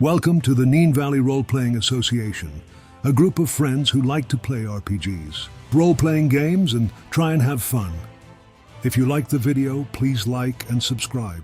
Welcome to the Neen Valley Role-Playing Association, a group of friends who like to play RPGs, role-playing games, and try and have fun. If you like the video, please like and subscribe.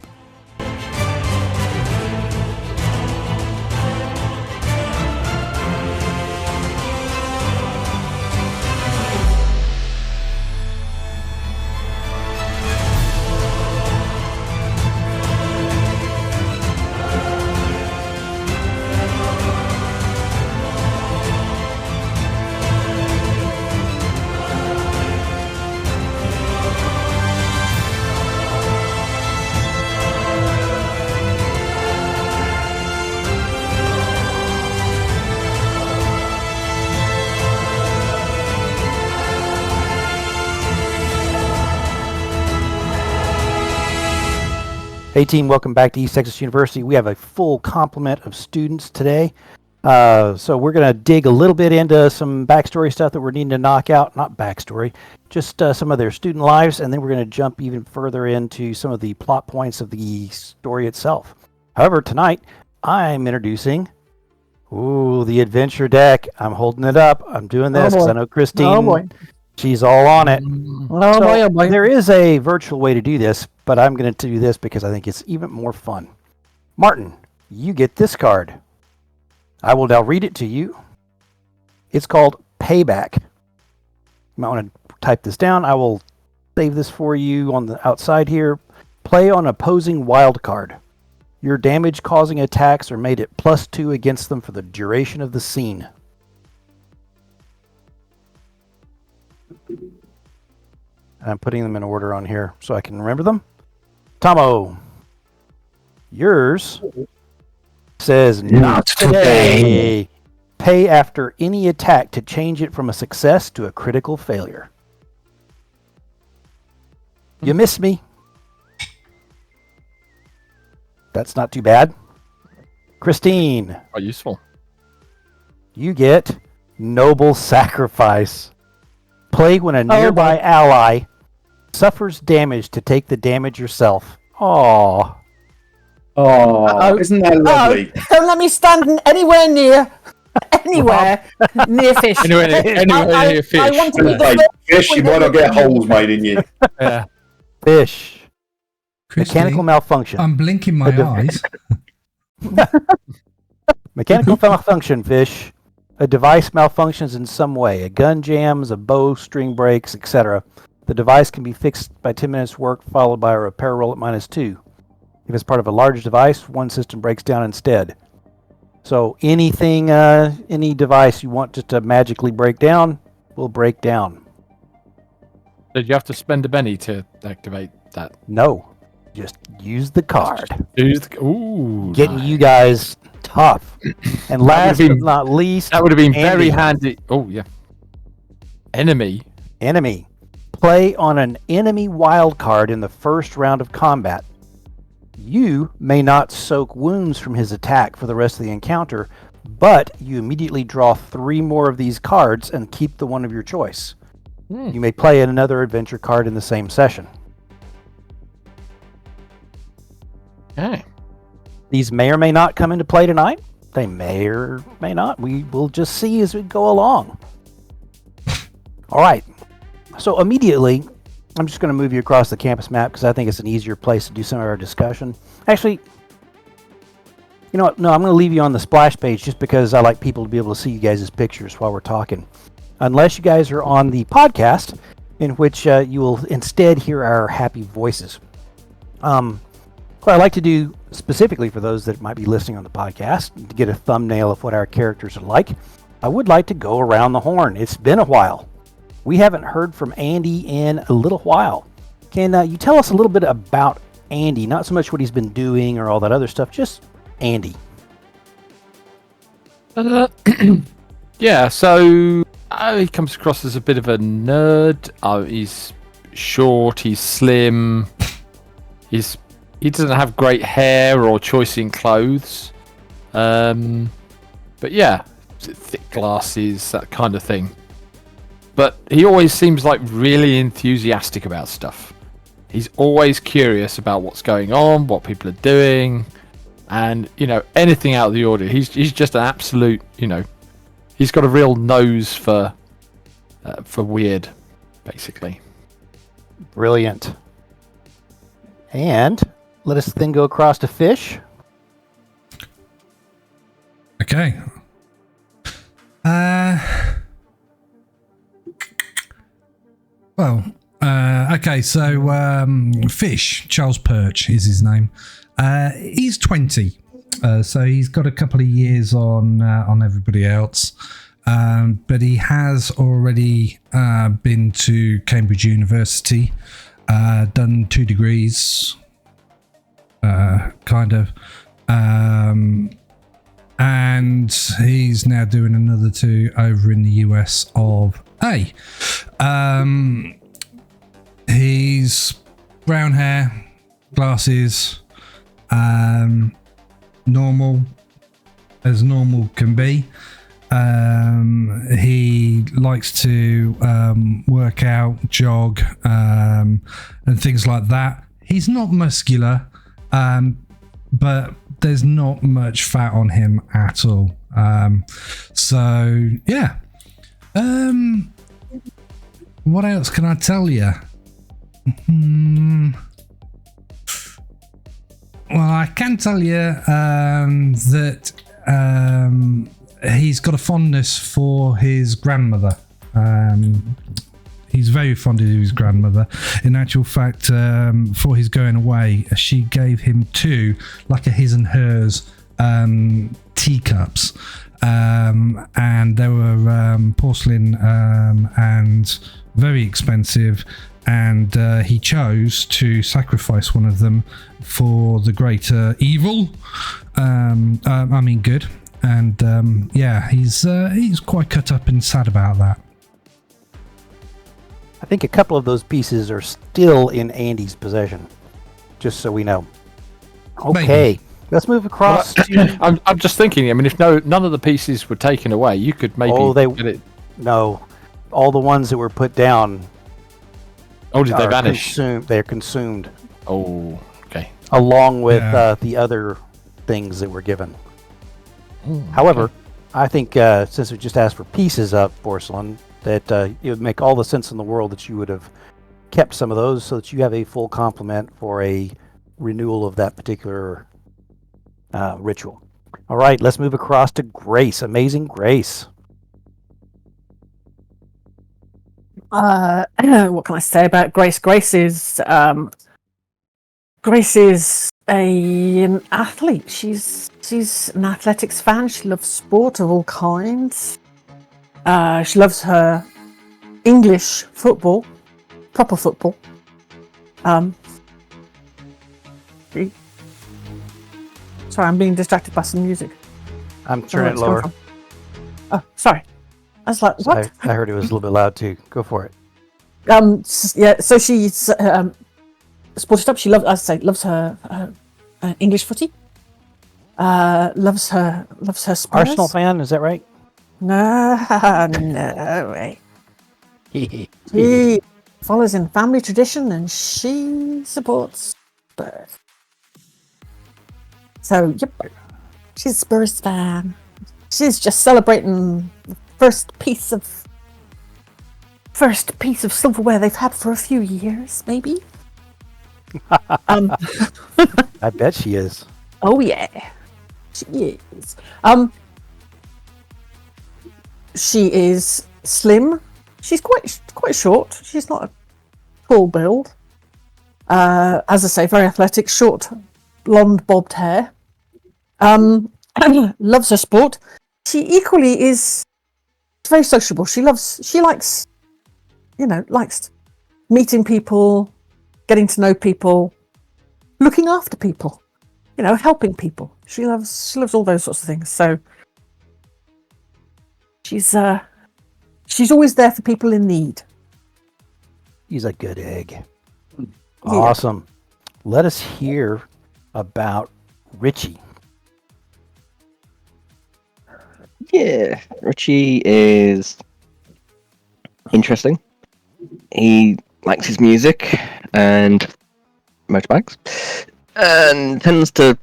Hey team, welcome back to East Texas University. We have a full complement of students today. So we're going to dig a little bit into some backstory stuff that we're needing to knock out. Not backstory, just some of their student lives. And then we're going to jump even further into some of the plot points of the story itself. However, tonight I'm introducing the adventure deck. I'm holding it up. I'm doing this because I know Christine, she's all on it. So there is a virtual way to do this, but I'm going to do this because I think it's even more fun. Martin, you get this card. I will now read it to you. It's called Payback. You might want to type this down. I will save this for you on the outside here. Play on opposing wild card. Your damage-causing attacks are made at +2 against them for the duration of the scene. I'm putting them in order on here so I can remember them. Tomo, yours says not today. Pay after any attack to change it from a success to a critical failure. You missed me. That's not too bad. Christine. Quite useful. You get Noble Sacrifice. Play when a nearby ally suffers damage to take the damage yourself. Aww. Oh, isn't that lovely? Don't let me stand anywhere near fish. Anywhere near fish. I want to be the Fish, you might not get holes made in you. Yeah. Fish. Christy, Mechanical malfunction. I'm blinking my eyes. Mechanical malfunction, fish. A device malfunctions in some way. A gun jams, a bow string breaks, etc. The device can be fixed by 10 minutes work, followed by a repair roll at -2. If it's part of a large device, one system breaks down instead. So anything, any device you want just to magically break down, will break down. Did you have to spend a penny to activate that? No. Just use the card. Ooh, Getting nice. you guys tough. And last but not least, that would have been very handy. Oh, yeah. Enemy. Play on an enemy wild card in the first round of combat. You may not soak wounds from his attack for the rest of the encounter, but you immediately draw 3 more of these cards and keep the one of your choice. You may play another adventure card in the same session. Okay. These may or may not come into play tonight. They may or may not. We will just see as we go along. All right. So immediately, I'm just going to move you across the campus map because I think it's an easier place to do some of our discussion. Actually, you know what? No, I'm going to leave you on the splash page just because I like people to be able to see you guys' pictures while we're talking. Unless you guys are on the podcast, in which you will instead hear our happy voices. What I like to do specifically for those that might be listening on the podcast, to get a thumbnail of what our characters are like, I would like to go around the horn. It's been a while. We haven't heard from Andy in a little while. Can you tell us a little bit about Andy? Not so much what he's been doing or all that other stuff, just Andy. Yeah, so he comes across as a bit of a nerd. He's short, he's slim, he doesn't have great hair or choice in clothes. But yeah, thick glasses, that kind of thing. But he always seems like really enthusiastic about stuff. He's always curious about what's going on, what people are doing. and anything out of the ordinary. He's just an absolute, he's got a real nose for weird, basically. Brilliant. And let us then go across to fish. Okay. Okay, so Fish, Charles Perch is his name. He's 20, so he's got a couple of years on everybody else. But he has already been to Cambridge University, done 2 degrees, kind of. And he's now doing another 2 over in the US of A. He's brown hair, glasses, normal as normal can be. He likes to work out, jog, and things like that. He's not muscular, but there's not much fat on him at all. So yeah. What else can I tell you? Well, I can tell you that he's got a fondness for his grandmother. He's very fond of his grandmother. In actual fact, for his going away, she gave him 2, like a his and hers, teacups. And they were porcelain and very expensive. And he chose to sacrifice one of them for the greater evil. Good. And yeah, he's quite cut up and sad about that. I think a couple of those pieces are still in Andy's possession, just so we know. Okay, Maybe. Let's move across to... I'm just thinking, I mean, if none of the pieces were taken away, you could maybe get it. No, all the ones that were put down... Oh, did they vanish? They're consumed. Oh, okay. Along with the other things that were given. However, okay. I think since we just asked for pieces of porcelain, that it would make all the sense in the world that you would have kept some of those so that you have a full complement for a renewal of that particular ritual. All right, let's move across to Grace. Amazing Grace. What can I say about Grace? Grace is an athlete. She's an athletics fan. She loves sport of all kinds. She loves her English football, proper football. Sorry, I'm being distracted by some music. I'm turning it lower. Oh, sorry. I was like, what? I heard it was a little bit loud too. Go for it. Yeah. So she's sported up. She loves her English footy. Loves her Spurs. Arsenal fan, is that right? No way. She follows in family tradition and she supports Spurs. So, yep, she's a Spurs fan. She's just celebrating the first piece of silverware they've had for a few years, maybe. I bet she is. Oh yeah, she is. She is slim. She's quite short. She's not a tall build. As I say, very athletic, short, blonde, bobbed hair. Loves her sport. She equally is very sociable. She likes meeting people, getting to know people, looking after people, helping people. She loves all those sorts of things. So she's always there for people in need. He's a good egg. Awesome. Let us hear about Richie. Yeah, Richie is interesting. He likes his music and motorbikes, and tends to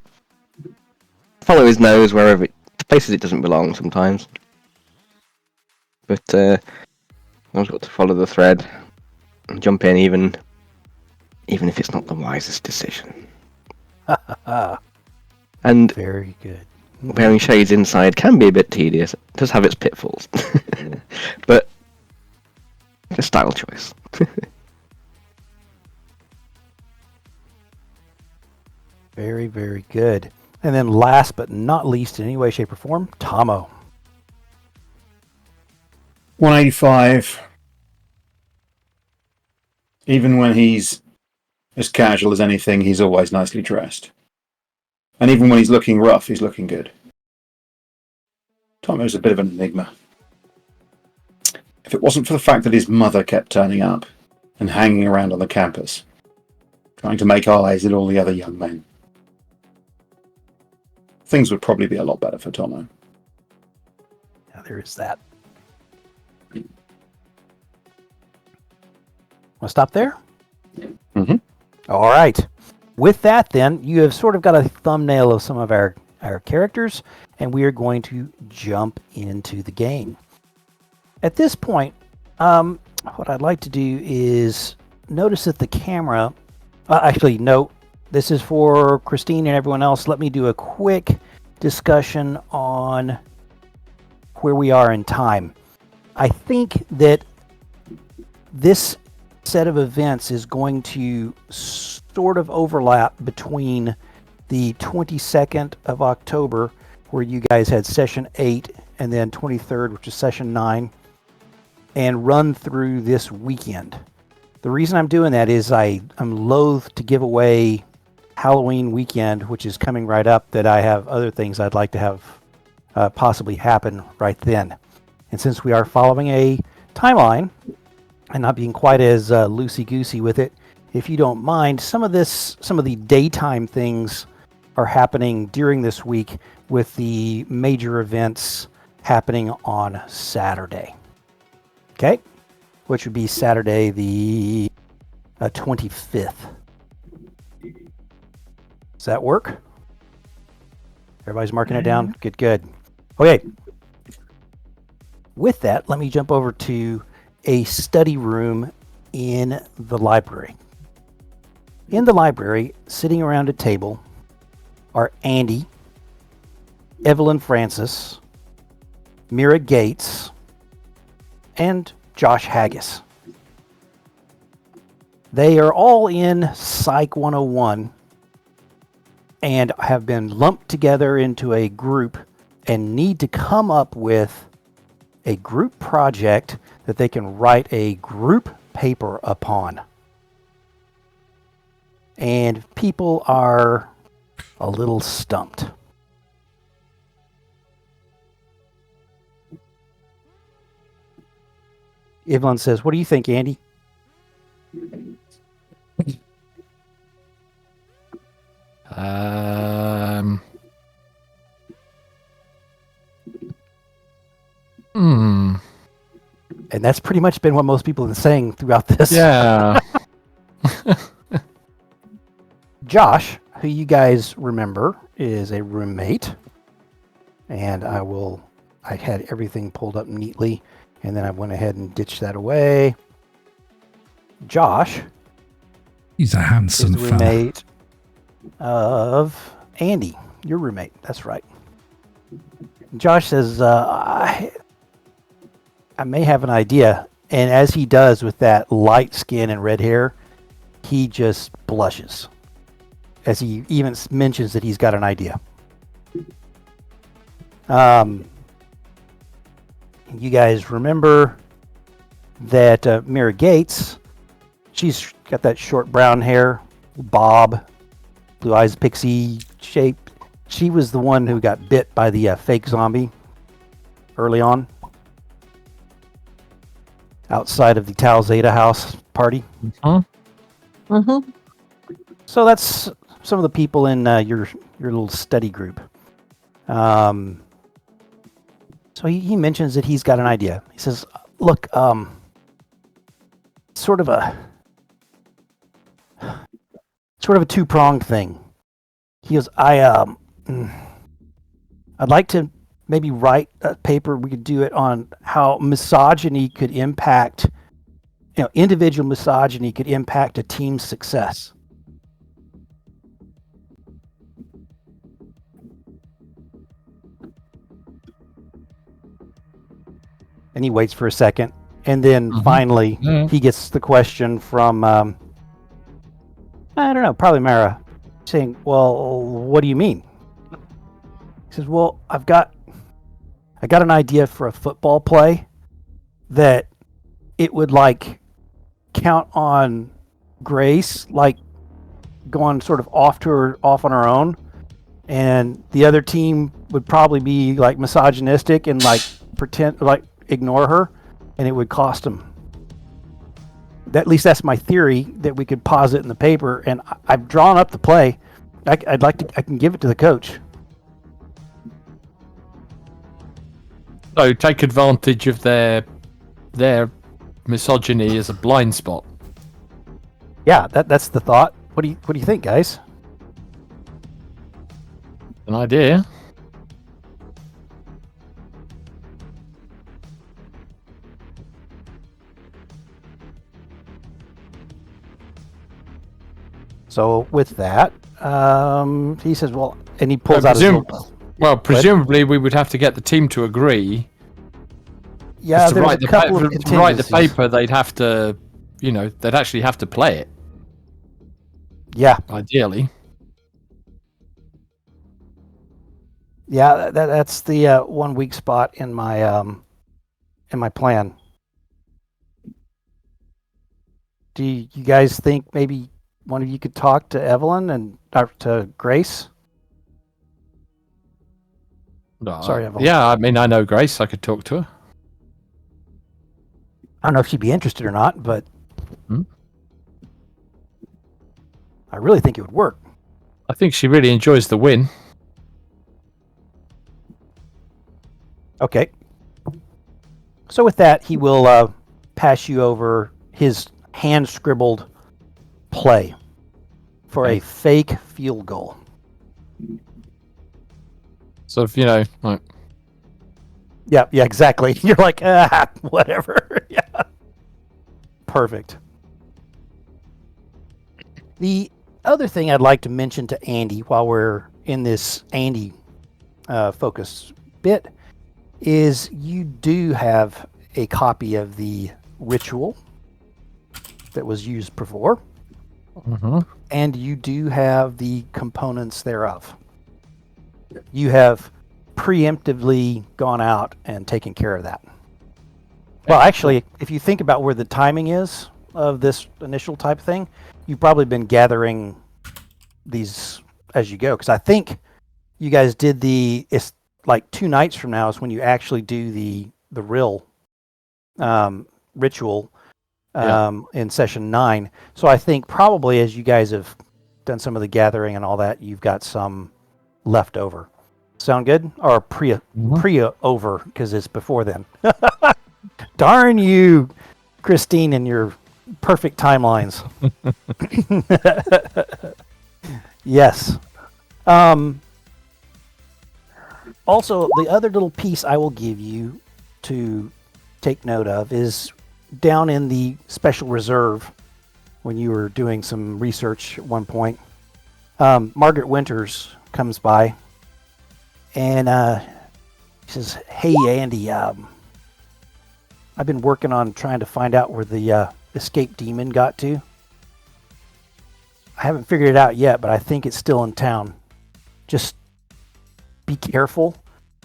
follow his nose wherever places it doesn't belong sometimes. But I've got to follow the thread and jump in, even if it's not the wisest decision. And Very good. wearing shades inside can be a bit tedious. It does have its pitfalls, but a style choice. Very, very good. And then last but not least in any way, shape, or form, Tomo. 185. Even when he's as casual as anything, he's always nicely dressed. And even when he's looking rough, he's looking good. Tomo's a bit of an enigma. If it wasn't for the fact that his mother kept turning up and hanging around on the campus, trying to make eyes at all the other young men, things would probably be a lot better for Tomo. Yeah, there is that. Want to stop there? Mm-hmm. All right. With that, then, you have sort of got a thumbnail of some of our characters, and we are going to jump into the game. At this point, what I'd like to do is notice that the camera... actually, no, this is for Christine and everyone else. Let me do a quick discussion on where we are in time. I think that this set of events is going to sort of overlap between the 22nd of October, where you guys had session 8, and then 23rd, which is session 9, and run through this weekend. The reason I'm doing that is I'm loath to give away Halloween weekend, which is coming right up, that I have other things I'd like to have possibly happen right then. And since we are following a timeline and not being quite as loosey-goosey with it, if you don't mind, some of the daytime things are happening during this week, with the major events happening on Saturday. Okay? Which would be Saturday the 25th. Does that work? Everybody's marking it down? Good, good. Okay. With that, let me jump over to a study room in the library. In the library, sitting around a table, are Andy, Evelyn Francis, Mira Gates, and Josh Haggis. They are all in Psych 101 and have been lumped together into a group and need to come up with a group project that they can write a group paper upon. And people are a little stumped. Evelyn says, "What do you think, Andy?" And that's pretty much been what most people have been saying throughout this. Yeah. Josh, who you guys remember, is a roommate. And I had everything pulled up neatly, and then I went ahead and ditched that away. Josh, He's a handsome is the fella. roommate of Andy, your roommate. That's right. Josh says, I may have an idea. And as he does with that light skin and red hair, he just blushes as he even mentions that he's got an idea. You guys remember that Mira Gates, she's got that short brown hair, bob, blue eyes, pixie shape. She was the one who got bit by the fake zombie early on outside of the Tau Zeta house party. Mm-hmm. So that's some of the people in your little study group. So he mentions that he's got an idea. He says, "Look, sort of a two-pronged thing." He goes, I'd like to maybe write a paper. We could do it on how misogyny could impact, individual misogyny could impact a team's success. And he waits for a second, and then finally he gets the question from I don't know, probably Mara, saying, "Well, what do you mean?" He says, "Well, I got an idea for a football play that it would like count on Grace like going sort of off on her own, and the other team would probably be like misogynistic and like pretend like ignore her, and it would cost them. At least that's my theory that we could posit in the paper, and I've drawn up the play. I can give it to the coach." So take advantage of their misogyny as a blind spot. Yeah, that's the thought. What do you think, guys? An idea. So with that, he says, "Well," and he pulls out his little... Well, presumably we would have to get the team to agree. Yeah, To there's write a couple of to write the contingencies. paper, they'd have to, they'd actually have to play it. Yeah, Ideally. yeah, that's the 1 weak spot in my plan. Do you guys think maybe one of you could talk to Evelyn and to Grace? Sorry, Evelyn. Yeah, I mean, I know Grace. I could talk to her. I don't know if she'd be interested or not, but Hmm? I really think it would work. I think she really enjoys the win. Okay. So with that, he will pass you over his hand-scribbled play for a fake field goal. So, like, Yeah, exactly. You're like, whatever. Yeah. Perfect. The other thing I'd like to mention to Andy while we're in this Andy focus bit is you do have a copy of the ritual that was used before, and you do have the components thereof. You have preemptively gone out and taken care of that. Well, actually, if you think about where the timing is of this initial type thing, you've probably been gathering these as you go. Because I think you guys did it's like 2 nights from now is when you actually do the real ritual in session 9. So I think probably as you guys have done some of the gathering and all that, you've got some left over. Sound good? Or pre over, because it's before then. Darn you, Christine, and your perfect timelines. Yes. Also, the other little piece I will give you to take note of is down in the special reserve when you were doing some research at one point. Margaret Winters comes by and he says, "Hey, Andy, I've been working on trying to find out where the escaped demon got to. I haven't figured it out yet, but I think it's still in town. Just be careful,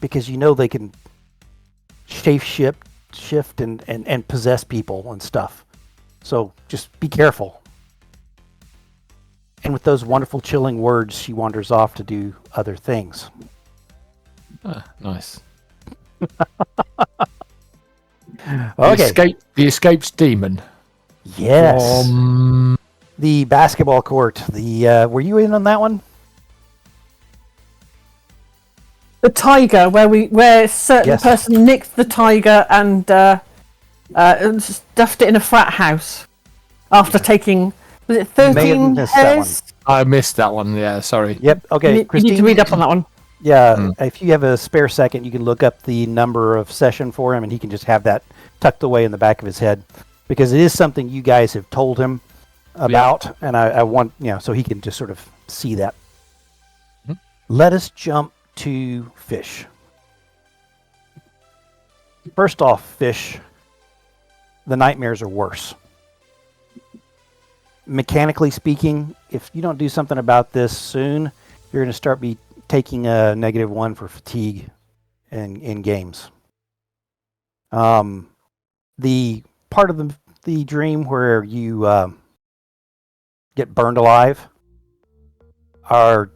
because they can shift and possess people and stuff. So just be careful." And with those wonderful chilling words, she wanders off to do other things. Nice. Okay. The escaped demon. Yes. The basketball court. Were you in on that one? The tiger, where a certain person nicked the tiger and stuffed it in a frat house after taking, was it 13 missed that one. hairs? I missed that one. Yeah, sorry. Yep. Okay, You Christine. need to read up on that one. Yeah, if you have a spare second, you can look up the number of session for him, and he can just have that tucked away in the back of his head, because it is something you guys have told him about, and I want, so he can just sort of see that. Let us jump to Fish. First off, Fish, the nightmares are worse. Mechanically speaking, if you don't do something about this soon, you're going to start taking a -1 for fatigue in games. The part of the dream where you get burned alive are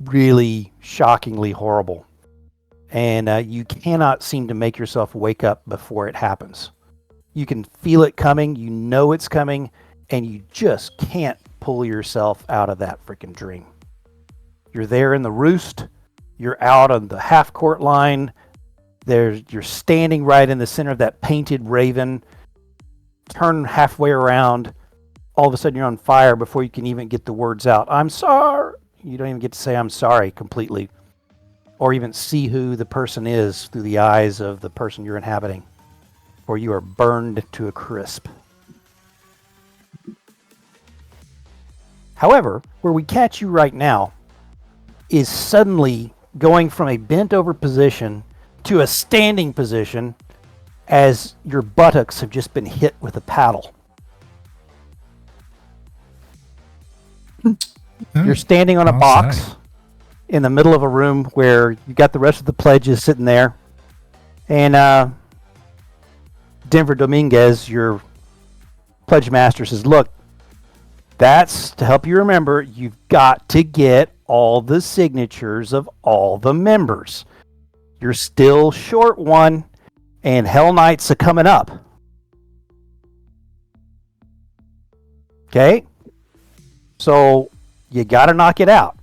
really shockingly horrible. And you cannot seem to make yourself wake up before it happens. You can feel it coming, you know it's coming, and you just can't pull yourself out of that freaking dream. You're there in the roost, you're out on the half-court line, you're standing right in the center of that painted raven, turn halfway around, all of a sudden you're on fire before you can even get the words out. I'm sorry. You don't even get to say I'm sorry completely, or even see who the person is through the eyes of the person you're inhabiting, or you are burned to a crisp. However, where we catch you right now is suddenly going from a bent over position to a standing position as your buttocks have just been hit with a paddle. You're standing on a box in the middle of a room where you got the rest of the pledges sitting there. And Denver Dominguez, your pledge master, says, look, that's to help you remember, you've got to get all the signatures of all the members. You're still short one, and Hell Nights are coming up. Okay? So you got to knock it out.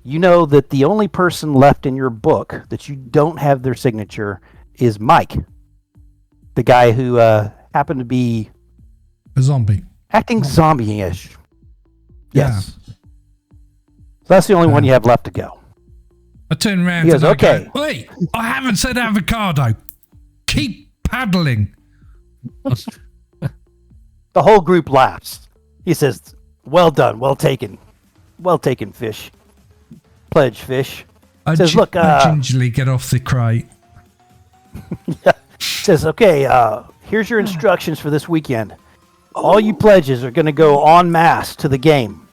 You know that the only person left in your book that you don't have their signature is Mike, the guy who happened to be a zombie, acting zombie-ish. Yes. So that's the only one you have left to go. I turn around and I go, wait, I haven't said avocado. Keep paddling. The whole group laughs. He says, well done, well taken. Well taken, Fish. Pledge, Fish. Says, look, I gingerly get off the crate. Says, okay, here's your instructions for this weekend. All you pledges are going to go en masse to the game.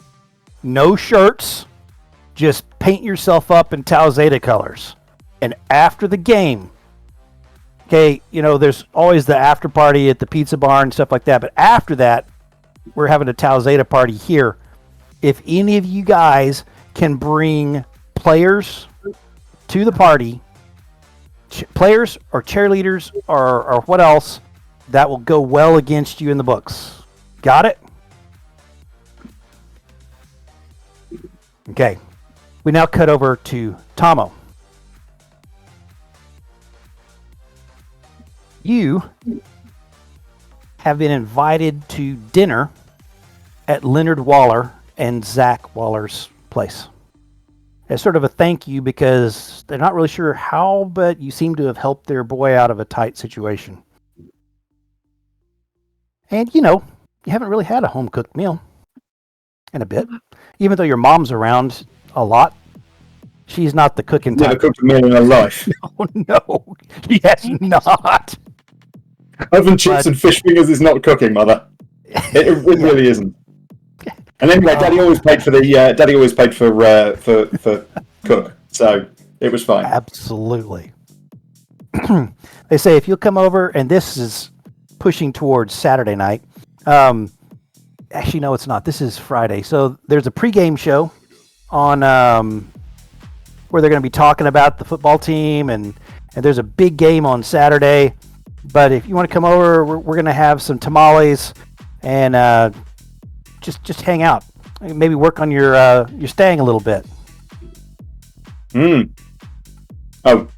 No shirts. Just paint yourself up in Tau Zeta colors. And after the game, okay, there's always the after party at the pizza bar and stuff like that. But after that, we're having a Tau Zeta party here. If any of you guys can bring players to the party, players or cheerleaders or what else, that will go well against you in the books. Got it? Okay. We now cut over to Tomo. You have been invited to dinner at Leonard Waller and Zach Waller's place. As sort of a thank you, because they're not really sure how, but you seem to have helped their boy out of a tight situation. And, you haven't really had a home-cooked meal in a bit. Even though your mom's around a lot, she's not the cooking type. Never cooked a meal in her life. Oh, no, she has not. Oven chips and fish fingers is not cooking, Mother. It really isn't. And anyway, Daddy always paid for for cook, so it was fine. Absolutely. They say if you'll come over, and this is pushing towards Saturday night. Actually, no, it's not. This is Friday. So there's a pregame show on where they're going to be talking about the football team, and there's a big game on Saturday. But if you want to come over, we're going to have some tamales and just hang out. Maybe work on your staying a little bit. Oh,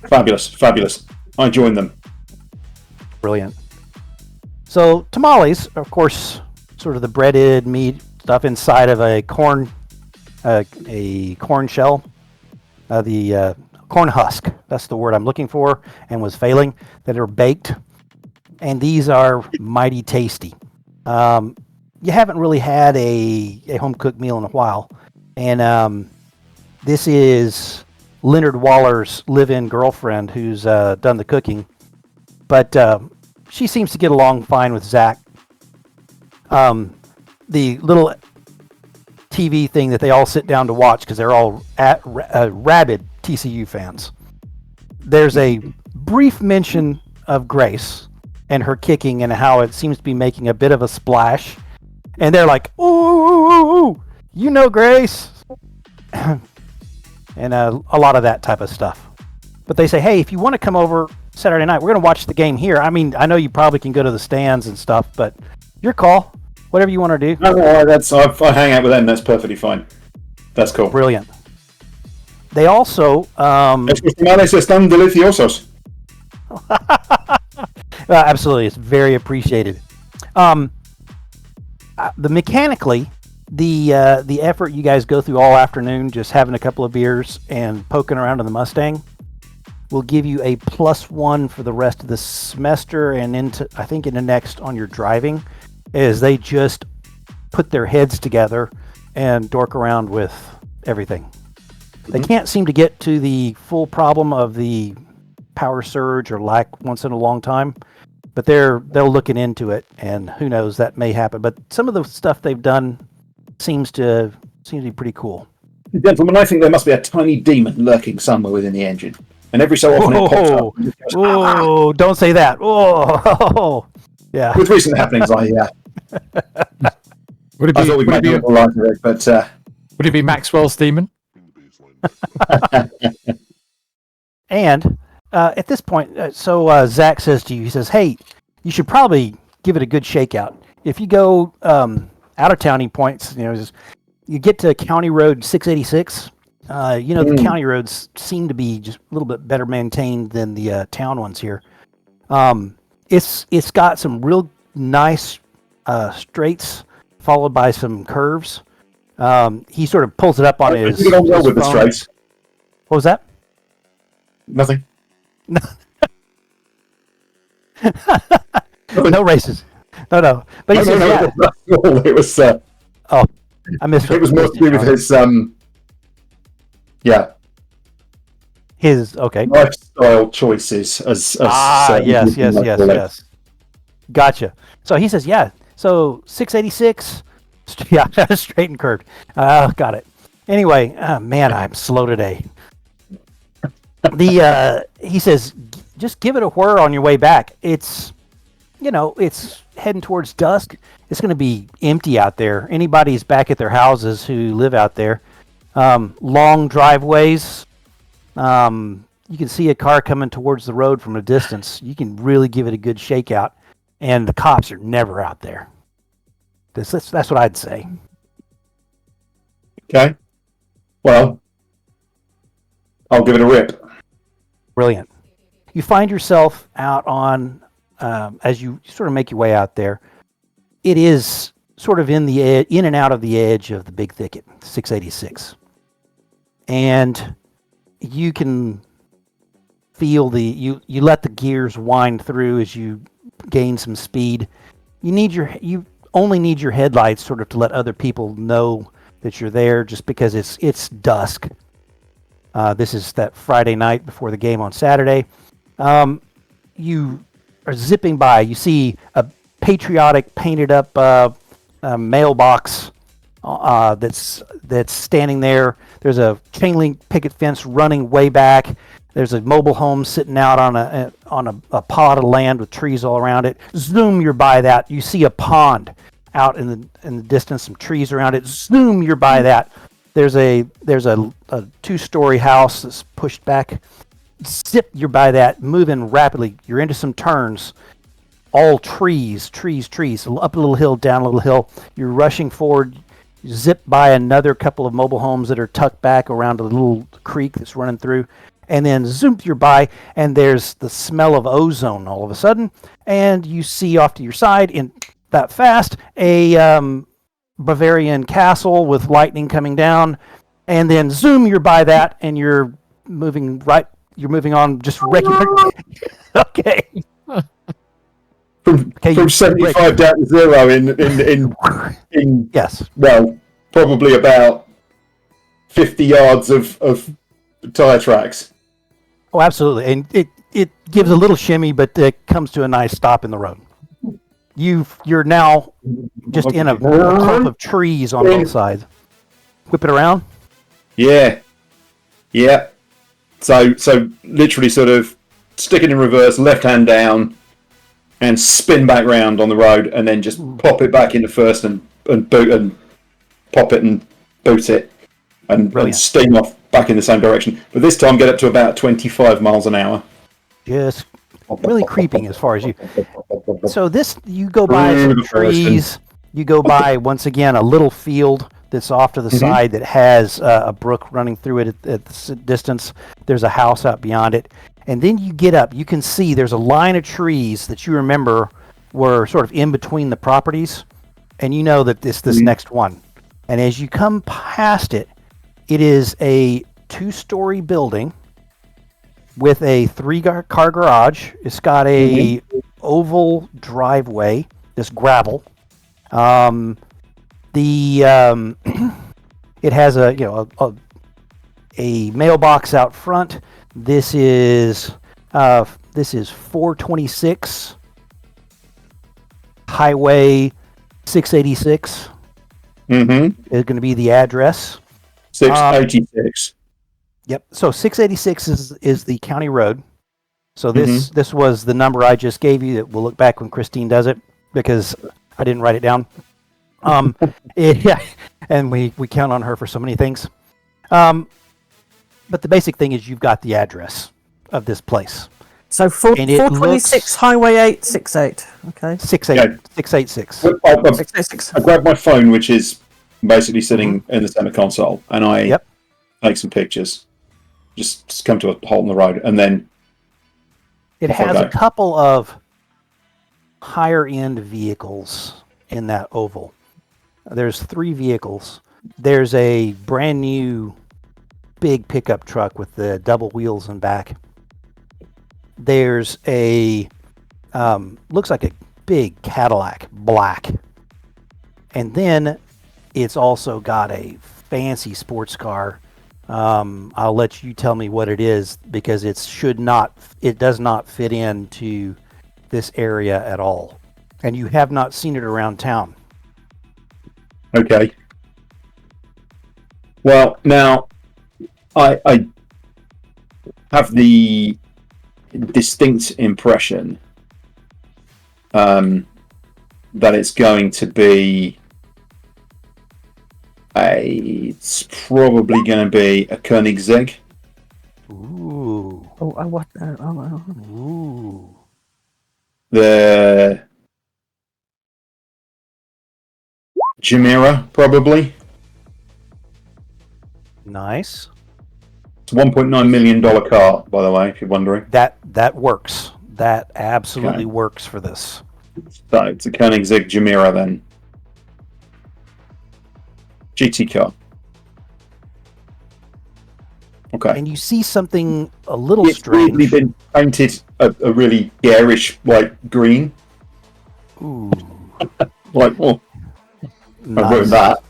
fabulous. I joined them. Brilliant. So tamales, of course, sort of the breaded meat stuff inside of a corn shell. corn husk. That's the word I'm looking for, and was failing. That are baked, and these are mighty tasty. You haven't really had a home cooked meal in a while, and this is Leonard Waller's live-in girlfriend who's done the cooking, but she seems to get along fine with Zach. The little TV thing that they all sit down to watch because they're all rabid TCU fans. There's a brief mention of Grace and her kicking and how it seems to be making a bit of a splash. And they're like, ooh, you know Grace. And a lot of that type of stuff. But they say, hey, if you want to come over Saturday night, we're going to watch the game here. I mean, I know you probably can go to the stands and stuff, but your call. Whatever you want to do. No, I hang out with them. That's perfectly fine. That's cool. Brilliant. They also... Estos tamales están deliciosos. Absolutely. It's very appreciated. Mechanically, the effort you guys go through all afternoon, just having a couple of beers and poking around in the Mustang, will give you a +1 for the rest of the semester and into next on your driving, as they just put their heads together and dork around with everything. They can't seem to get to the full problem of the power surge or lack once in a long time, but they're looking into it, and who knows, that may happen. But some of the stuff they've done seems to be pretty cool. Gentlemen, I think there must be a tiny demon lurking somewhere within the engine, and every so often it pops up. And just goes, Oh, don't say that. Oh, yeah. With recent happenings, Would it I be, thought we might be able to lie to it, but would it be Maxwell's demon? And at this point, Zach says to you, he says, hey, you should probably give it a good shakeout. If you go out of town, he points, you get to County Road 686. The county roads seem to be just a little bit better maintained than the town ones here. It's got some real nice straights followed by some curves. He sort of pulls it up on his you don't know with the phone. stripes. What was that? Nothing. No races. No. But he says, yeah. It was. I missed it. It was more to do with his. His okay. Lifestyle choices as yes. Gotcha. So he says, yeah. So 686. Yeah, straight and curved. Got it. Anyway, man, I'm slow today. He says, just give it a whir on your way back. It's heading towards dusk. It's going to be empty out there. Anybody's back at their houses who live out there. Long driveways. You can see a car coming towards the road from a distance. You can really give it a good shakeout, and the cops are never out there. That's what I'd say. Okay. Well, I'll give it a rip. Brilliant. You find yourself out on, as you sort of make your way out there, it is sort of in and out of the edge of the big thicket, 686. And you can feel you let the gears wind through as you gain some speed. You only need your headlights sort of to let other people know that you're there, just because it's dusk. This is that Friday night before the game on Saturday. You are zipping by. You see a patriotic painted up mailbox that's standing there. There's a chain link picket fence running way back. There's a mobile home sitting out on a plot of land with trees all around it. Zoom, you're by that. You see a pond out in the distance, some trees around it. Zoom, you're by that. There's a 2-story house that's pushed back. Zip, you're by that, moving rapidly. You're into some turns. All trees. Up a little hill, down a little hill. You're rushing forward. You zip by another couple of mobile homes that are tucked back around a little creek that's running through. And then zoom, you're by, and there's the smell of ozone all of a sudden. And you see off to your side, in that fast, a Bavarian castle with lightning coming down. And then zoom, you're by that, and you're moving right. You're moving on just regular. Okay. From Okay, 75 down to 0 in Yes. well, probably about 50 yards of tire tracks. Oh, absolutely. And it gives a little shimmy, but it comes to a nice stop in the road. You're now just in a clump of trees on both sides. Whip it around. Yeah. So literally sort of stick it in reverse, left hand down, and spin back round on the road, and then just pop it back into first and boot and pop it and boot it, and steam off back in the same direction. But this time get up to about 25 miles an hour. Just really creeping as far as you. So you go by some trees. You go by, once again, a little field that's off to the side that has a brook running through it at the distance. There's a house out beyond it. And then you get up. You can see there's a line of trees that you remember were sort of in between the properties. And you know that this next one. And as you come past it, it is a 2-story building with a 3-car garage. It's got a oval driveway, this gravel. It has a mailbox out front. This is 426 Highway 686. Is going to be the address. 686. Yep. So 686 is the county road. So this was the number I just gave you. That we'll look back when Christine does it because I didn't write it down. And we count on her for so many things. But the basic thing is you've got the address of this place. So 426 Highway 868. Okay. 686. 686. I grabbed my phone, which is basically sitting in the center console, and I take some pictures. Just come to a halt in the road, and then it has a couple of higher end vehicles in that oval. There's 3 vehicles. There's a brand new big pickup truck with the double wheels in back. There's a looks like a big Cadillac, black. And then it's also got a fancy sports car. I'll let you tell me what it is because it does not fit into this area at all. And you have not seen it around town. Okay. Well, now I have the distinct impression that it's going to be it's probably going to be a Koenigsegg. Ooh. Oh, I what? Ooh. The Jumeirah, probably. Nice. It's a $1.9 million car, by the way, if you're wondering. That works. That absolutely works for this. So it's a Koenigsegg Jumeirah then. GT car. Okay. And you see something a little it's strange. It's been painted a really garish white green. Ooh. Like, oh, Nice. I ruined that.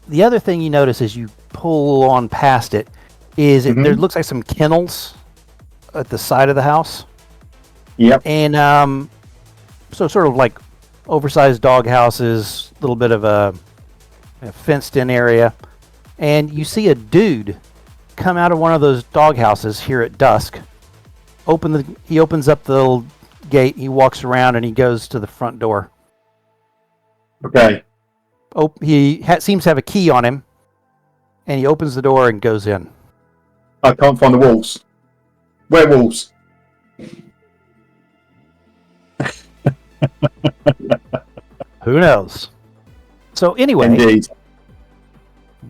The other thing you notice as you pull on past it is there looks like some kennels at the side of the house. Yep. And so sort of like oversized dog houses, a little bit of a fenced in area. And you see a dude come out of one of those dog houses here at dusk. He opens up the little gate, he walks around and he goes to the front door. Okay. He seems to have a key on him, and he opens the door and goes in. I can't find the wolves. Werewolves. Who knows? So anyway, Indeed.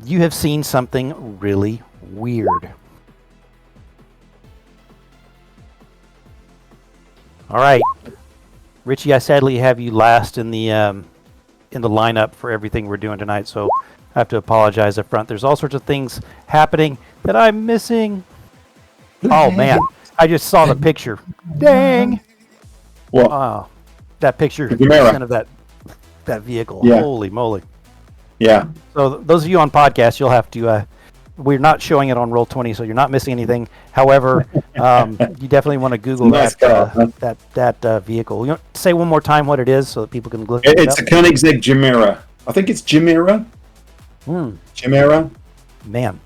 you have seen something really weird. All right, Richie, I sadly have you last in the lineup for everything we're doing tonight. So I have to apologize up front. There's all sorts of things happening that I'm missing. Oh man, I just saw the picture. Dang! What? Oh, that picture The Chimera. of that vehicle. Yeah. Holy moly! Yeah. So those of you on podcast, you'll have to. We're not showing it on Roll20, so you're not missing anything. However, you definitely want to Google Nice car, huh? that vehicle. You know, say one more time what it is so that people can look it It's up. a Koenigsegg Chimera. I think it's Chimera. Chimera. Man,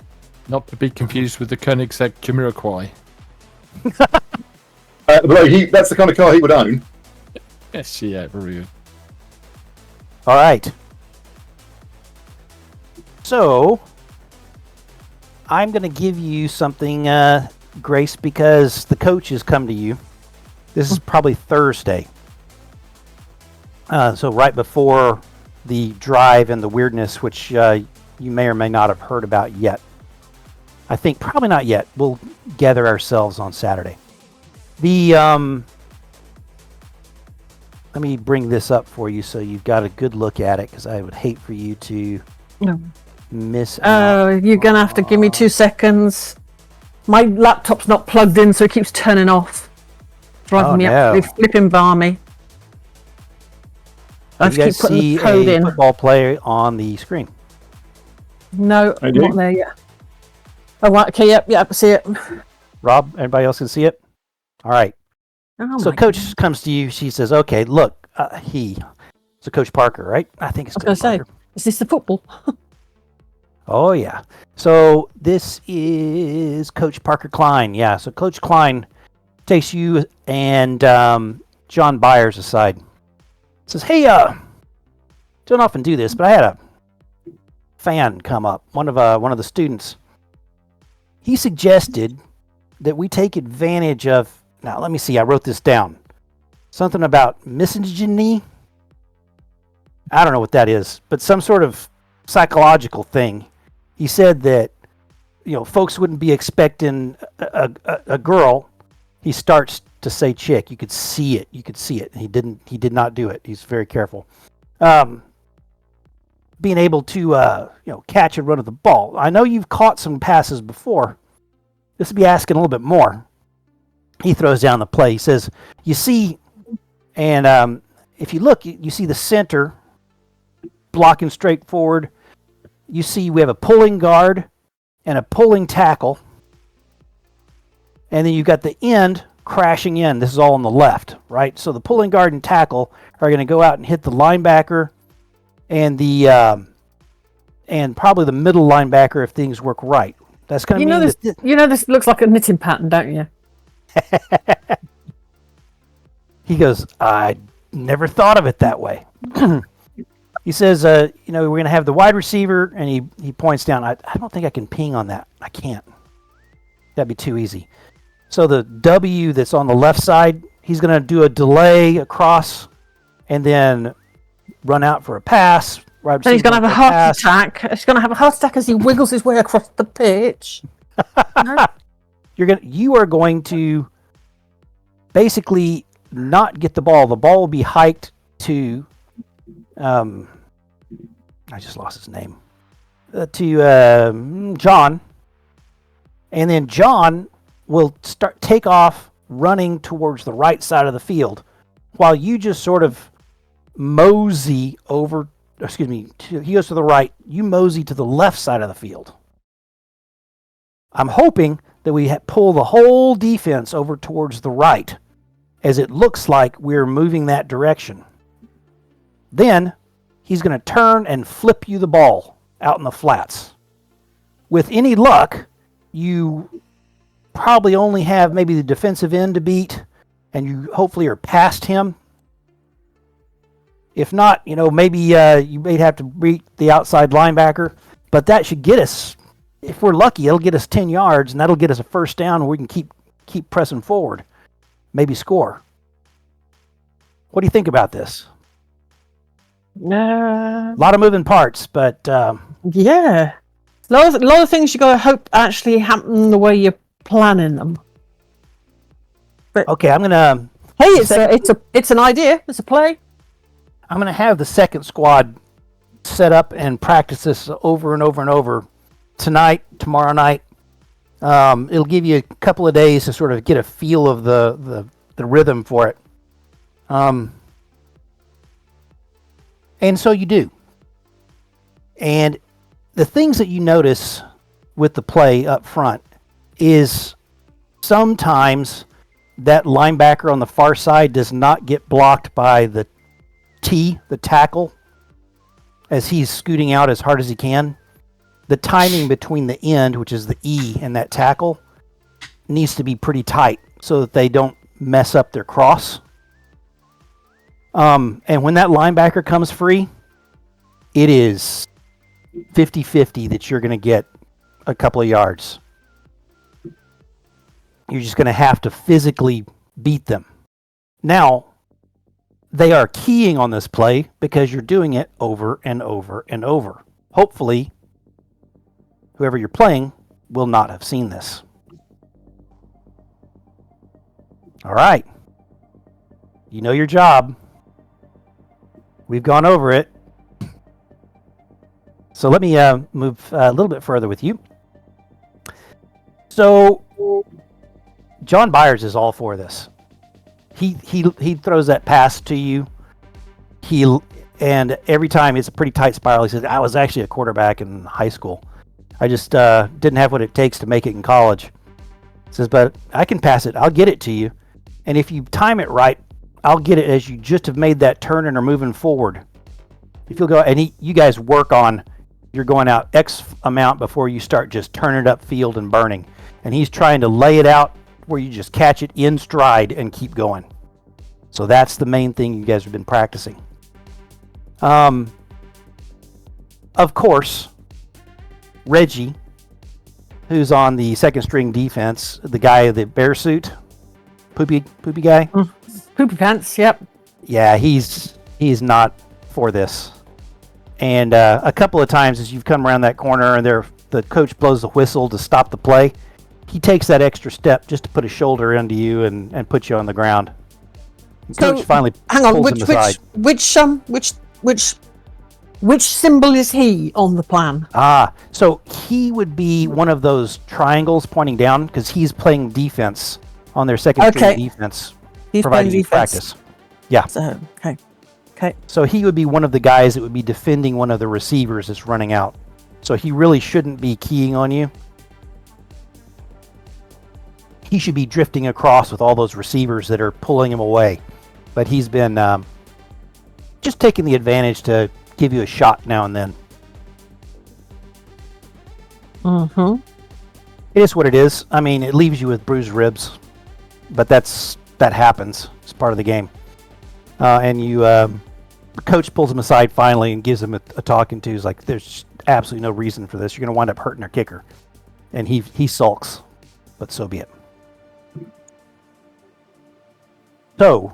Not to be confused with the Koenigsegg Jamiroquai. But that's the kind of car he would own. Yes, yeah, very good. all right. So I'm going to give you something, Grace, because the coach has come to you. This is probably Thursday. So right before the drive and the weirdness, which you may or may not have heard about yet. I think probably not yet. We'll gather ourselves on Saturday. Let me bring this up for you so you've got a good look at it, because I would hate for you to miss out. You're going to have to give me 2 seconds. My laptop's not plugged in, so it keeps turning off. Driving me absolutely flipping balmy. I have You to guys keep putting see the code a in. football player on the screen. No, I do. not there yet. Oh, right, okay, yep, see it. Rob, everybody else can see it? All right. Oh, So my coach God. comes to you. She says, okay, look, so Coach Parker, right? I think it's I was Coach going to say, Parker. is this the football? Oh, yeah. So this is Coach Parker Klein. Yeah, so Coach Klein takes you and John Byers aside. Says, hey, don't often do this, but I had a fan come up, one of the students. He suggested that we take advantage of, now let me see, I wrote this down. Something about misogyny. I don't know what that is, but some sort of psychological thing. He said that, folks wouldn't be expecting a girl. He starts to say chick. You could see it. He did not do it. He's very careful. Being able to, catch and run at the ball. I know you've caught some passes before. This would be asking a little bit more. He throws down the play. He says, you see, and if you look, you see the center blocking straight forward. You see we have a pulling guard and a pulling tackle. And then you've got the end crashing in. This is all on the left, right? So the pulling guard and tackle are going to go out and hit the linebacker and the and probably the middle linebacker if things work right. That's going to mean This looks like a knitting pattern, don't you? He goes, I never thought of it that way. He says, we're going to have the wide receiver, and he points down. I don't think I can ping on that. I can't. That'd be too easy. So the W that's on the left side, he's going to do a delay across and then run out for a pass. Then he's going to have a heart attack. He's going to have a heart attack as he wiggles his way across the pitch. You are going to basically not get the ball. The ball will be hiked to I just lost his name. To John. And then John will take off running towards the right side of the field while you just sort of mosey over, he goes to the right, you mosey to the left side of the field. I'm hoping that we pull the whole defense over towards the right, as it looks like we're moving that direction. Then he's going to turn and flip you the ball out in the flats. With any luck, you probably only have maybe the defensive end to beat, and you hopefully are past him. If not, maybe you may have to beat the outside linebacker, but that should get us, if we're lucky, it'll get us 10 yards, and that'll get us a first down, and we can keep pressing forward, maybe score. What do you think about this? A lot of moving parts, but yeah, a lot of things you got to hope actually happen the way you're planning them. But okay, I'm gonna. Hey, it's an idea. It's a play. I'm gonna have the second squad set up and practice this over and over and over tonight, tomorrow night. It'll give you a couple of days to sort of get a feel of the rhythm for it. And so you do. And the things that you notice with the play up front is sometimes that linebacker on the far side does not get blocked by the tackle, as he's scooting out as hard as he can. The timing between the end, which is the E, and that tackle needs to be pretty tight so that they don't mess up their cross. And when that linebacker comes free, it is 50-50 that you're going to get a couple of yards. You're just going to have to physically beat them. Now, they are keying on this play because you're doing it over and over and over. Hopefully, whoever you're playing will not have seen this. All right. You know your job. We've gone over it. So let me move a little bit further with you. So John Byers is all for this. He throws that pass to you. And every time it's a pretty tight spiral. He says, I was actually a quarterback in high school. I just didn't have what it takes to make it in college. He says, but I can pass it. I'll get it to you. And if you time it right, I'll get it as you just have made that turn and are moving forward. If you'll go, and you guys work on, you're going out X amount before you start just turning it up field and burning. And he's trying to lay it out where you just catch it in stride and keep going. So that's the main thing you guys have been practicing. Of course, Reggie, who's on the second string defense, the guy in the bear suit, poopy guy. Poopy pants, yep. Yeah, he's not for this. And a couple of times as you've come around that corner and the coach blows the whistle to stop the play, he takes that extra step just to put a shoulder into you and put you on the ground. And So, coach finally hang on, pulls him aside. which symbol is he on the plan? So he would be one of those triangles pointing down because he's playing defense on their second string defense, He's providing playing you practice. Yeah. So, okay. So he would be one of the guys that would be defending one of the receivers that's running out. So he really shouldn't be keying on you. He should be drifting across with all those receivers that are pulling him away. But he's been just taking the advantage to give you a shot now and then. Mm-hmm. It is what it is. I mean, it leaves you with bruised ribs. But that happens. It's part of the game. And the coach pulls him aside finally and gives him a talking to. He's like, there's absolutely no reason for this. You're going to wind up hurting our kicker. And he sulks. But so be it. So,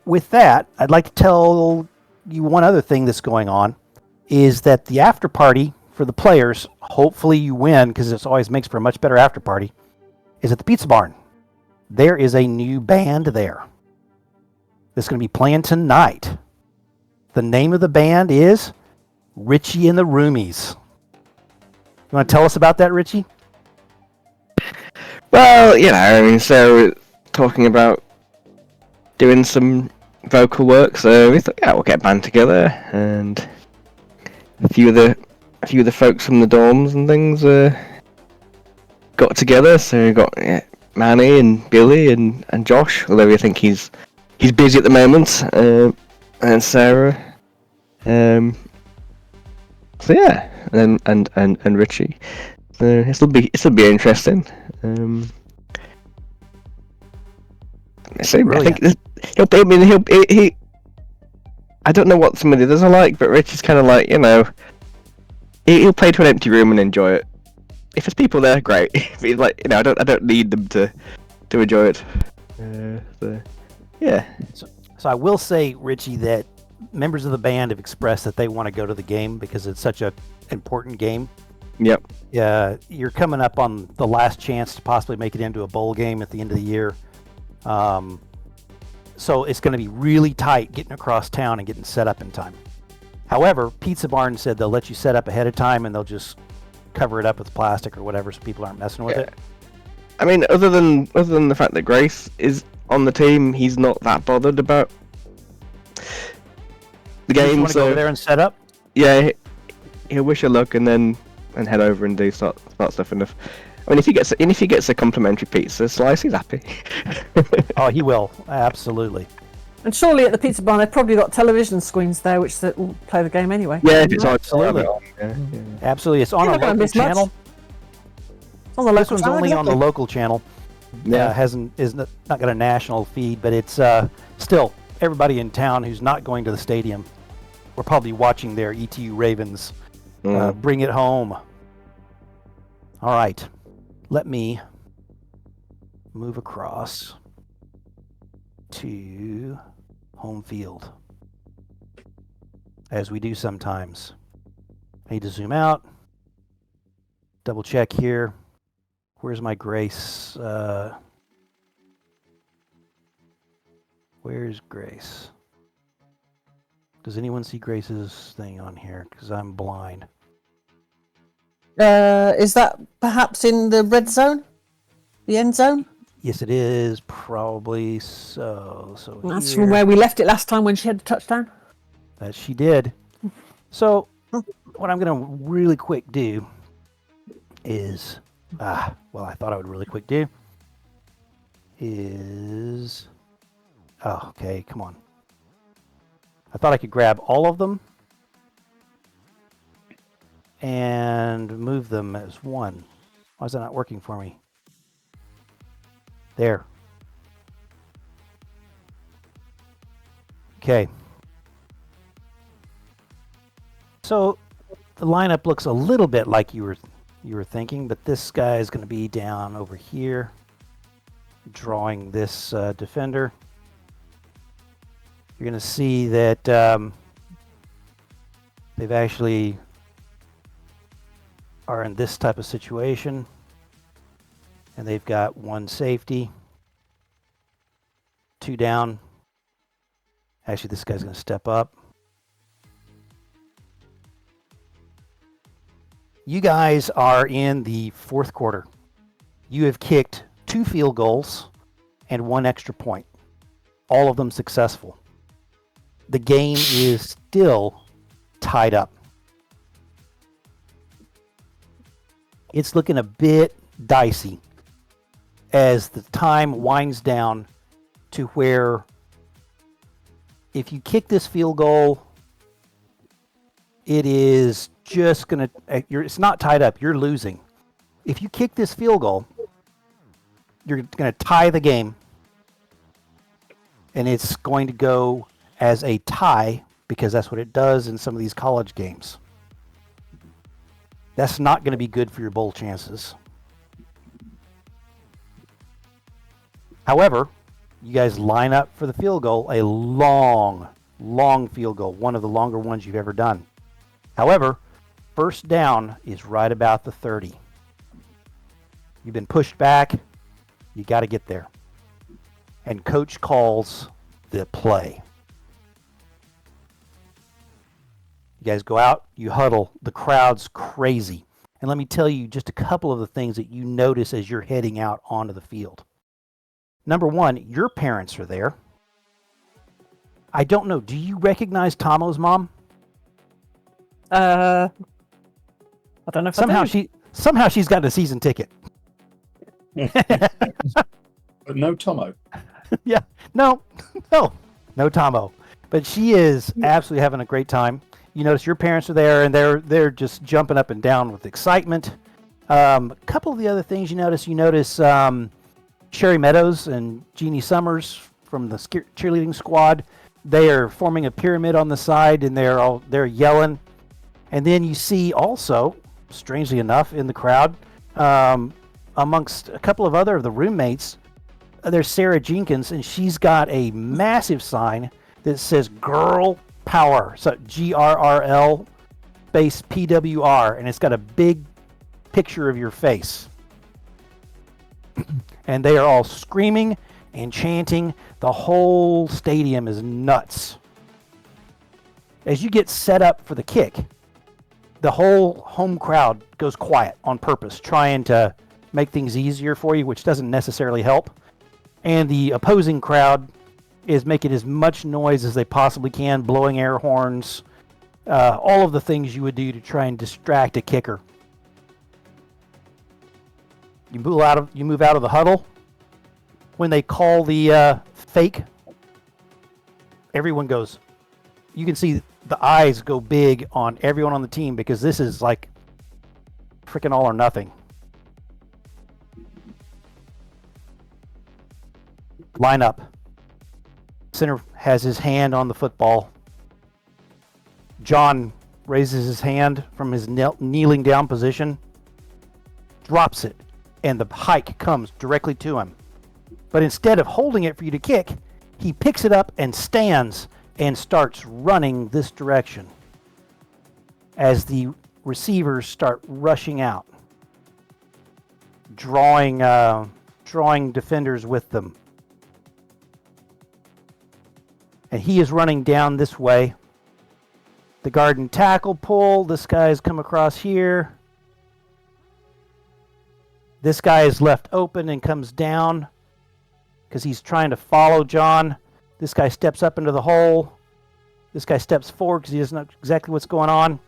with that, I'd like to tell you one other thing that's going on, is that the after party for the players, hopefully you win, because it always makes for a much better after party, is at the Pizza Barn. There is a new band there that's going to be playing tonight. The name of the band is Richie and the Roomies. You want to tell us about that, Richie? Well, I mean, so talking about doing some vocal work, so we thought, we'll get a band together, and a few of the folks from the dorms and things got together. So we got Manny and Billy and Josh, although I think he's busy at the moment, and Sarah. So yeah, and Richie. So this'll be interesting. So I think he. I don't know what some of the others are like, but Richie's kind of like, he'll play to an empty room and enjoy it. If there's people there, great. He's like, I don't need them to enjoy it. So, yeah. So I will say, Richie, that members of the band have expressed that they want to go to the game because it's such an important game. Yep. Yeah, you're coming up on the last chance to possibly make it into a bowl game at the end of the year. So it's going to be really tight getting across town and getting set up in time. However, Pizza Barn said they'll let you set up ahead of time and they'll just cover it up with plastic or whatever so people aren't messing with it. I mean, other than the fact that Grace is on the team, he's not that bothered about the You just game. want to go over there and set up? Yeah, he'll wish her luck and head over and start stuff enough. I mean, if he gets a complimentary pizza slice, he's happy. Oh, he will. Absolutely. And surely at the Pizza Barn, they've probably got television screens there which will play the game anyway. Yeah, if it's on, Absolutely. yeah. Absolutely. It's on You're a not gonna local miss much. channel. It's on the This local one's channel, only on the exactly. local channel. Yeah. Is not got a national feed, but it's still everybody in town who's not going to the stadium. We're probably watching their ETU Ravens bring it home. All right, let me move across to home field, as we do sometimes. I need to zoom out, double check here. Where's my Grace? Where's Grace? Does anyone see Grace's thing on here? Because I'm blind. Is that perhaps in the red zone? The end zone? Yes, it is probably so. So That's here, from where we left it last time when she had the touchdown. that she did. So what I'm going to really quick do is, well, I thought I would really quick do is, oh, okay, come on. I thought I could grab all of them and move them as one. Why is that not working for me? There. Okay. So the lineup looks a little bit like you were thinking, but this guy is going to be down over here, drawing this defender. You're going to see that they've actually are in this type of situation, and they've got one safety, two down. Actually, this guy's going to step up. You guys are in the fourth quarter. You have kicked 2 field goals and 1 extra point. All of them successful. The game is still tied up. It's looking a bit dicey as the time winds down to where if you kick this field goal, it is just going to, it's not tied up, you're losing. If you kick this field goal, you're going to tie the game, and it's going to go as a tie because that's what it does in some of these college games. That's not going to be good for your bowl chances. However, you guys line up for the field goal, a long field goal, one of the longer ones you've ever done. However, first down is right about the 30. You've been pushed back. You got to get there. And coach calls the play. You guys go out, you huddle, the crowd's crazy. And let me tell you just a couple of the things that you notice as you're heading out onto the field. Number one, your parents are there. I don't know, do you recognize Tomo's mom? I don't know if Somehow she's got a season ticket. But no Tomo. Yeah, no Tomo. But she is absolutely having a great time. You notice your parents are there, and they're just jumping up and down with excitement. A couple of the other things you notice Sherry Meadows and Jeannie Summers from the cheerleading squad. They are forming a pyramid on the side, and they're yelling. And then you see also, strangely enough, in the crowd, amongst a couple of other of the roommates, there's Sarah Jenkins, and she's got a massive sign that says "Girl Power." So GRRL space PWR, and it's got a big picture of your face. And they are all screaming and chanting. The whole stadium is nuts. As you get set up for the kick, the whole home crowd goes quiet on purpose, trying to make things easier for you, which doesn't necessarily help. And the opposing crowd is making as much noise as they possibly can, blowing air horns, all of the things you would do to try and distract a kicker. You move out of the huddle. When they call the fake, everyone goes. You can see the eyes go big on everyone on the team because this is like freaking all or nothing. Line up. Center has his hand on the football. John raises his hand from his kneeling down position, drops it, and the hike comes directly to him. But instead of holding it for you to kick, he picks it up and stands and starts running this direction as the receivers start rushing out, drawing defenders with them. And he is running down this way. The guard and tackle pull. This guy's come across here. This guy is left open and comes down because he's trying to follow John. This guy steps up into the hole. This guy steps forward because he doesn't know exactly what's going on.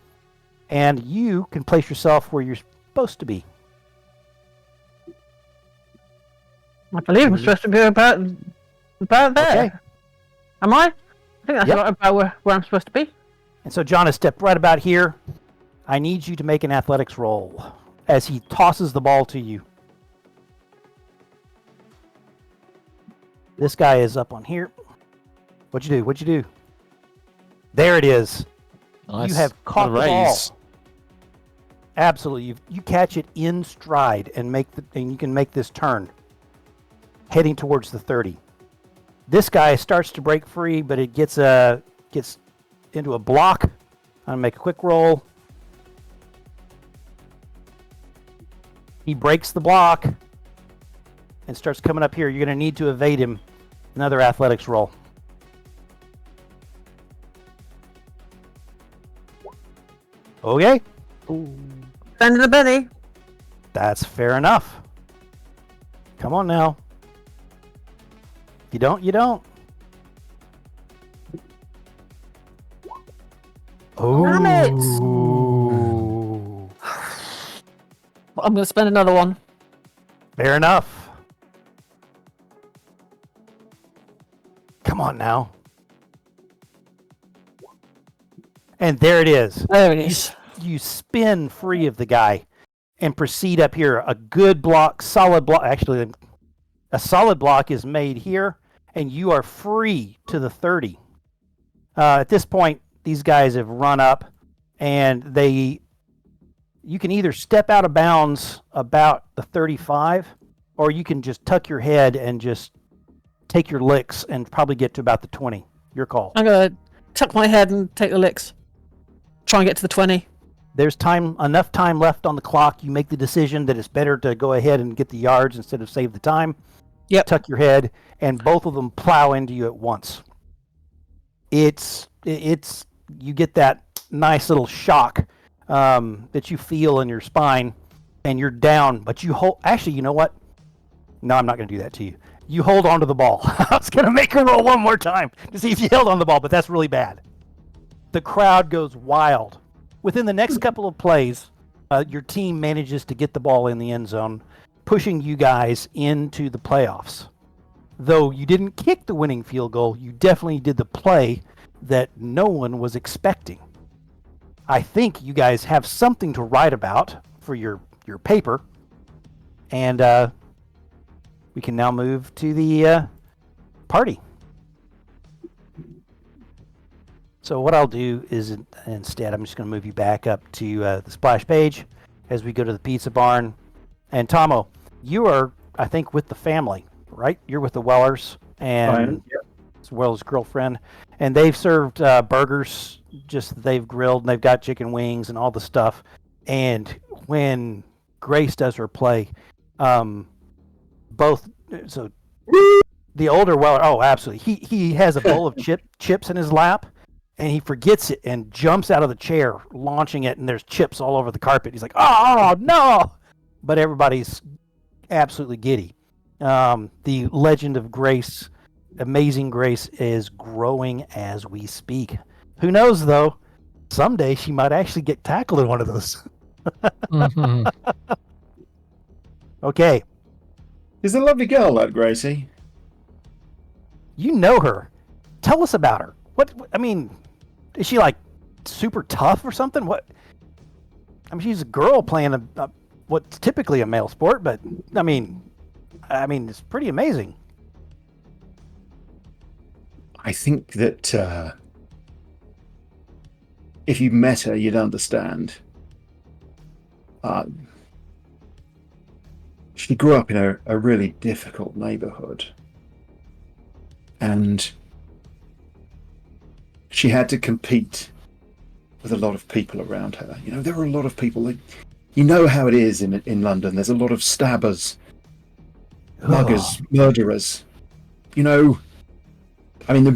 And you can place yourself where you're supposed to be. I believe I'm supposed to be about there. Okay. Am I? I think that's Yep. right about where I'm supposed to be. And so John has stepped right about here. I need you to make an athletics roll as he tosses the ball to you. This guy is up on here. What'd you do? There it is. Nice. You have caught the What a ball. raise. Absolutely. You catch it in stride and you can make this turn heading towards the 30. This guy starts to break free, but it gets into a block. I'm going to make a quick roll. He breaks the block and starts coming up here. You're going to need to evade him. Another athletics roll. Okay. Bend the Benny. That's fair enough. Come on now. You don't. Damn it. Oh. I'm going to spend another one. Fair enough. Come on now. And there it is. There it is. You spin free of the guy and proceed up here. A good block, solid block. Actually, a solid block is made here, and you are free to the 30. At this point, these guys have run up, and you can either step out of bounds about the 35, or you can just tuck your head and just take your licks and probably get to about the 20. Your call. I'm going to tuck my head and take the licks. Try and get to the 20. There's enough time left on the clock. You make the decision that it's better to go ahead and get the yards instead of save the time. Yep. Tuck your head, and both of them plow into you at once. It's you get that nice little shock that you feel in your spine, and you're down. But you hold. Actually, you know what? No, I'm not going to do that to you. You hold on to the ball. I was going to make her roll one more time to see if you held on the ball, but that's really bad. The crowd goes wild. Within the next couple of plays, your team manages to get the ball in the end zone, pushing you guys into the playoffs. Though you didn't kick the winning field goal, you definitely did the play that no one was expecting. I think you guys have something to write about for your paper, and we can now move to the party. So what I'll do is instead, I'm just going to move you back up to the splash page as we go to the pizza barn. And Tomo, you are, I think, with the family, right? You're with the Wellers and as well as girlfriend, and they've served burgers. Just they've grilled and they've got chicken wings and all the stuff. And when Grace does her play, both so the older Weller, oh, absolutely, he has a bowl of chips in his lap. and he forgets it and jumps out of the chair, launching it, and there's chips all over the carpet. He's like, "Oh no!" But everybody's absolutely giddy. The legend of Grace, Amazing Grace, is growing as we speak. Who knows, though? Someday she might actually get tackled in one of those. Mhm. Okay, She's a lovely girl, that Gracie. you know her. Tell us about her. I mean, is she like super tough or something? What? I mean, she's a girl playing what's typically a male sport, but I mean, it's pretty amazing. I think that if you met her, you'd understand. She grew up in a really difficult neighborhood. And she had to compete with a lot of people around her. You know, there are a lot of people that, you know how it is in London. There's a lot of stabbers, muggers, murderers. You know, I mean,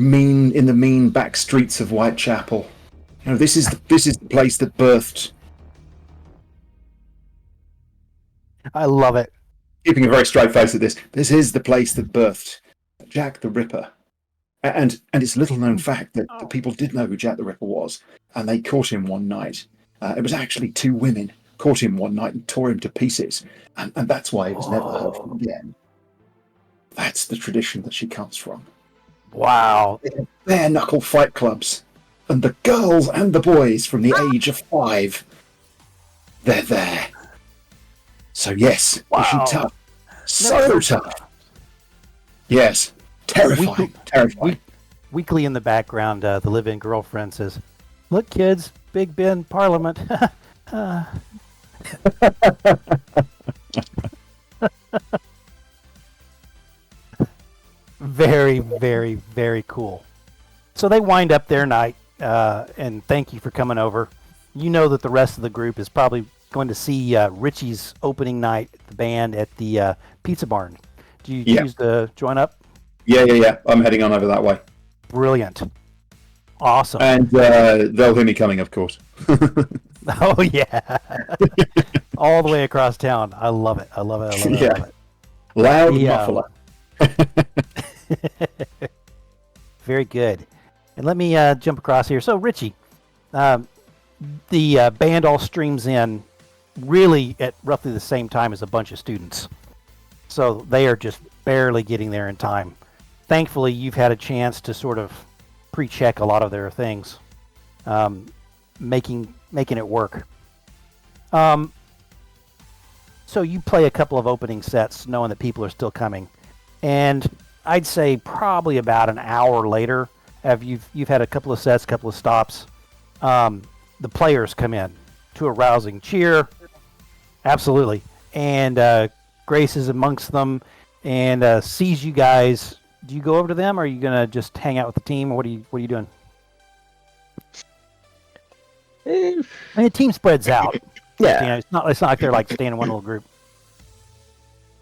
in the mean back streets of Whitechapel. You know, this is the place that birthed. I love it. Keeping a very straight face at this. This is the place that birthed Jack the Ripper. And it's a little known fact that the people did know who Jack the Ripper was, and they caught him one night. It was actually two women caught him one night and tore him to pieces, and that's why he was never heard from again. That's the tradition that she comes from. Wow. Bare knuckle fight clubs, and the girls and the boys from the age of 5, they're there. So yes, is she tough? So tough. Yes. Terrifying. Terrifying. Weekly in the background, the live-in girlfriend says, "Look, kids, Big Ben Parliament." Very, very, very cool. So they wind up their night, and thank you for coming over. You know that the rest of the group is probably going to see Richie's opening night, the band at the Pizza Barn. Do you choose to join up? Yeah. I'm heading on over that way. Brilliant. Awesome. And they'll hear me coming, of course. Oh, yeah. All the way across town. I love it. I love it. Yeah. I love it. Loud Yeah. muffler. Very good. And let me jump across here. So, Richie, the band all streams in really at roughly the same time as a bunch of students. So they are just barely getting there in time. Thankfully, you've had a chance to sort of pre-check a lot of their things, making it work. So you play a couple of opening sets knowing that people are still coming. And I'd say probably about an hour later, you've had a couple of sets, couple of stops, the players come in to a rousing cheer. Absolutely. And Grace is amongst them and sees you guys. Do you go over to them, or are you gonna just hang out with the team, or what are you doing? I mean, the team spreads out. Yeah. You know, it's not like they're like staying in one little group.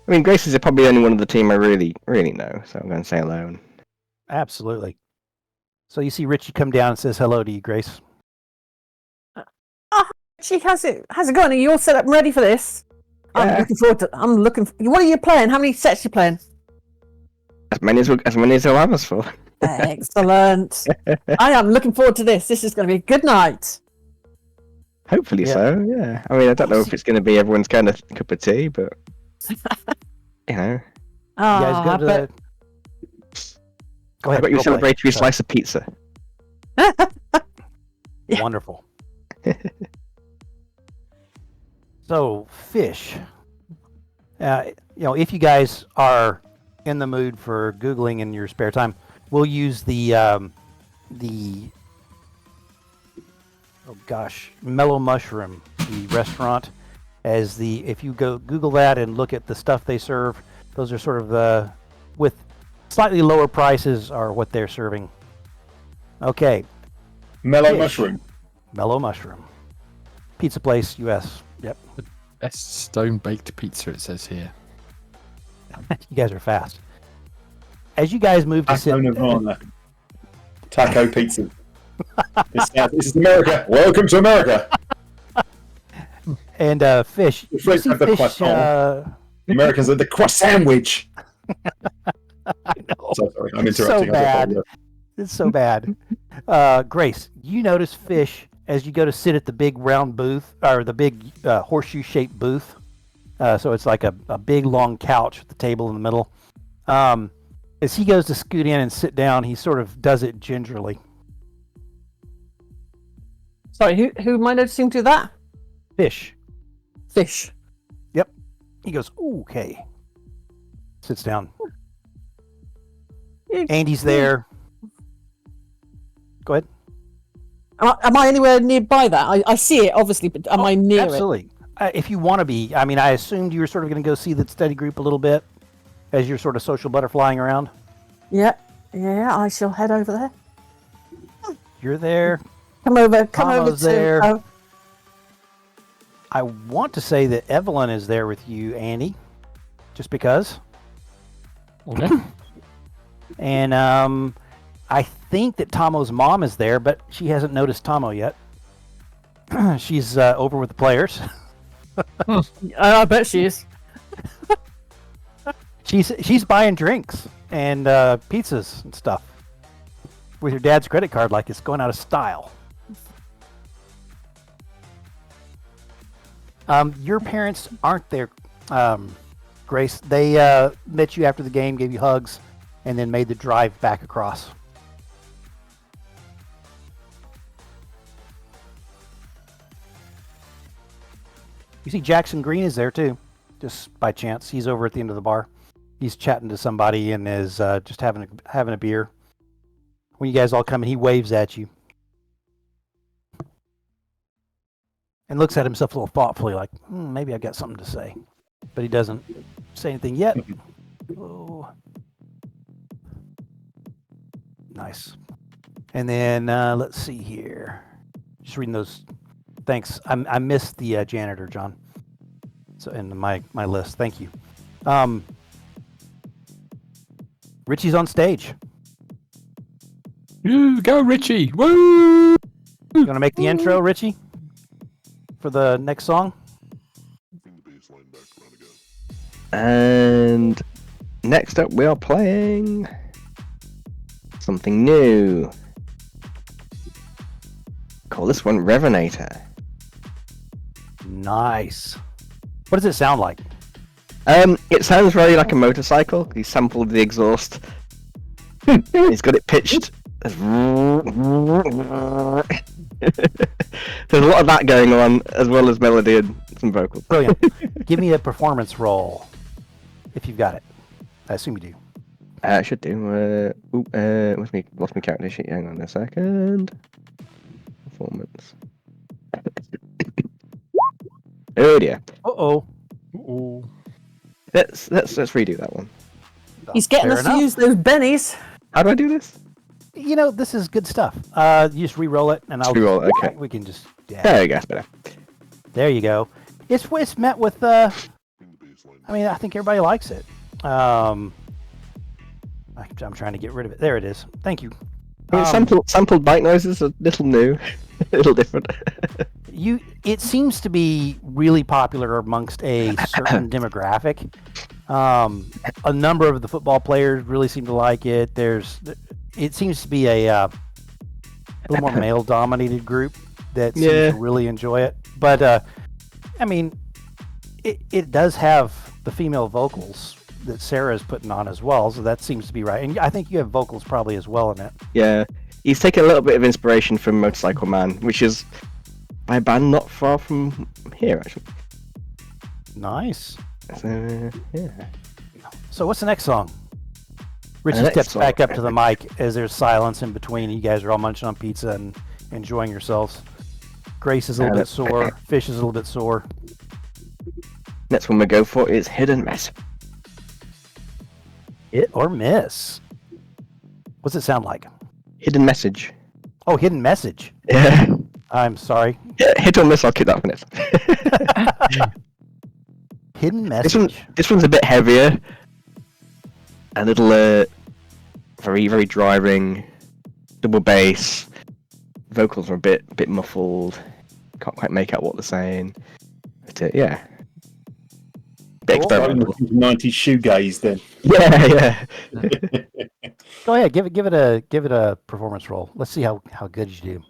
I mean, Grace is probably the only one of the team I really, really know, so I'm going to say hello. Absolutely. So you see Richie come down and says hello to you, Grace. How's it going? Are you all set up and ready for this? Yeah. I'm looking. What are you playing? How many sets are you playing? As many as they'll have us for. Excellent. I am looking forward to this. This is going to be a good night. Hopefully Yeah. so, yeah. I mean, I don't know if it's going to be everyone's kind of cup of tea, but, you know. You guys go to the... Go I ahead. got you a go play. celebratory slice of pizza. Yeah. Wonderful. So, Fish. If you guys are in the mood for Googling in your spare time, we'll use the Mellow Mushroom, the restaurant, as if you go Google that and look at the stuff they serve, those are sort of with slightly lower prices are what they're serving. Okay. Mellow Fish. mushroom. Mellow Mushroom. Pizza place, US. Yep. Best stone baked pizza, it says here. You guys are fast. As you guys move to sit... Taco Nirvana. Taco pizza. This is America. Welcome to America. And Fish. The French have the croissant. The Americans are the croissant sandwich. I know. So sorry, I'm It's interrupting. so bad. It's so bad. Grace, you notice Fish as you go to sit at the big round booth, or the big horseshoe-shaped booth. So it's like a big long couch with the table in the middle. As he goes to scoot in and sit down, he sort of does it gingerly. Sorry, who am I noticing do that? Fish. Fish. Yep. He goes, "Ooh, okay." Sits down. Andy's there. Go ahead. Am I anywhere nearby that? I see it, obviously, but am I near Absolutely. If you want to be. I mean, I assumed you were sort of going to go see the study group a little bit as you're sort of social butterflying around. it? Yeah, I shall head over there. You're there. Come over Tomo's to... there. I want to say that Evelyn is there with you, Andy, just because. Okay. And I think that Tomo's mom is there, but she hasn't noticed Tomo yet. She's over with the players. I bet she is. She's buying drinks and pizzas and stuff with your dad's credit card, like it's going out of style. Your parents aren't there, Grace. They met you after the game, gave you hugs, and then made the drive back across. You see Jackson Green is there too, just by chance. He's over at the end of the bar. He's chatting to somebody and is just having a beer. When you guys all come in, he waves at you and looks at himself a little thoughtfully, like, maybe I've got something to say. But he doesn't say anything yet. Oh. Nice. And then let's see here. Just reading those. Thanks. I missed the janitor, John. So in my list. Thank you. Richie's on stage. Go, Richie! Woo! You want to make the intro, Richie, for the next song? And next up, we are playing something new. Call this one Revenator. Nice. What does it sound like? It sounds very like a motorcycle. He sampled the exhaust. He's got it pitched. There's a lot of that going on, as well as melody and some vocals. Brilliant. Give me a performance roll, if you've got it. I assume you do. I should do. Lost my character sheet. Hang on a second. Performance. Oh dear. Uh-oh. Let's redo that one. He's getting Fair us enough. to use those bennies. How do I do this? You know, this is good stuff. You just re-roll it, and I'll re-roll it, okay. We can just There you go, that's better. There you go. It's met with I mean, I think everybody likes it. I'm trying to get rid of it. There it is. Thank you. Sampled bike noises are a little new, a little different. It seems to be really popular amongst a certain demographic. A number of the football players really seem to like it. It seems to be a little more male-dominated group that seems to really enjoy it. But I mean, it does have the female vocals that Sarah is putting on as well, so that seems to be right. And I think you have vocals probably as well in it. Yeah, he's taken a little bit of inspiration from Motorcycle Man, which is by a band not far from here, actually. Nice. So, yeah. So what's the next song? Richie next steps song- back up to the mic as there's silence in between, and you guys are all munching on pizza and enjoying yourselves. Grace is a little bit sore. Fish is a little bit sore. Next one we go for is Hidden Mess. Hit or miss. What's it sound like? Hidden Message. Oh, hidden message. Yeah. I'm sorry. Hit or miss, I'll keep that for next. Hidden message. This one's a bit heavier. A little very, very driving, double bass. vocals are a bit muffled. Can't quite make out what they're saying. But yeah. Bit Cool. experimental. 90s shoegaze then. Yeah. Go ahead, give it a performance roll. Let's see how good you do.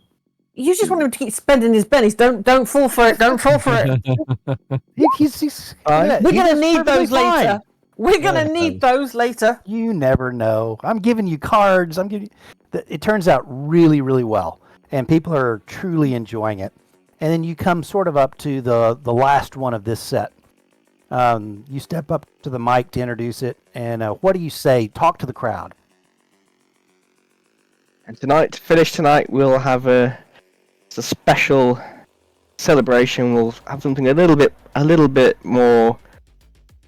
You just want him to keep spending his bennies. Don't fall for it. Don't fall for it. He's We're he's gonna need perfectly those later. fine. We're gonna need those later. You never know. I'm giving you cards. It turns out really, really well, and people are truly enjoying it. And then you come sort of up to the last one of this set. You step up to the mic to introduce it, and what do you say? Talk to the crowd. And to finish tonight, we'll have a special celebration. We'll have something a little bit more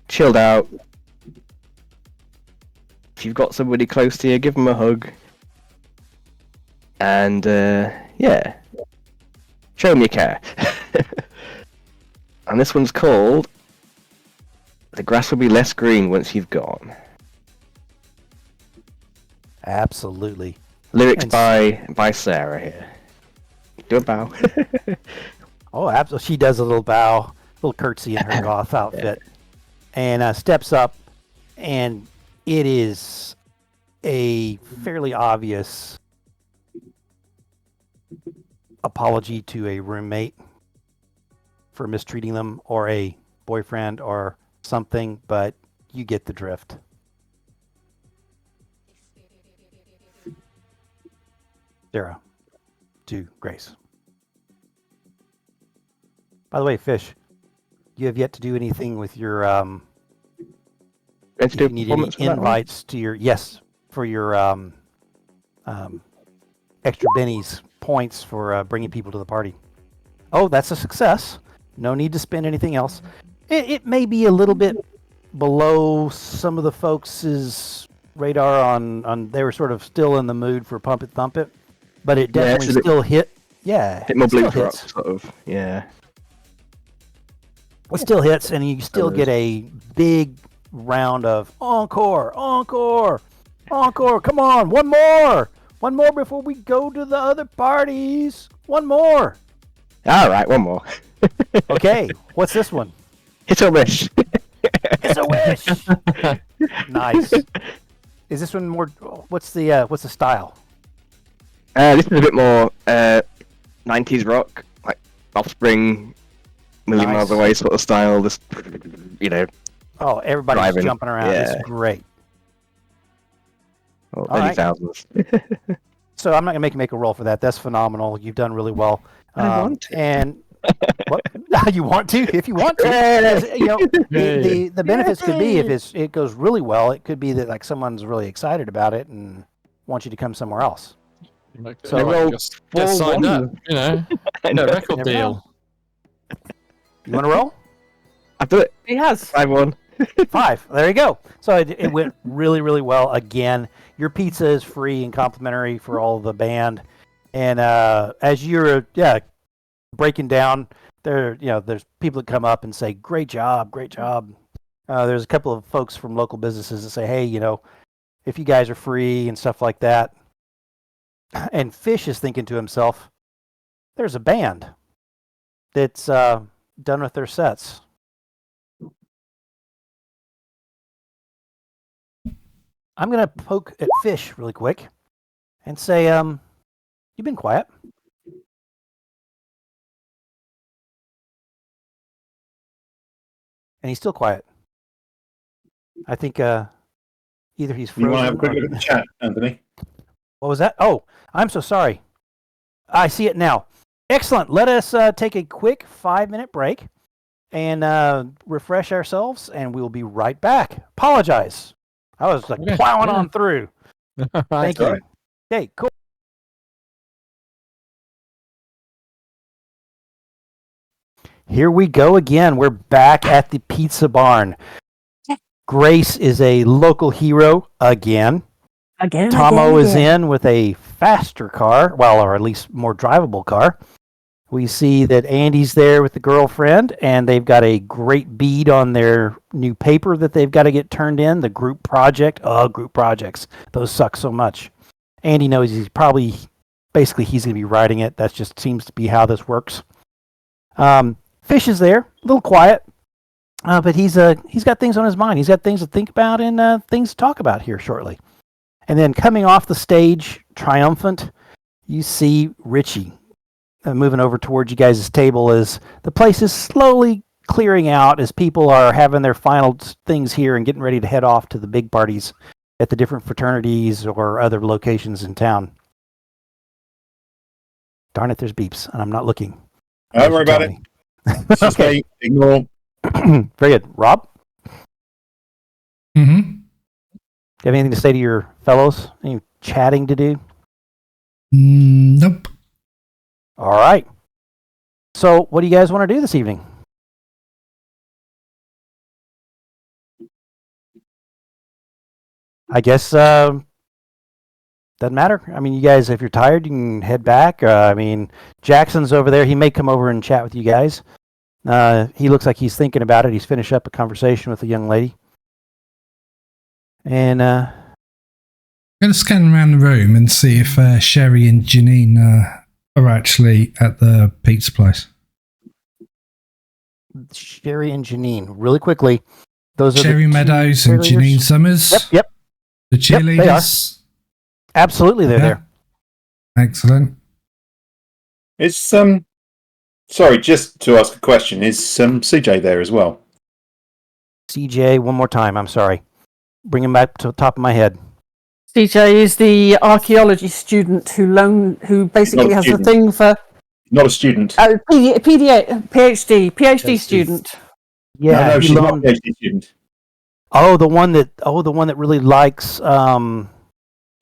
chilled out. If you've got somebody close to you, give them a hug. And yeah, show them you care. And this one's called "The Grass Will Be Less Green Once You've Gone." Absolutely. Lyrics And by Sarah here. Do a bow. Oh, absolutely. She does a little bow, little curtsy in her goth outfit, and steps up, and it is a fairly obvious apology to a roommate for mistreating them, or a boyfriend, or something, but you get the drift. Sarah to Grace. By the way, Fish, you have yet to do anything with your Let's if do you a need any performance for that one. invites to your for your extra bennies points for bringing people to the party. Oh, that's a success. No need to spend anything else. It may be a little bit below some of the folks' radar on they were sort of still in the mood for Pump It Thump It, but it Yeah, definitely it's a bit- still hit. Yeah, Bit more it still blues rock, hits. sort of. Yeah. It still hits, and you still get a big round of encore, encore, encore. Come on, one more before we go to the other parties. One more. All right, one more. Okay, what's this one? Hit or miss. It's a wish. Nice. Is this one more? What's the style? This is a bit more 90s rock, like Offspring, Million Nice. Miles Away sort of style. Just, Oh, everybody's Driving, jumping around. yeah. It's great. early right. thousands. So I'm not gonna make a roll for that. That's phenomenal. You've done really well. I want to. And what you want to, if you want to. 'Cause, you know, the benefits could be if it goes really well. It could be that like someone's really excited about it and wants you to come somewhere else. So, So roll just get signed up, you know, I a know. record Never deal. You want to roll? I've done it. He has. 5-1. 5. There you go. So it went really, really well. Again, your pizza is free and complimentary for all the band. And as you're breaking down, there's people that come up and say, "Great job, great job." There's a couple of folks from local businesses that say, "Hey, if you guys are free and stuff like that." And Fish is thinking to himself, "There's a band that's done with their sets." I'm going to poke at Fish really quick and say, you've been quiet. And he's still quiet. I think either he's frozen. You want to have a quick or- look at the chat, Anthony? What was that? Oh, I'm so sorry. I see it now. Excellent. Let us take a quick 5-minute break and refresh ourselves, and we'll be right back. Apologize. I was like Okay. plowing Yeah. on through. Thank you. alright. Okay, cool. Here we go again. We're back at the Pizza Barn. Grace is a local hero again. Again. Tomo is in with a faster car, or at least more drivable car. We see that Andy's there with the girlfriend, and they've got a great bead on their new paper that they've got to get turned in, the group project. Oh, group projects. Those suck so much. Andy knows he's probably basically he's going to be riding it. That just seems to be how this works. Fish is there, a little quiet, but he's got things on his mind. He's got things to think about and things to talk about here shortly. And then coming off the stage, triumphant, you see Richie moving over towards you guys' table as the place is slowly clearing out as people are having their final things here and getting ready to head off to the big parties at the different fraternities or other locations in town. Darn it, there's beeps, and I'm not looking. Don't worry about it. It's just me. Ignore. Very good. Rob? Mm-hmm. Do you have anything to say to your fellows? Any chatting to do? Nope. All right. So, what do you guys want to do this evening? I guess doesn't matter. I mean, you guys, if you're tired, you can head back. I mean, Jackson's over there. He may come over and chat with you guys. He looks like he's thinking about it. He's finished up a conversation with a young lady. And I'm going to scan around the room and see if Sherry and Janine are actually at the pizza place. Sherry and Janine, really quickly. Those are Sherry Meadows and Janine Summers. Yep. The cheerleaders. Yep, they are. Absolutely, they're there. Excellent. Is sorry, just to ask a question. Is CJ there as well? CJ, one more time. I'm sorry. Bring him back to the top of my head. CJ is the archaeology student who basically has a thing for Not a student. PhD student. Yeah, no, she's not a PhD student. the one that really likes.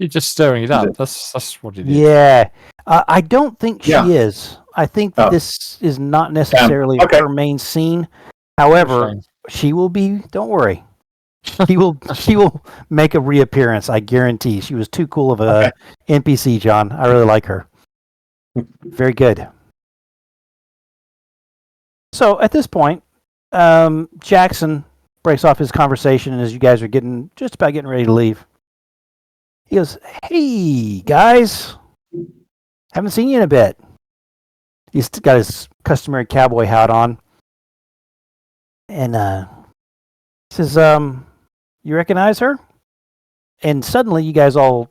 You're just stirring it up. That's what it is. Yeah, I don't think she is. I think that this is not necessarily her main scene. However, she will be. Don't worry. She will make a reappearance. I guarantee. She was too cool of a NPC, John. I really like her. Very good. So at this point, Jackson breaks off his conversation as you guys are just about getting ready to leave. He goes, "Hey guys, haven't seen you in a bit." He's got his customary cowboy hat on, and he says, "You recognize her?" And suddenly, you guys all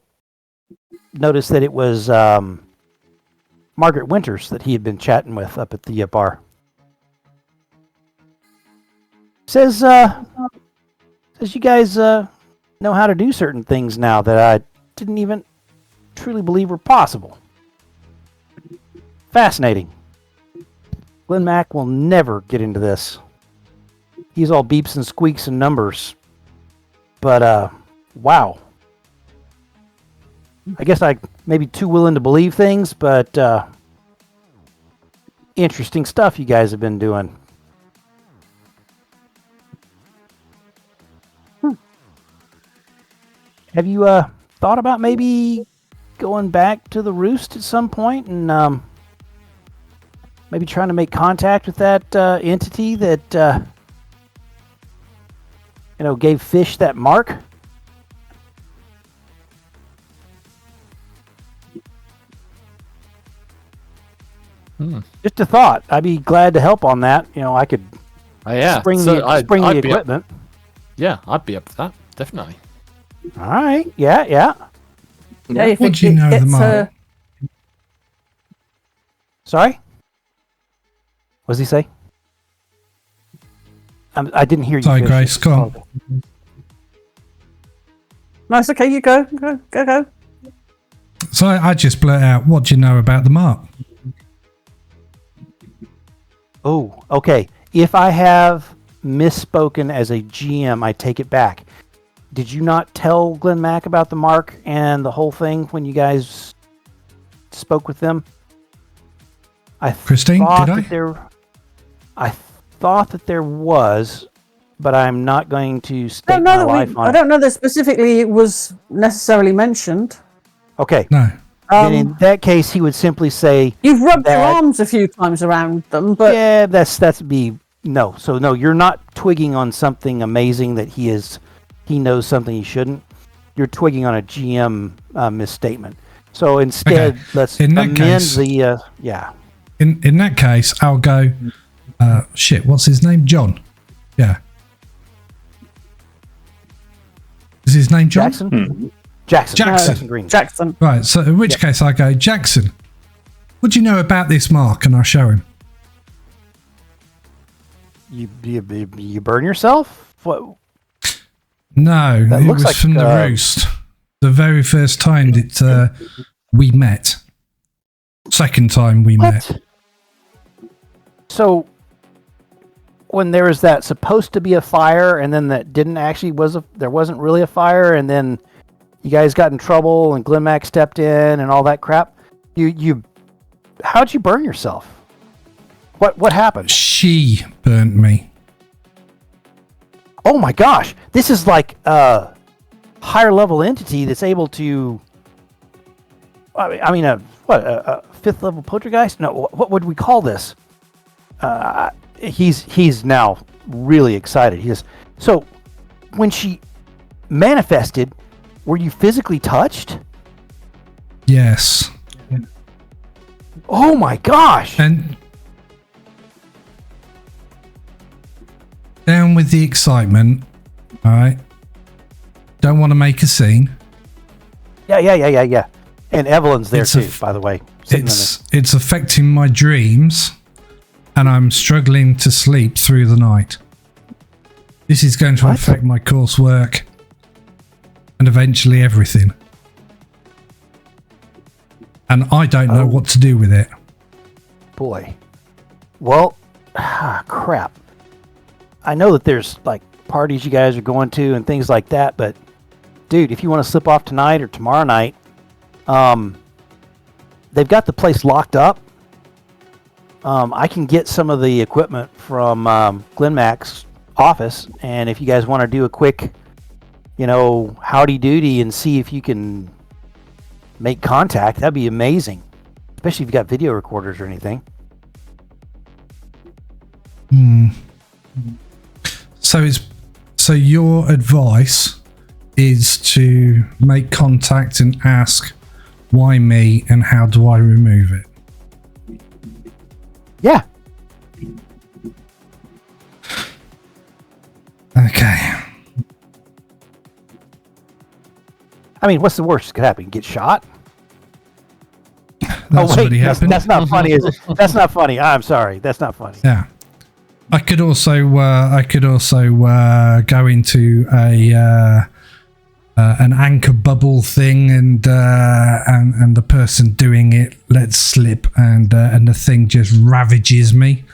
notice that it was Margaret Winters that he had been chatting with up at the bar. Says you guys know how to do certain things now that I didn't even truly believe were possible. Fascinating. Glenn Mack will never get into this. He's all beeps and squeaks and numbers. But, wow. I guess I may be too willing to believe things, but interesting stuff you guys have been doing. Have you thought about maybe going back to the Roost at some point and maybe trying to make contact with that entity that gave Fish that mark? Just a thought. I'd be glad to help on that. I could spring the equipment. I'd be up for that. Definitely. All right. Yeah. What do you know of the mark? Sorry? What does he say? I didn't hear you. Sorry, Grace. Go on. No, it's okay. You go. Go. So I just blurt out, what do you know about the mark? Oh, okay. If I have misspoken as a GM, I take it back. Did you not tell Glenn Mack about the mark and the whole thing when you guys spoke with them? Christine, did I thought that there was, but I'm not going to stake my life on it. I don't know that specifically it was necessarily mentioned. Okay. No. Then in that case, he would simply say, "You've rubbed your arms a few times around them," but yeah, that's be no. So no, you're not twigging on something amazing that he knows something he shouldn't. You're twigging on a GM misstatement. So instead, Okay. let's In that amend case- the yeah. In that case, I'll go. Shit, what's his name? John. Yeah. Is his name John? Jackson? Jackson. Jackson. Green. Jackson. Right. So in which case, I go Jackson. What do you know about this mark? And I'll show him. You burn yourself? What? No, That it looks was like, from the roost. The very first time that we met. Second time we met. What? So when there was that supposed to be a fire, and then that didn't actually there wasn't really a fire, and then you guys got in trouble, and Glenn Mac stepped in, and all that crap. How'd you burn yourself? What happened? She burnt me. Oh my gosh, this is like a higher level entity that's able to. I mean, a fifth level poltergeist? No, what would we call this? He's now really excited. He goes, so when she manifested, were you physically touched? Yes. Oh my gosh! And down with the excitement. All right. Don't want to make a scene. Yeah. And Evelyn's there It's a too, f- by the way. It's affecting my dreams, and I'm struggling to sleep through the night. This is going to What? affect my coursework and eventually everything. And I don't know what to do with it. Boy. Well, crap. I know that there's like parties you guys are going to and things like that, but dude, if you want to slip off tonight or tomorrow night, they've got the place locked up. I can get some of the equipment from Glenn Mac's office, and if you guys want to do a quick, howdy doody and see if you can make contact, that'd be amazing. Especially if you've got video recorders or anything. So your advice is to make contact and ask why me and how do I remove it? Yeah. Okay. I mean, what's the worst that could happen? Get shot? That's already happened. That's not funny, is it? That's not funny. I'm sorry. That's not funny. Yeah. I could also go into an anchor bubble thing, and the person doing it lets slip, and the thing just ravages me.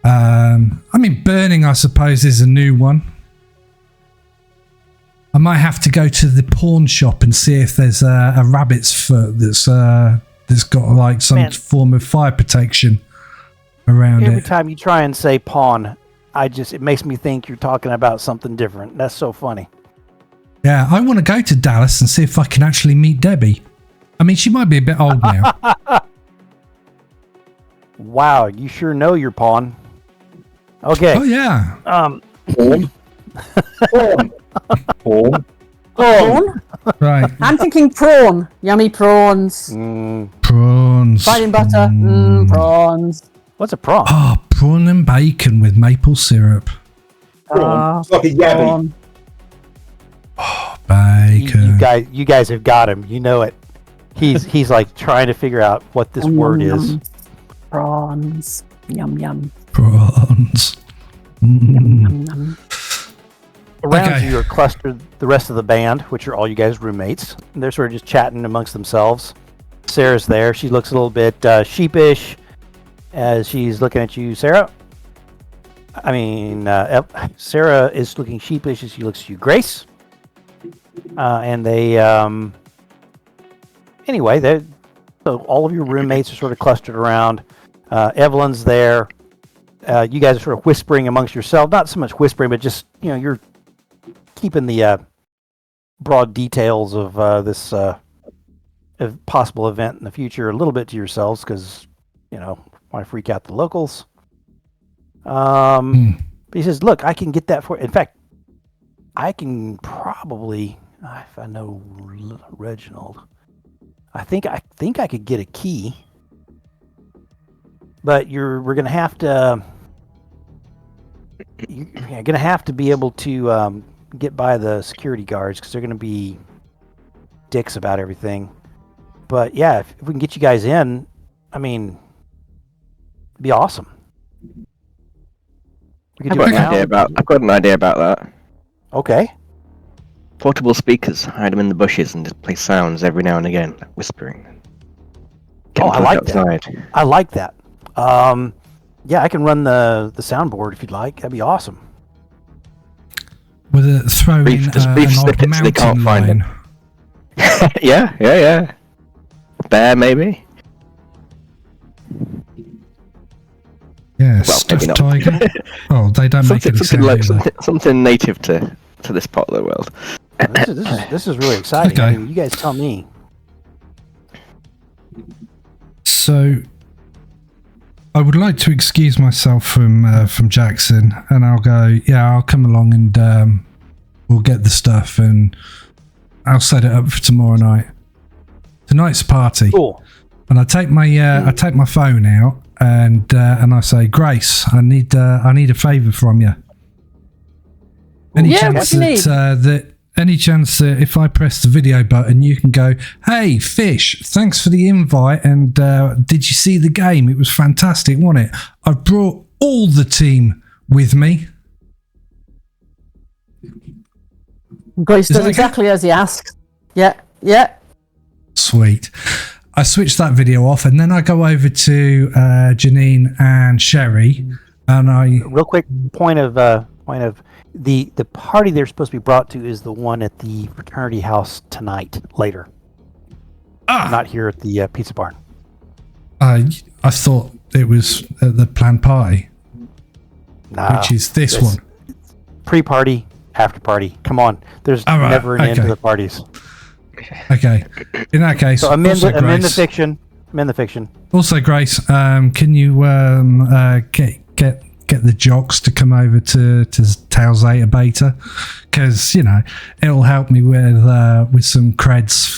I mean, burning, I suppose, is a new one. I might have to go to the pawn shop and see if there's a rabbit's foot that's got like some form of fire protection around Every it. time you try and say pawn, it makes me think you're talking about something different. That's so funny. Yeah, I want to go to Dallas and see if I can actually meet Debbie. I mean, she might be a bit old now. Wow, you sure know your pawn. Okay. Oh yeah. Porn. Prawn? Right. I'm thinking prawn. Yummy prawns. Prawns. Fried in butter. Prawns. What's a prawn? Oh, prawn and bacon with maple syrup. Prawn. It's like a yabby. Bacon. You guys have got him. You know it. He's like trying to figure out what this word is. Prawns. Yum yum. Prawns. Yum yum. Around Okay. you are clustered the rest of the band, which are all you guys' roommates. And they're sort of just chatting amongst themselves. Sarah's there. She looks a little bit sheepish as she's looking at you, Sarah. I mean, Sarah is looking sheepish as she looks at you, Grace. And they, anyway, so all of your roommates are sort of clustered around. Evelyn's there. You guys are sort of whispering amongst yourselves. Not so much whispering, but just, you're keeping the broad details of this possible event in the future a little bit to yourselves because, want to freak out the locals. But he says, look, I can get that for. In fact, I can probably, if I know Reginald, I think I could get a key, but we're gonna have to. You're gonna have to be able to get by the security guards because they're gonna be dicks about everything. But yeah, if we can get you guys in, I mean, it'd be awesome. We could I've do got it an now. I've got an idea about that. Okay. Portable speakers, hide them in the bushes and just play sounds every now and again, like whispering. Get Oh, them I to like look that. outside. I like that. Yeah, I can run the soundboard if you'd like. That'd be awesome. With a throw Brief- in just an brief old snippets they can't mountain find lion. Yeah. Bear, maybe? Yeah, Well, stuffed maybe not. tiger. Oh, they don't make any sound, do they? Something native to this part of the world. This is really exciting. Okay. I mean, you guys tell me. So, I would like to excuse myself from Jackson, and I'll go. Yeah, I'll come along and we'll get the stuff, and I'll set it up for tomorrow night. Tonight's a party, Cool. and I take my phone out, and I say, Grace, I need a favour from you. Any Yeah, chance what do you need? any chance that if I press the video button, you can go, hey, Fish, thanks for the invite, and did you see the game? It was fantastic, wasn't it? I've brought all the team with me. Grace Is does that exactly as he asked. Yeah. Sweet. I switch that video off, and then I go over to Janine and Sherry, and I Real quick point of the party they're supposed to be brought to is the one at the fraternity house tonight later. Not here at the pizza barn. I thought it was at the planned party, Nah, which is this it's one. Pre-party, after party. Come on, there's All right, never an end okay. to the parties. Okay. In that case, So amend also, the Grace, fiction. Amend the fiction. also, Grace, can you get the jocks to come over to Tau Zeta Beta? Because it'll help me with some creds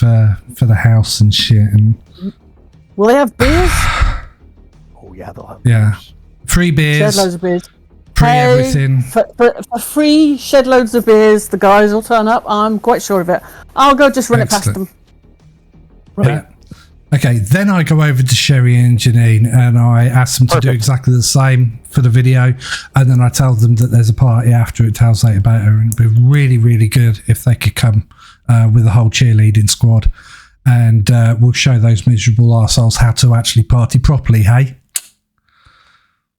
for the house and shit. And Will they have beers? Oh yeah, they'll have yeah, free Shed beers, loads of beers. free Hey, everything. For free, shed loads of beers. The guys will turn up. I'm quite sure of it. I'll go just run it past Excellent. them. Yeah. Okay, then I go over to Sherry and Janine and I ask them to do Perfect. exactly the same for the video, and then I tell them that there's a party after at Tau Zeta Beta, and it'd be really, really good if they could come with the whole cheerleading squad, and we'll show those miserable arseholes how to actually party properly, hey?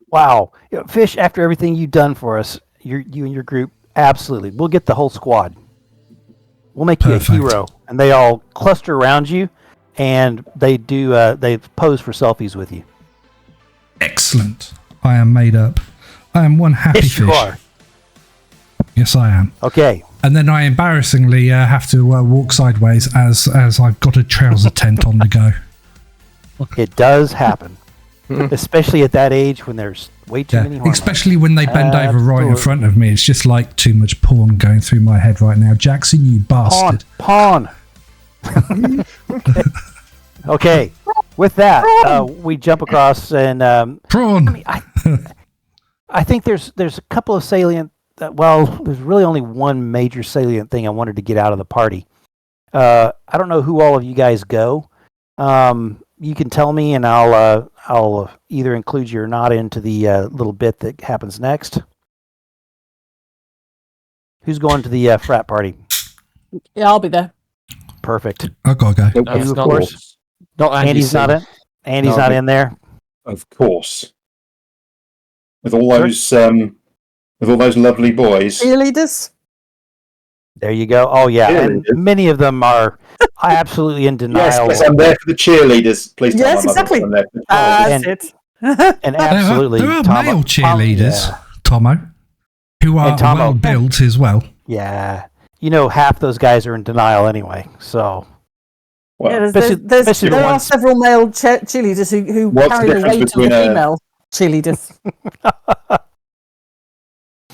Wow, Fish! After everything you've done for us, you and your group, absolutely, we'll get the whole squad. We'll make Perfect. you a hero, and they all cluster around you, and they pose for selfies with you. Excellent. I am made up. I am one happy Yes, you fish. are. Yes, I am. Okay, And then I embarrassingly have to walk sideways as I've got a trouser tent on the go. it does happen, especially at that age when there's way too many hormones. Especially when they bend over right in Absolutely. front of me. It's just like too much porn going through my head right now. Jackson, you bastard. Pawn. Okay, with that, we jump across, and Prawn. I think there's a couple of salient. There's really only one major salient thing I wanted to get out of the party. I don't know who all of you guys go. You can tell me, and I'll either include you or not into the little bit that happens next. Who's going to the frat party? Yeah, I'll be there. Perfect. I've got to go. No, You, it's of not- course. Not Andy Andy's C. not in. Andy's No, not but- in there. Of course. With all those lovely boys. Cheerleaders? There you go. Oh yeah, and Cheerleaders. many of them are absolutely in denial. Yes, I'm there for the cheerleaders. Please tell Yes, my mother exactly. I'm there for the and- That's it. And absolutely, There are Tom- male cheerleaders, yeah. Tomo, who are And Tomo. well built as well. Yeah, half those guys are in denial anyway. So Well, Yeah, especially the there are ones- several male cheerleaders who What's the carry the difference weight of the between female cheerleaders.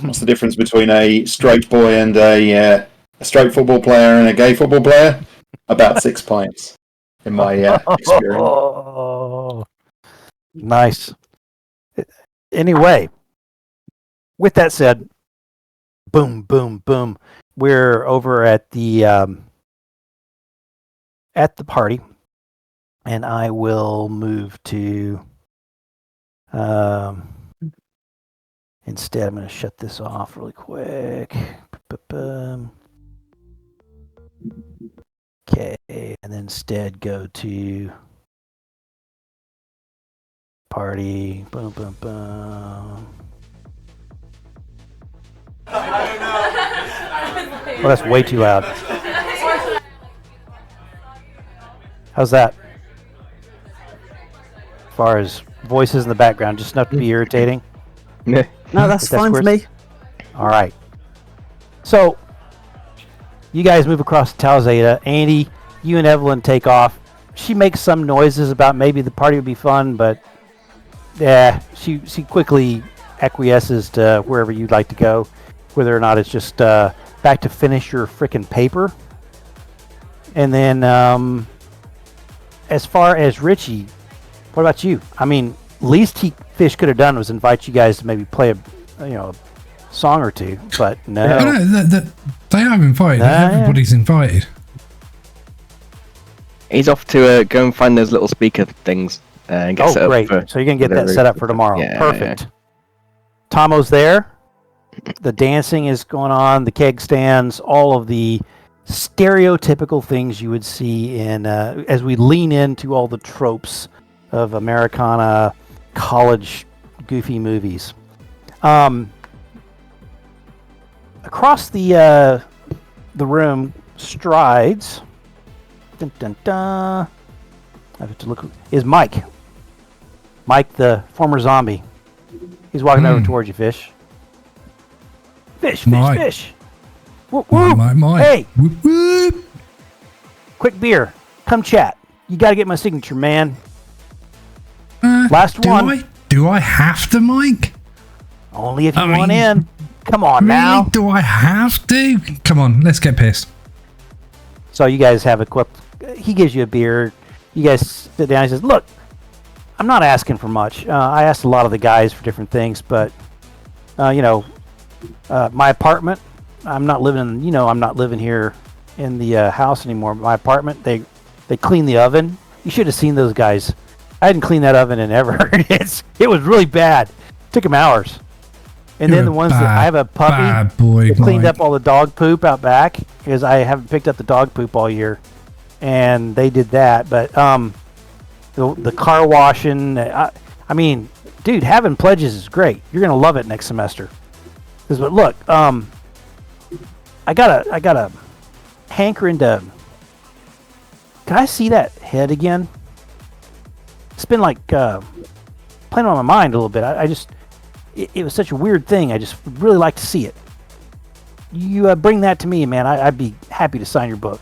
what's the difference between a straight boy and a straight football player and a gay football player? About 6 pints. in my experience. Oh, nice. Anyway, with that said, boom, boom, boom. We're over at the party, and I will move to. Instead, I'm going to shut this off really quick. Okay, and then instead go to party. Boom, boom, boom. Well, that's way too loud. How's that? As far as voices in the background, just enough to be irritating. Yeah. No, that's fine for me. All right. So, you guys move across the Talzada. Andy, you and Evelyn take off. She makes some noises about maybe the party would be fun, but yeah, she quickly acquiesces to wherever you'd like to go, whether or not it's just back to finish your frickin' paper. And then, as far as Richie, what about you? I mean, least Fish could have done was invite you guys to maybe play a song or two, but no. They are invited. Everybody's invited. He's off to go and find those little speaker things and get set up. Great. So you're going to get that set up for tomorrow. Yeah, perfect. Tomo's there. The dancing is going on, the keg stands, all of the stereotypical things you would see in as we lean into all the tropes of Americana college goofy movies. Across the room strides. Dun, dun, dun. I have to look. Is Mike? Mike, the former zombie. He's walking over towards you, Fish. Fish. Whoop, whoop. Mike. Hey, Whoop, whoop. quick beer. Come chat. You got to get my signature, man. Last one. Do I have to, Mike? Only if you want in. Come on Really? now. Do I have to? Come on, let's get pissed. So you guys have a quick. He gives you a beer. You guys sit down. He says, "Look, I'm not asking for much. I asked a lot of the guys for different things, but my apartment. I'm not living in. I'm not living here in the house anymore. My apartment. They clean the oven. You should have seen those guys. I hadn't cleaned that oven in ever. It was really bad. Took them hours. And You're then the ones that I have a puppy bad boy, that cleaned Mike. up all the dog poop out back because I haven't picked up the dog poop all year, and they did that. But the car washing. I mean, dude, having pledges is great. You're gonna love it next semester. But look, I gotta hankering to. Can I see that head again? It's been like playing on my mind a little bit. I just. It was such a weird thing. I just would really like to see it. You bring that to me, man. I'd be happy to sign your book.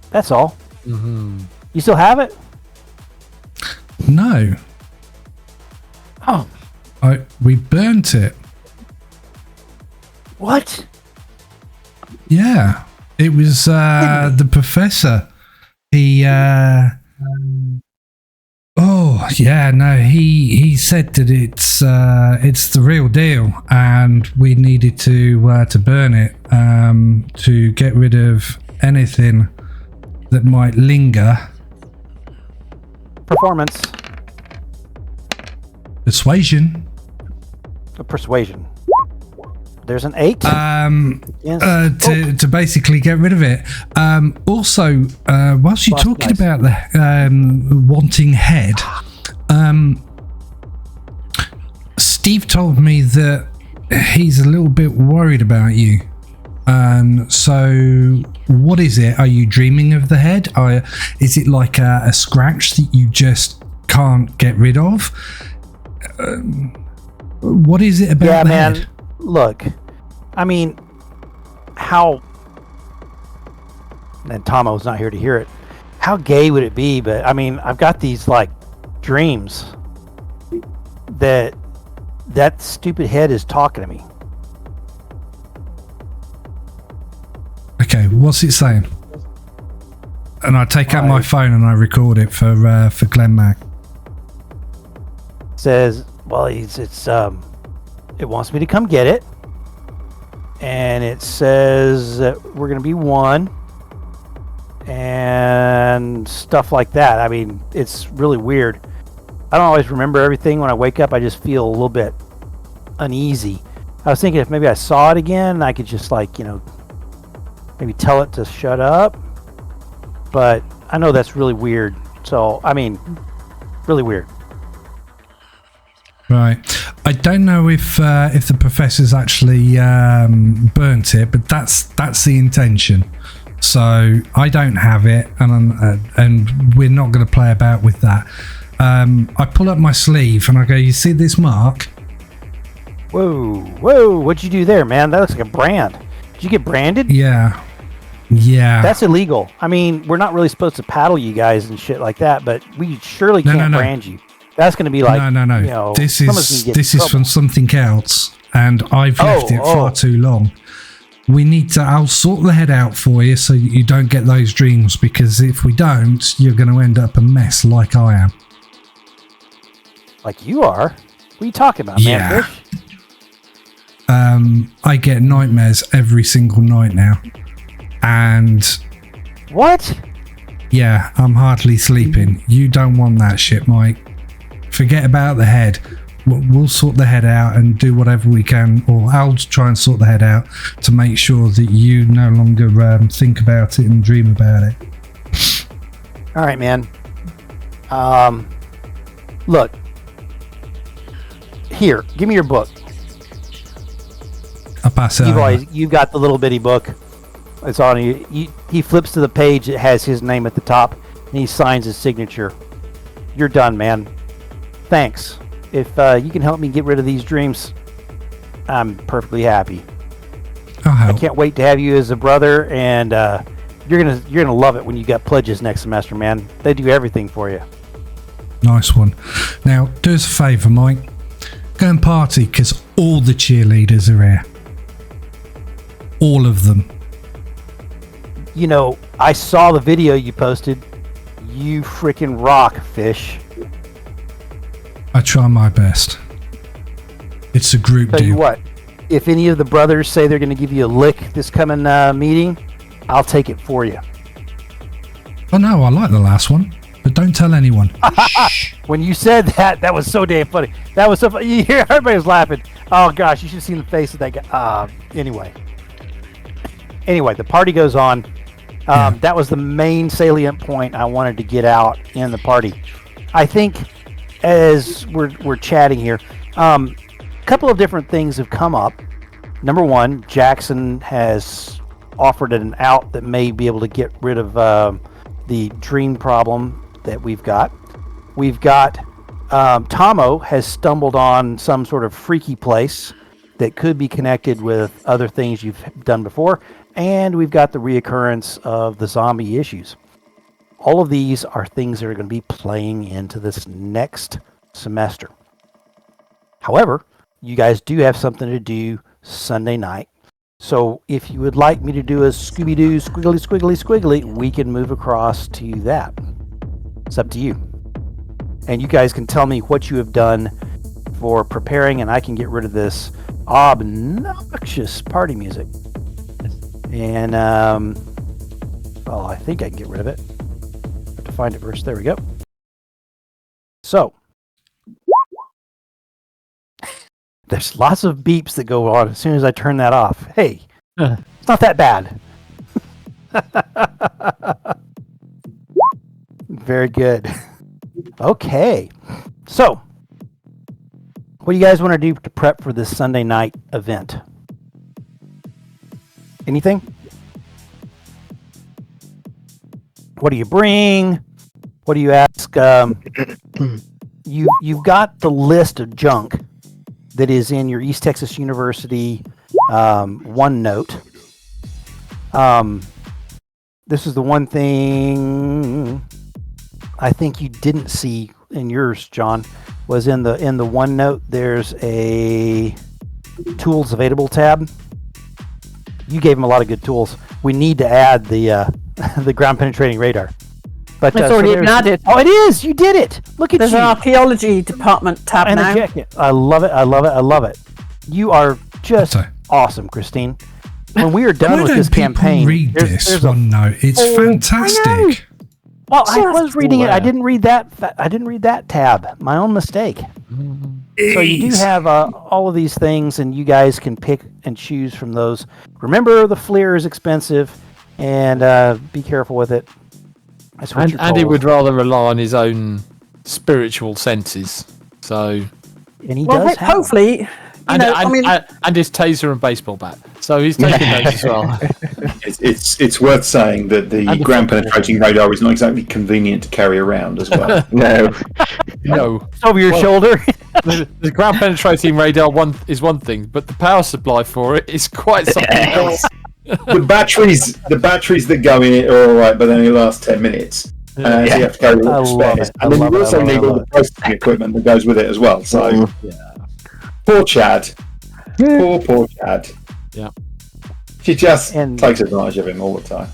That's all. Mm-hmm. You still have it? No. Oh. We burnt it. What? Yeah. It was the professor. He oh yeah, no, he said that it's the real deal, and we needed to burn it to get rid of anything that might linger. Performance. Persuasion. Persuasion. There's an 8. Yes. To basically get rid of it. Also, whilst you're talking nice. about the wanting head, Steve told me that he's a little bit worried about you. So what is it? Are you dreaming of the head? Is it like a scratch that you just can't get rid of? What is it about the head? Look, I mean, how... And Tomo's not here to hear it. How gay would it be? But, I mean, I've got these, like, dreams that stupid head is talking to me. Okay, what's it saying? And I take out my phone and I record it for Glenn Mack. Says, well, it wants me to come get it, and it says that we're going to be one, and stuff like that. I mean, it's really weird. I don't always remember everything. When I wake up, I just feel a little bit uneasy. I was thinking if maybe I saw it again, I could just maybe tell it to shut up. But I know that's really weird. So, I mean, really weird. Right. I don't know if the professor's actually burnt it, but that's the intention. So I don't have it, and we're not going to play about with that. I pull up my sleeve and I go, you see this mark? Whoa, what'd you do there, man? That looks like a brand. Did you get branded? Yeah. That's illegal. I mean, we're not really supposed to paddle you guys and shit like that, but we surely can't brand you. That's going to be like no. This is from something else, and I've left it far too long. We need to. I'll sort the head out for you so you don't get those dreams, because if we don't, you're going to end up a mess like I am. Like you are? What are you talking about, man? Fish? I get nightmares every single night now, and what? Yeah, I'm hardly sleeping. You don't want that shit, Mike. Forget about the head. We'll sort the head out and do whatever we can, or I'll try and sort the head out to make sure that you no longer think about it and dream about it. All right, man. Look. Here, give me your book. I'll pass it. You've got the little bitty book. It's on you. He flips to the page that has his name at the top, and he signs his signature. You're done, man. Thanks. If you can help me get rid of these dreams, I'm perfectly happy. I can't wait to have you as a brother, and you're gonna love it when you got pledges next semester, man. They do everything for you. Nice one. Now, do us a favour, Mike. Go and party, because all the cheerleaders are here. All of them. You know, I saw the video you posted. You freaking rock, Fish. I try my best. It's a group deal. Tell you what, if any of the brothers say they're going to give you a lick this coming meeting, I'll take it for you. Oh no, I like the last one, but don't tell anyone. When you said that, that was so damn funny. That was so funny. You hear everybody was laughing. Oh gosh, you should have seen the face of that guy. Anyway, the party goes on. That was the main salient point I wanted to get out in the party. I think as we're chatting here, a couple of different things have come up. Number one, Jackson has offered an out that may be able to get rid of the dream problem that we've got. We've got Tomo has stumbled on some sort of freaky place that could be connected with other things you've done before, and we've got the reoccurrence of the zombie issues. All of these are things that are going to be playing into this next semester. However, you guys do have something to do Sunday night. So if you would like me to do a Scooby-Doo squiggly squiggly squiggly, we can move across to that. It's up to you. And you guys can tell me what you have done for preparing, and I can get rid of this obnoxious party music. And, well, I think I can get rid of it. Have to find it first. There we go. So, there's lots of beeps that go on as soon as I turn that off. Hey, it's not that bad. Very good. Okay. So, what do you guys want to do to prep for this Sunday night event? Anything? What do you bring? What do you ask? You've got the list of junk that is in your East Texas University OneNote. This is the one thing I think you didn't see in yours, John, was in the OneNote. There's a tools available tab. You gave him a lot of good tools. We need to add the the ground penetrating radar. But It's already been added. Oh, it is! You did it! Look at There's you! an archaeology department tab And the now. jacket. I love it. I love it. I love it. You are just So- awesome, Christine. When we are done Why with don't this people campaign, read this one note? It's fantastic. Well, I Just was reading it. I aware. didn't read that. I didn't read that tab. My own mistake. So you do have all of these things, and you guys can pick and choose from those. Remember, the FLIR is expensive, and be careful with it. That's what And you're Andy told. would rather rely on his own spiritual senses. So, And he Well, does have. hopefully, you and, know, and, I mean, and his taser and baseball bat. So he's taking those as well. It's worth saying that the And the ground football. penetrating radar is not exactly convenient to carry around as well. No. No, over your shoulder. the ground penetrating radar is one thing, but the power supply for it is quite something else. the batteries that go in it are all right, but they only last 10 minutes. So you have to carry I all the love spares. it. I And then love you it. also I love it. need I all love the processing equipment that goes with it as well. So poor Chad. Poor Chad. Yeah. She just And- takes advantage of him all the time.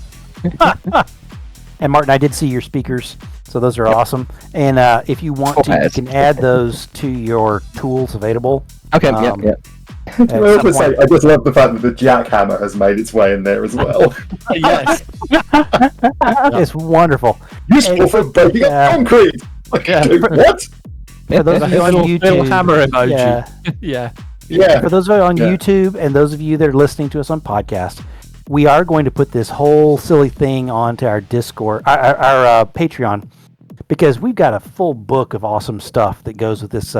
And Martin, I did see your speakers, so those are awesome. And if you want to, you Yes. can add those to your tools available. Okay, Um, yep. At I some also say, point. I just love the fact that the jackhammer has made its way in there as well. Yes. It's wonderful. Useful for breaking Yeah. up concrete. Like, Yeah. dude, what? For those of you on Little YouTube, hammer emoji. yeah. Yeah. Yeah. For those of you on Yeah. YouTube and those of you that are listening to us on podcast, we are going to put this whole silly thing onto our Discord, our Patreon, because we've got a full book of awesome stuff that goes with this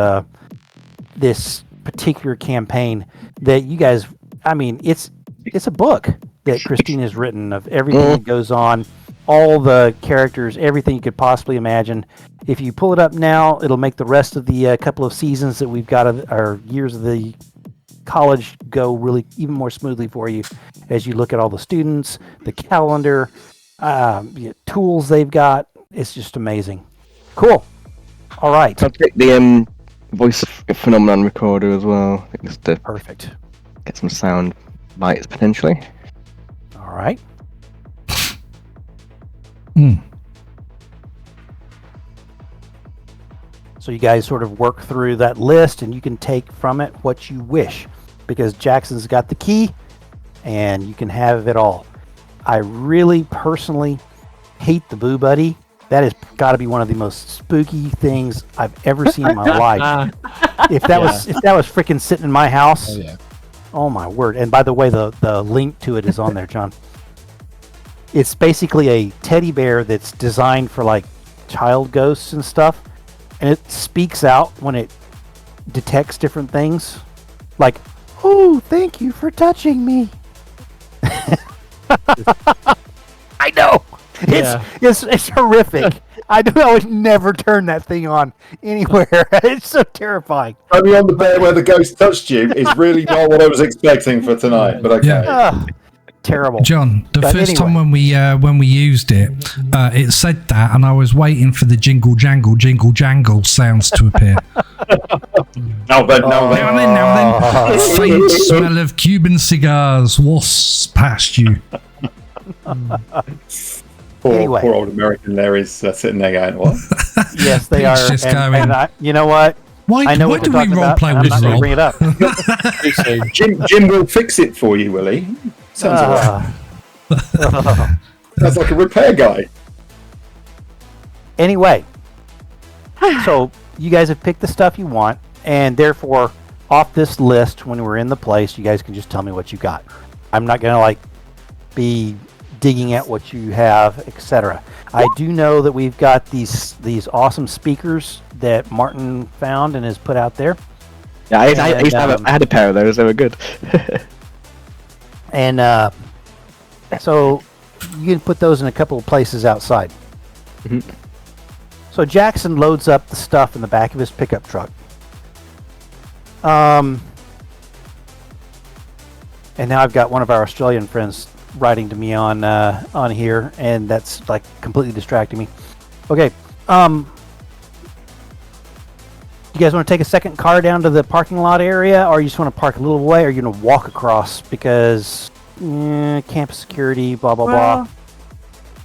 this particular campaign. That you guys, I mean, it's a book that Christine has written of everything that goes on, all the characters, everything you could possibly imagine. If you pull it up now, it'll make the rest of the couple of seasons that we've got, our years of the college, go really even more smoothly for you as you look at all the students, the calendar, tools they've got. It's just amazing. Cool. All right. I'll take the voice phenomenon recorder as well. I think just to Perfect. get some sound bites potentially. All right. So you guys sort of work through that list, and you can take from it what you wish, because Jackson's got the key, and you can have it all. I really personally hate the Boo Buddy. That has got to be one of the most spooky things I've ever seen in my life. If that was freaking sitting in my house, oh my word! And by the way, the link to it is on there, John. It's basically a teddy bear that's designed for like child ghosts and stuff, and it speaks out when it detects different things, like, "Oh, thank you for touching me." I know. It's horrific. I would never turn that thing on anywhere. It's so terrifying. Only on the bear where the ghost touched you is really not what I was expecting for tonight, but okay. Yeah. Terrible. John, the But first anyway. time when we used it, it said that, and I was waiting for the jingle jangle sounds to appear. Now then. Now then, faint smell of Cuban cigars wafts past you. Anyway. Poor old American there is sitting there going, what? Yes, they He's are. just And going, you know what? Why I know do what you're we talking role about, play and I'm with not going to Rob? bring it up. Jim will fix it for you, will he? Sounds alright. Sounds like a repair guy. Anyway, so you guys have picked the stuff you want, and therefore, off this list, when we're in the place, you guys can just tell me what you got. I'm not going to be digging at what you have, etc. I do know that we've got these awesome speakers that Martin found and has put out there. Yeah, I used to have I had a pair of those. They were good. And so you can put those in a couple of places outside. Mhm. So Jackson loads up the stuff in the back of his pickup truck. And now I've got one of our Australian friends writing to me on here, and that's like completely distracting me. Okay. You guys want to take a second car down to the parking lot area, or you just want to park a little away, or you're going to walk across because campus security, blah, blah, blah.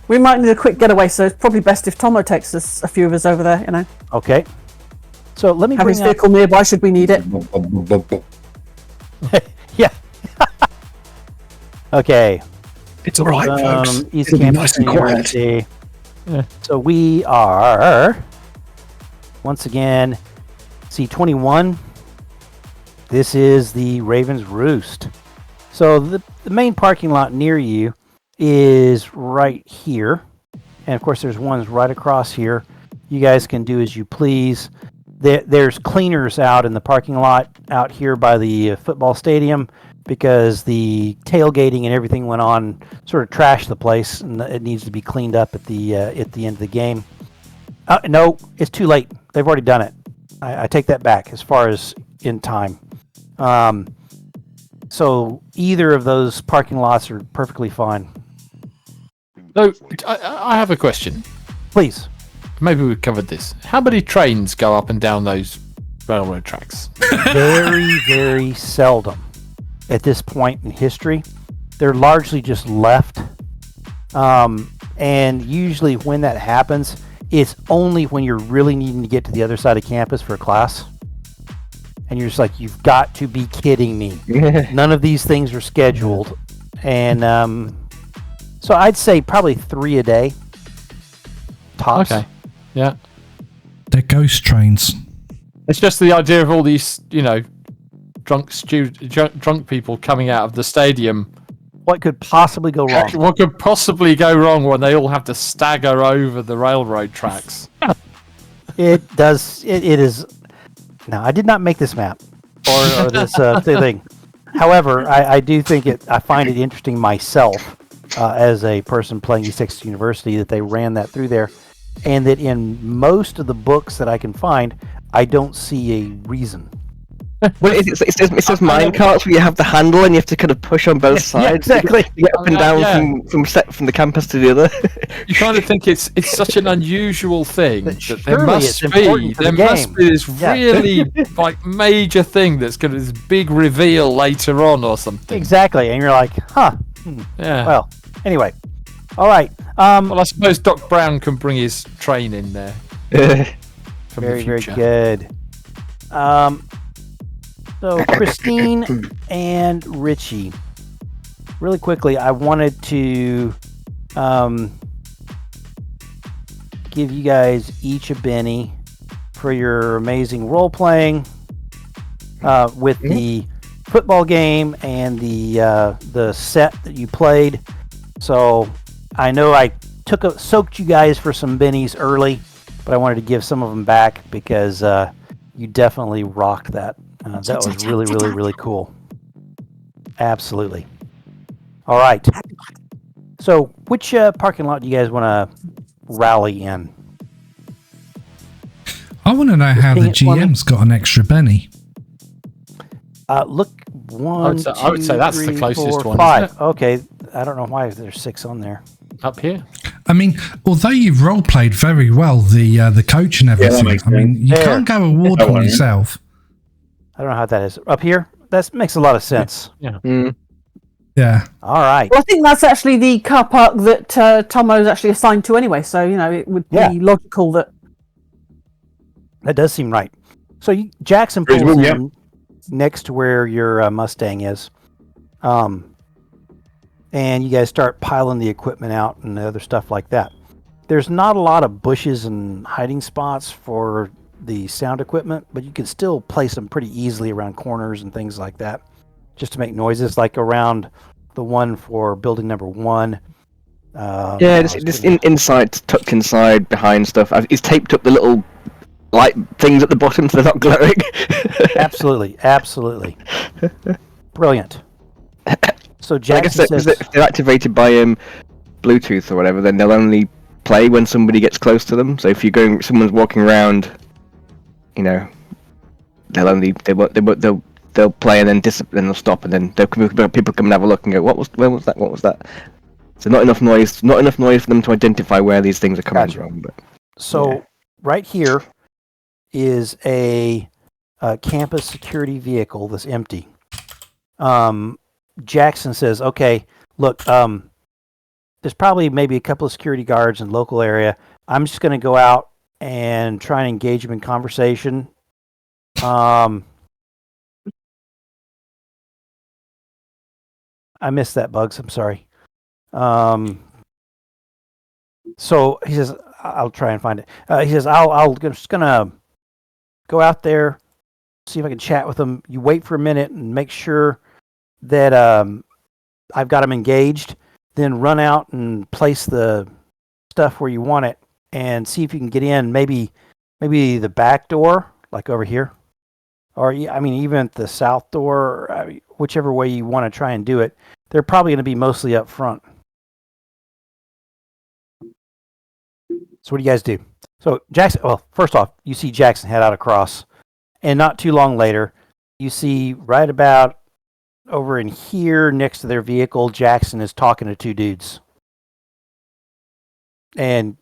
We might need a quick getaway, so it's probably best if Tomo takes us a few of us over there. You know, Okay. So let me have his bring up. vehicle nearby should we need it. Yeah. Okay. It's all right, folks. East It'll be Campus nice and quiet. University. So we are once again C21. This is the Raven's Roost. So the main parking lot near you is right here. And of course there's ones right across here. You guys can do as you please. There's cleaners out in the parking lot out here by the football stadium because the tailgating and everything went on, sort of trashed the place, and it needs to be cleaned up at the end of the game. No, it's too late. They've already done it. I take that back as far as in time. So either of those parking lots are perfectly fine. So I have a question. Please. Maybe we've covered this. How many trains go up and down those railroad tracks? Very, very seldom at this point in history. They're largely just left. And usually when that happens, it's only when you're really needing to get to the other side of campus for a class. And you're just like, you've got to be kidding me. None of these things are scheduled. And so I'd say probably 3 a day. Tops. Okay. Yeah. They're ghost trains. It's just the idea of all these, drunk people coming out of the stadium. What could possibly go wrong? What could possibly go wrong when they all have to stagger over the railroad tracks? It does. It is. No, I did not make this map or this thing. However, I do think I find it interesting myself as a person playing East Texas University that they ran that through there, and that in most of the books that I can find, I don't see a reason. Well, it says mine carts where you have the handle and you have to kind of push on both sides. Yeah, exactly. To get up and down from the campus to the other. You kind of think it's such an unusual thing But that there surely must it's important for the game. be this Yeah. really major thing that's going to this big reveal later on or something. Exactly, and you're like, huh. Yeah. Well, anyway, all right. Well, I suppose Doc Brown can bring his train in there. From the Very, very future. good. So Christine and Richie, really quickly, I wanted to give you guys each a Benny for your amazing role playing with the football game and the set that you played. So I know I soaked you guys for some bennies early, but I wanted to give some of them back because you definitely rocked that. That was really, really, really cool. Absolutely. All right. So, which parking lot do you guys want to rally in? I want to know how the Ping it for me. GM's got an extra Benny. Look, one, I would say that's the two, closest four, one, five. isn't it? Okay, I don't know why there's 6 on there. Up here. I mean, although you've role played very well, the coach and everything. makes I mean, you There. can't go awarding one, yeah. yourself. I don't know how that is. Up here? That makes a lot of sense. Yeah. All right. Well, I think that's actually the car park that Tomo's actually assigned to anyway. So it would be Yeah. logical that. That does seem right. So Jackson pulls Reasonable, in next to where your Mustang is. And you guys start piling the equipment out and other stuff like that. There's not a lot of bushes and hiding spots for the sound equipment, but you can still place them pretty easily around corners and things like that, just to make noises, like around the one for building number 1. Yeah, just inside, tucked inside, behind stuff. He's taped up the little light things at the bottom so they're not glowing. Absolutely, absolutely. Brilliant. So I guess Jackson says, if they're activated by Bluetooth or whatever, then they'll only play when somebody gets close to them. So if someone's walking around, they'll play and then they'll stop, and then people come and have a look and go, what was that? So not enough noise for them to identify where these things are coming Gotcha. from. But so right here is a campus security vehicle that's empty. Jackson says, okay, look, there's probably maybe a couple of security guards in the local area. I'm just going to go out and try and engage them in conversation. I missed that, Bugs. I'm sorry. So he says, I'll try and find it. He says, I'm just going to go out there, see if I can chat with them. You wait for a minute and make sure that I've got them engaged. Then run out and place the stuff where you want it and see if you can get in. Maybe the back door, like over here. Or, I mean, even at the south door, whichever way you want to try and do it. They're probably going to be mostly up front. So what do you guys do? So Jackson, well, first off, you see Jackson head out across. And not too long later, you see right about over in here next to their vehicle, Jackson is talking to two dudes. And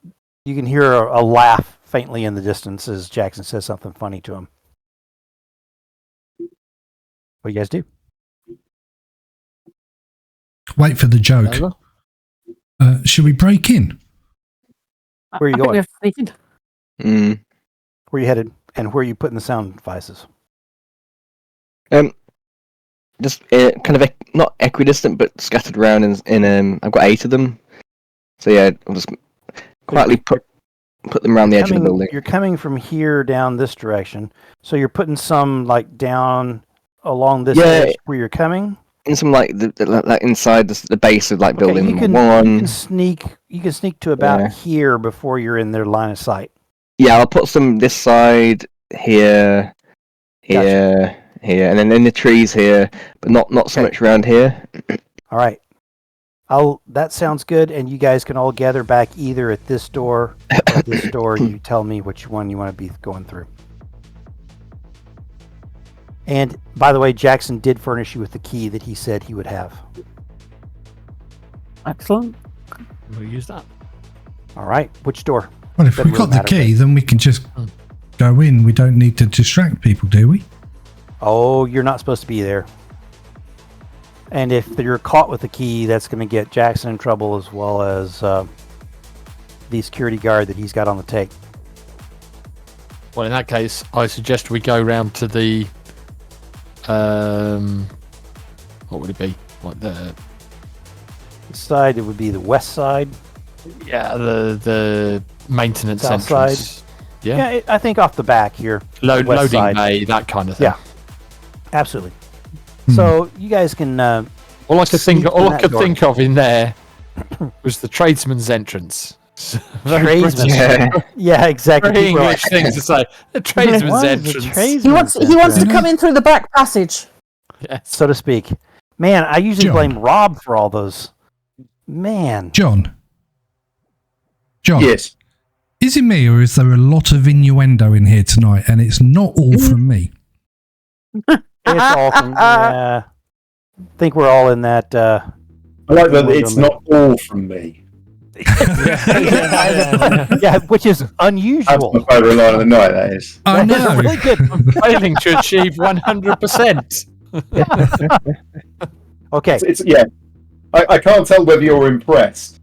you can hear a laugh faintly in the distance as Jackson says something funny to him. What do you guys do? Wait for the joke. Should we break in? Where are you going? Mm. Where are you headed? And where are you putting the sound devices? Just kind of not equidistant, but scattered around in I've got 8 of them. So yeah, I'll just quietly put them around the edge of the building. You're coming from here down this direction, so you're putting some like down along this edge where you're coming. In some like like inside the base of like building you can, one. You can sneak to about here before you're in their line of sight. Yeah, I'll put some this side here, here, here, and then in the trees here, but not so much around here. All right. That sounds good, and you guys can all gather back either at this door or this door. You tell me which one you want to be going through. And by the way, Jackson did furnish you with the key that he said he would have. Excellent. We'll use that. All right. Which door? Well, if we've got the key, then we can just go in. We don't need to distract people, do we? Oh, you're not supposed to be there. And if you're caught with the key, that's going to get Jackson in trouble as well as the security guard that he's got on the take. Well, in that case, I suggest we go round to the what would it be? Like the side, it would be the west side. Yeah, the maintenance South entrance. Side. Yeah, I think off the back here. Loading side. bay, that kind of thing. Yeah, absolutely. So you guys can. All I could think of in there was the tradesman's entrance. Tradesman. Yeah, exactly. Very English thing to say. The tradesman's entrance. He wants to come in through the back passage. Yes. So to speak. Man, I usually blame Rob for all those. Man. John. Yes. Is it me, or is there a lot of innuendo in here tonight, and it's not all from me? It's all from. I think we're all in that. I like that it's not all from me. Yeah, which is unusual. That's my favourite line of the night, that is. I know. That's really good. I'm failing to achieve 100%. Okay. I can't tell whether you're impressed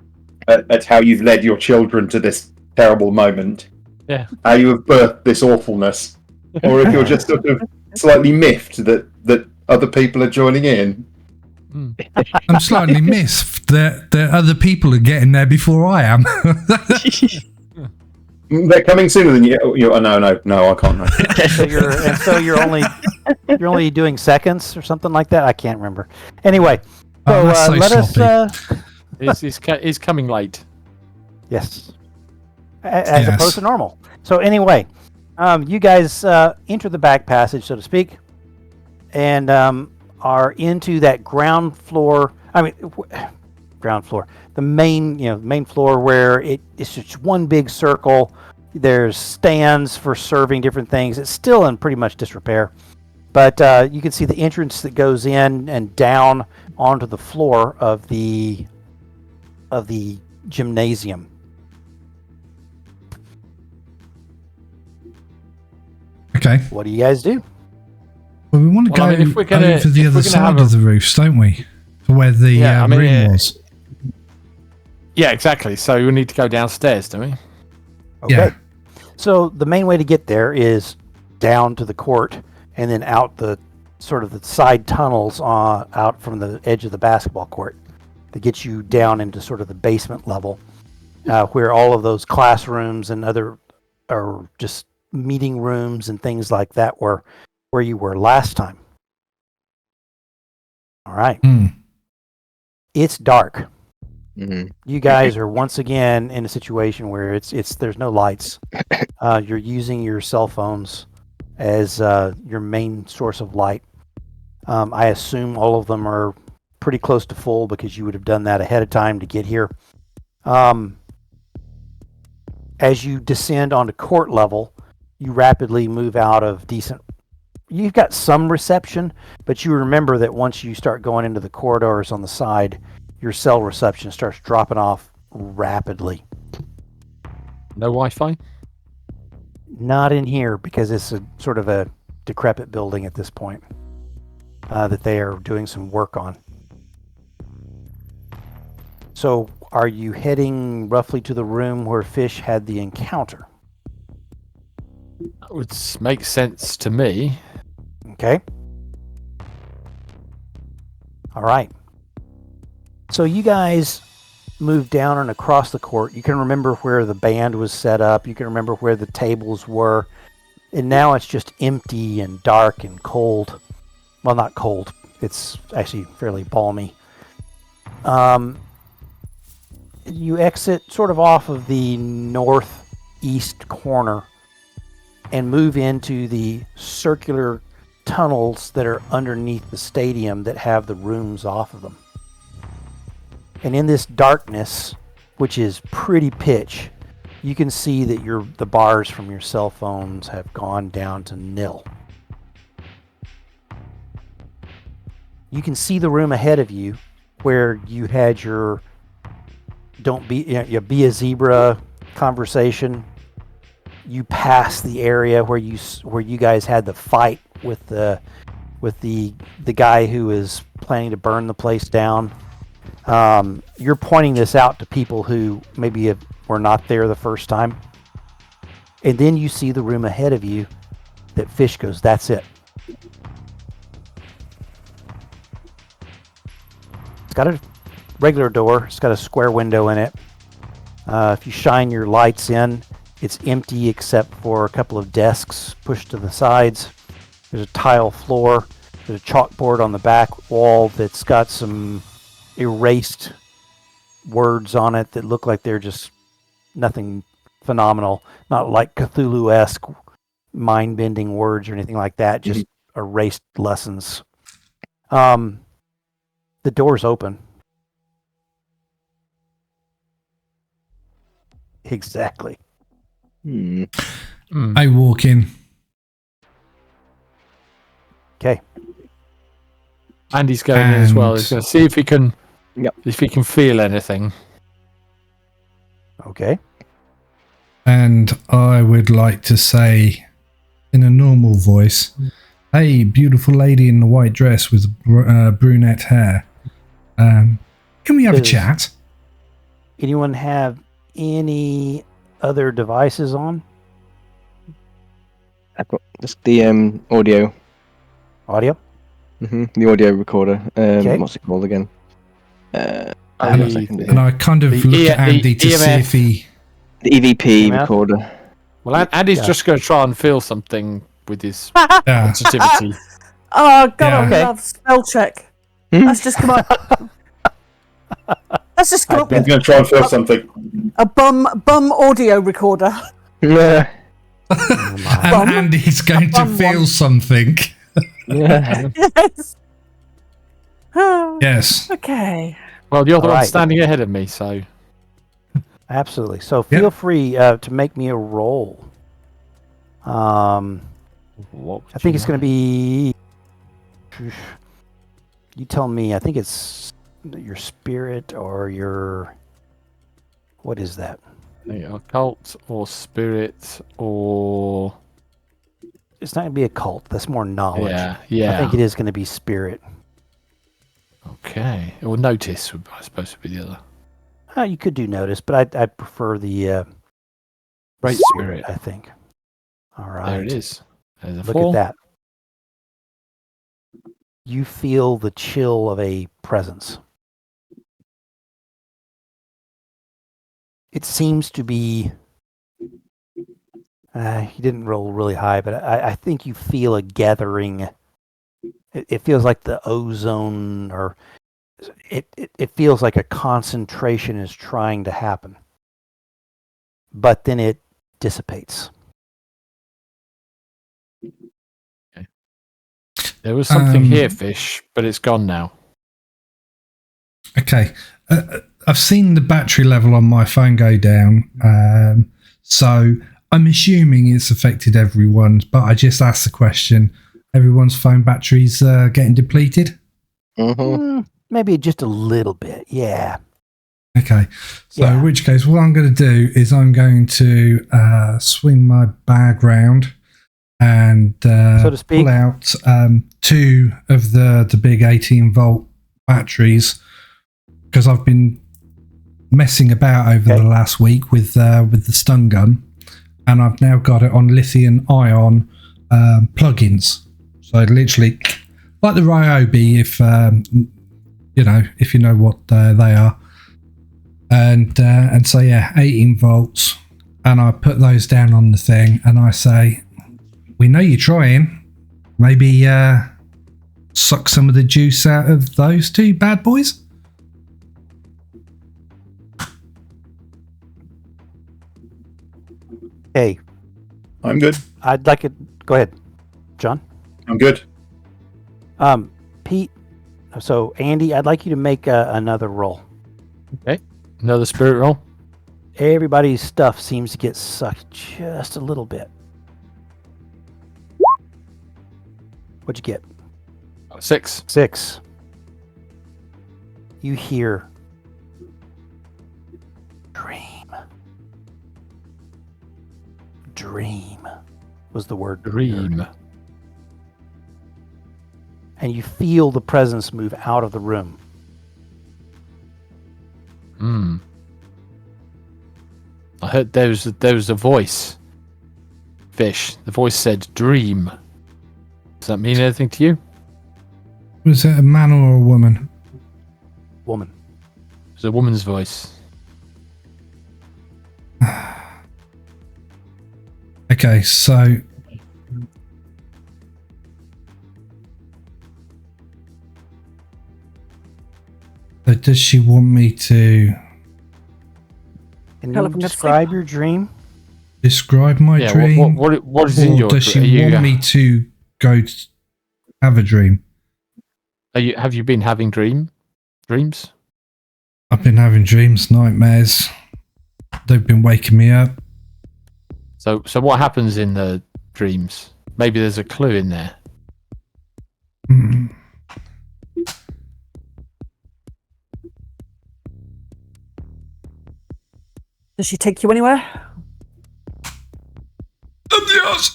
at how you've led your children to this terrible moment. Yeah. How you have birthed this awfulness. Or if you're just sort of slightly miffed that other people are joining in. I'm slightly miffed that other people are getting there before I am. They're coming sooner than you. No, I can't. So you're only doing seconds or something like that. I can't remember. Anyway, so let us. He's coming late. Yes, as opposed to normal. So anyway, you guys enter the back passage, so to speak, and are into that ground floor. Ground floor. The main floor where it's just one big circle. There's stands for serving different things. It's still in pretty much disrepair, but you can see the entrance that goes in and down onto the floor of the gymnasium. Okay. What do you guys do? Well, we want to go over the other side of the roofs, don't we? For where the room was. Yeah, exactly. So we need to go downstairs, don't we? Okay. Yeah. So the main way to get there is down to the court and then out the sort of the side tunnels out from the edge of the basketball court that gets you down into sort of the basement level where all of those classrooms and other or just meeting rooms and things like that were where you were last time. All right. It's dark. You guys are once again in a situation where it's there's no lights. You're using your cell phones as your main source of light. I assume all of them are pretty close to full because you would have done that ahead of time to get here. As you descend onto court level, you rapidly move out of decent. You've got some reception, but you remember that once you start going into the corridors on the side, your cell reception starts dropping off rapidly. No Wi-Fi? Not in here because it's a sort of a decrepit building at this point that they are doing some work on. So are you heading roughly to the room where Fish had the encounter? That would make sense to me. Okay. All right. So you guys move down and across the court. You can remember where the band was set up. You can remember where the tables were. And now it's just empty and dark and cold. Well, not cold. It's actually fairly balmy. You exit sort of off of the northeast corner and move into the circular tunnels that are underneath the stadium that have the rooms off of them. And in this darkness, which is pretty pitch, you can see that the bars from your cell phones have gone down to nil. You can see the room ahead of you where you had your be a zebra conversation. You pass the area where you guys had the fight with the guy who is planning to burn the place down. You're pointing this out to people who maybe were not there the first time. And then you see the room ahead of you that Fish goes, that's it. It's got a regular door. It's got a square window in it. If you shine your lights in, it's empty except for a couple of desks pushed to the sides. There's a tile floor. There's a chalkboard on the back wall that's got some erased words on it that look like they're just nothing phenomenal. Not like Cthulhu-esque mind-bending words or anything like that. Just erased lessons. The door's open. Exactly. I walk in. Okay. Andy's going in as well. He's going to see if he can, if he can feel anything. Okay. And I would like to say, in a normal voice, "Hey, beautiful lady in the white dress with brunette hair. Can we have a chat?" Anyone have any other devices on? I've got just the audio. Audio? The audio recorder. Okay. What's it called again? And I kind of look at Andy to see if he... The EVP EMF? recorder. Well, Andy's just going to try and feel something with his Yeah. sensitivity. Oh, God, I Yeah. love spell check. Let's just come up. Let's just come up I'm with going to try and feel something. a bum audio recorder. Yeah. And Andy's going to bum feel one. something. Yeah. Yes. Yes. Okay. Well, you're the one Alright. standing ahead of me, so Absolutely. So feel free to make me a roll. I think it's going to be... You tell me. I think it's your spirit or your... What is that? occult or spirit or It's not going to be occult. That's more knowledge. yeah. I think it is going to be spirit. Okay. Or notice, I suppose, would be the other. You could do notice, but I prefer the Great spirit. I think. All right. There it is. There's a Look 4. at that. You feel the chill of a presence. It seems to be. He didn't roll really high, but I think you feel a gathering. It feels like the ozone, or it feels like a concentration is trying to happen. But then it dissipates. Okay. There was something here, Fish, but it's gone now. Okay. I've seen the battery level on my phone go down. So I'm assuming it's affected everyone's, but I just asked the question. Everyone's phone batteries getting depleted? Maybe just a little bit, yeah. Okay. So Yeah. in which case, what I'm going to do is I'm going to swing my bag round and So to speak. pull out 2 of the big 18-volt batteries, because I've been messing about over the last week with the stun gun, and I've now got it on lithium-ion plugins. So literally, like the Ryobi, if you know what they are, and so yeah, 18 volts, and I put those down on the thing, and I say, we know you're trying. Maybe suck some of the juice out of those 2 bad boys. Hey, I'm good. I'd like it. Go ahead, John. I'm good. Pete. So Andy, I'd like you to make another roll. Okay. Another spirit roll. Everybody's stuff seems to get sucked just a little bit. What'd you get? 6. 6. You hear dream. Dream was the word. Dream. And you feel the presence move out of the room. I heard there was a voice. Fish. The voice said dream. Does that mean anything to you? Was it a man or a woman? Woman. It was a woman's voice. Okay, so does she want me to Can Tell you her from your describe sleep. your dream? describe my Yeah. dream? What is in or your? does she are you, want me to go have a dream? Have you been having dreams? I've been having dreams, nightmares. They've been waking me up. So what happens in the dreams? Maybe there's a clue in there. Hmm. Does she take you anywhere?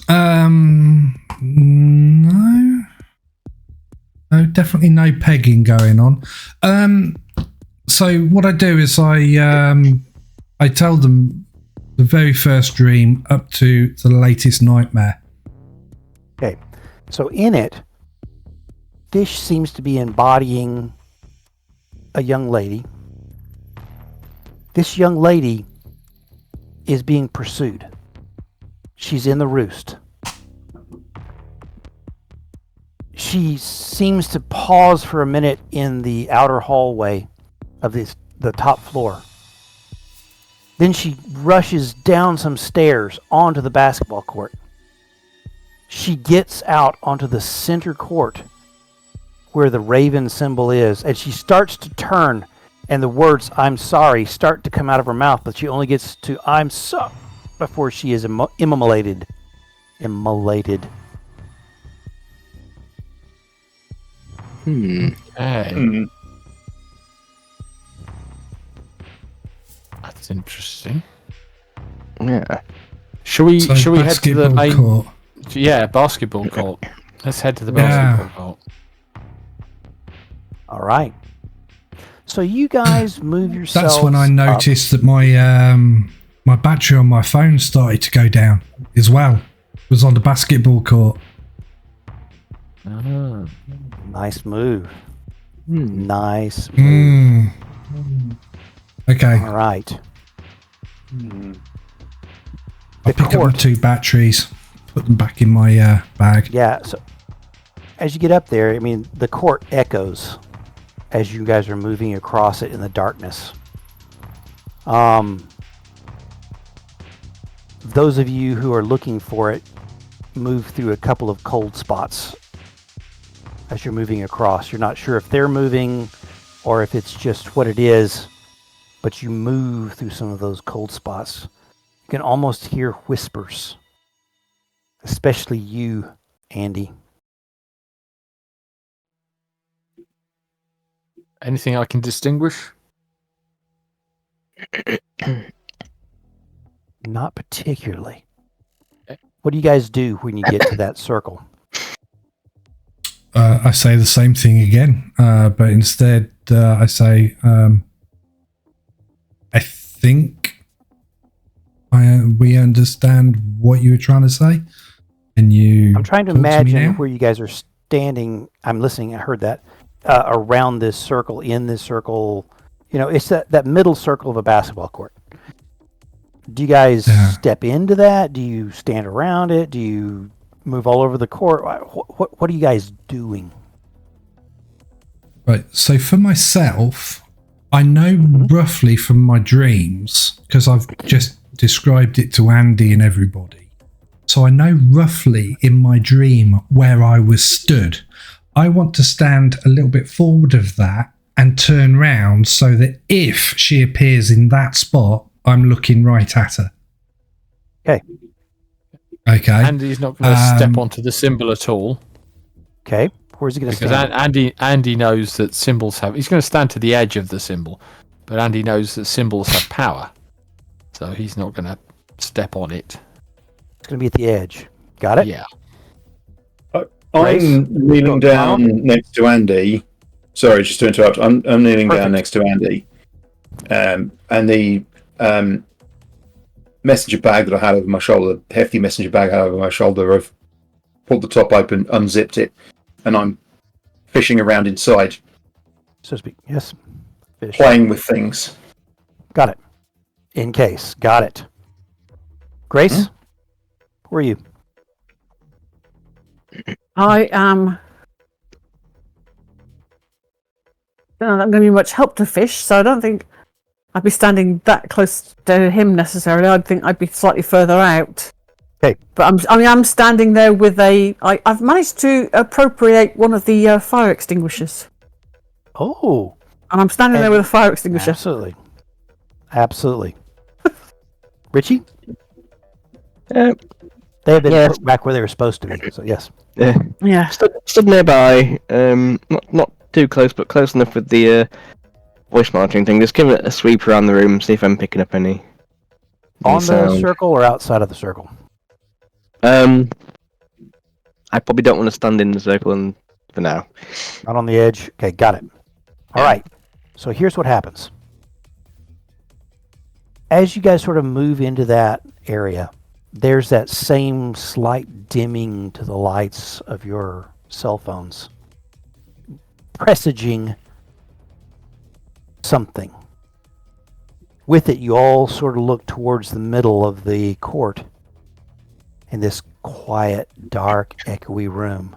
No. No, definitely no pegging going on. So what I do is I tell them the very first dream up to the latest nightmare. Okay. So in it, Fish seems to be embodying a young lady. This young lady is being pursued. She's in the roost. She seems to pause for a minute in the outer hallway of the top floor. Then she rushes down some stairs onto the basketball court. She gets out onto the center court where the raven symbol is, and she starts to turn, and the words "I'm sorry" start to come out of her mouth, but she only gets to "I'm so" before she is immolated. Hey. That's interesting. Yeah. Shall we So head to the basketball main? court. Yeah, basketball court. Let's head to the Yeah. basketball court. All right. So you guys move yourselves. That's when I up. noticed that my battery on my phone started to go down as well. It was on the basketball court. Nice move. Nice move. Okay. All right. I pick up my 2 batteries, put them back in my bag. Yeah. So as you get up there, I mean, the court echoes as you guys are moving across it in the darkness. Those of you who are looking for it move through a couple of cold spots as you're moving across. You're not sure if they're moving or if it's just what it is, but you move through some of those cold spots. You can almost hear whispers, especially you, Andy. Anything I can distinguish? Not particularly. What do you guys do when you get to that circle? I say the same thing again, but instead I say, I think we understand what you were trying to say. And I'm trying to imagine where you guys are standing. I'm listening. I heard that around this circle, in this circle. You know, it's that middle circle of a basketball court. Do you guys step into that? Do you stand around it? Do you move all over the court? What are you guys doing? Right. So for myself, I know roughly from my dreams, because I've just described it to Andy and everybody. So I know roughly in my dream where I was stood. I want to stand a little bit forward of that and turn round so that if she appears in that spot, I'm looking right at her. Okay. Andy's not going to step onto the symbol at all. Okay. Where's he going to stand? Because Andy knows that symbols have... He's going to stand to the edge of the symbol, but Andy knows that symbols have power. So he's not going to step on it. It's going to be at the edge. Got it? Yeah. I'm kneeling down next to Andy. Sorry, just to interrupt. I'm kneeling down next to Andy. And the messenger bag that I had over my shoulder, hefty messenger bag I had over my shoulder, I've pulled the top open, unzipped it, and I'm fishing around inside. So to speak. Yes. Fish. Playing with things. Got it. In case. Got it. Grace? Where are you? I am. Don't know, I'm going to be much help to fish, so I don't think I'd be standing that close to him necessarily. I'd think I'd be slightly further out. Okay, but I'm standing there with I've managed to appropriate one of the fire extinguishers. Oh, and I'm standing there with a fire extinguisher. Absolutely. Richie? They have been put back where they were supposed to be. So yes. Yeah. Stood nearby, not too close, but close enough with the voice monitoring thing. Just give it a sweep around the room, see if I'm picking up any. On the circle or outside of the circle? I probably don't want to stand in the circle for now. Not on the edge. Okay, got it. All right. So here's what happens. As you guys sort of move into that area, there's that same slight dimming to the lights of your cell phones, presaging something. With it, you all sort of look towards the middle of the court in this quiet, dark, echoey room.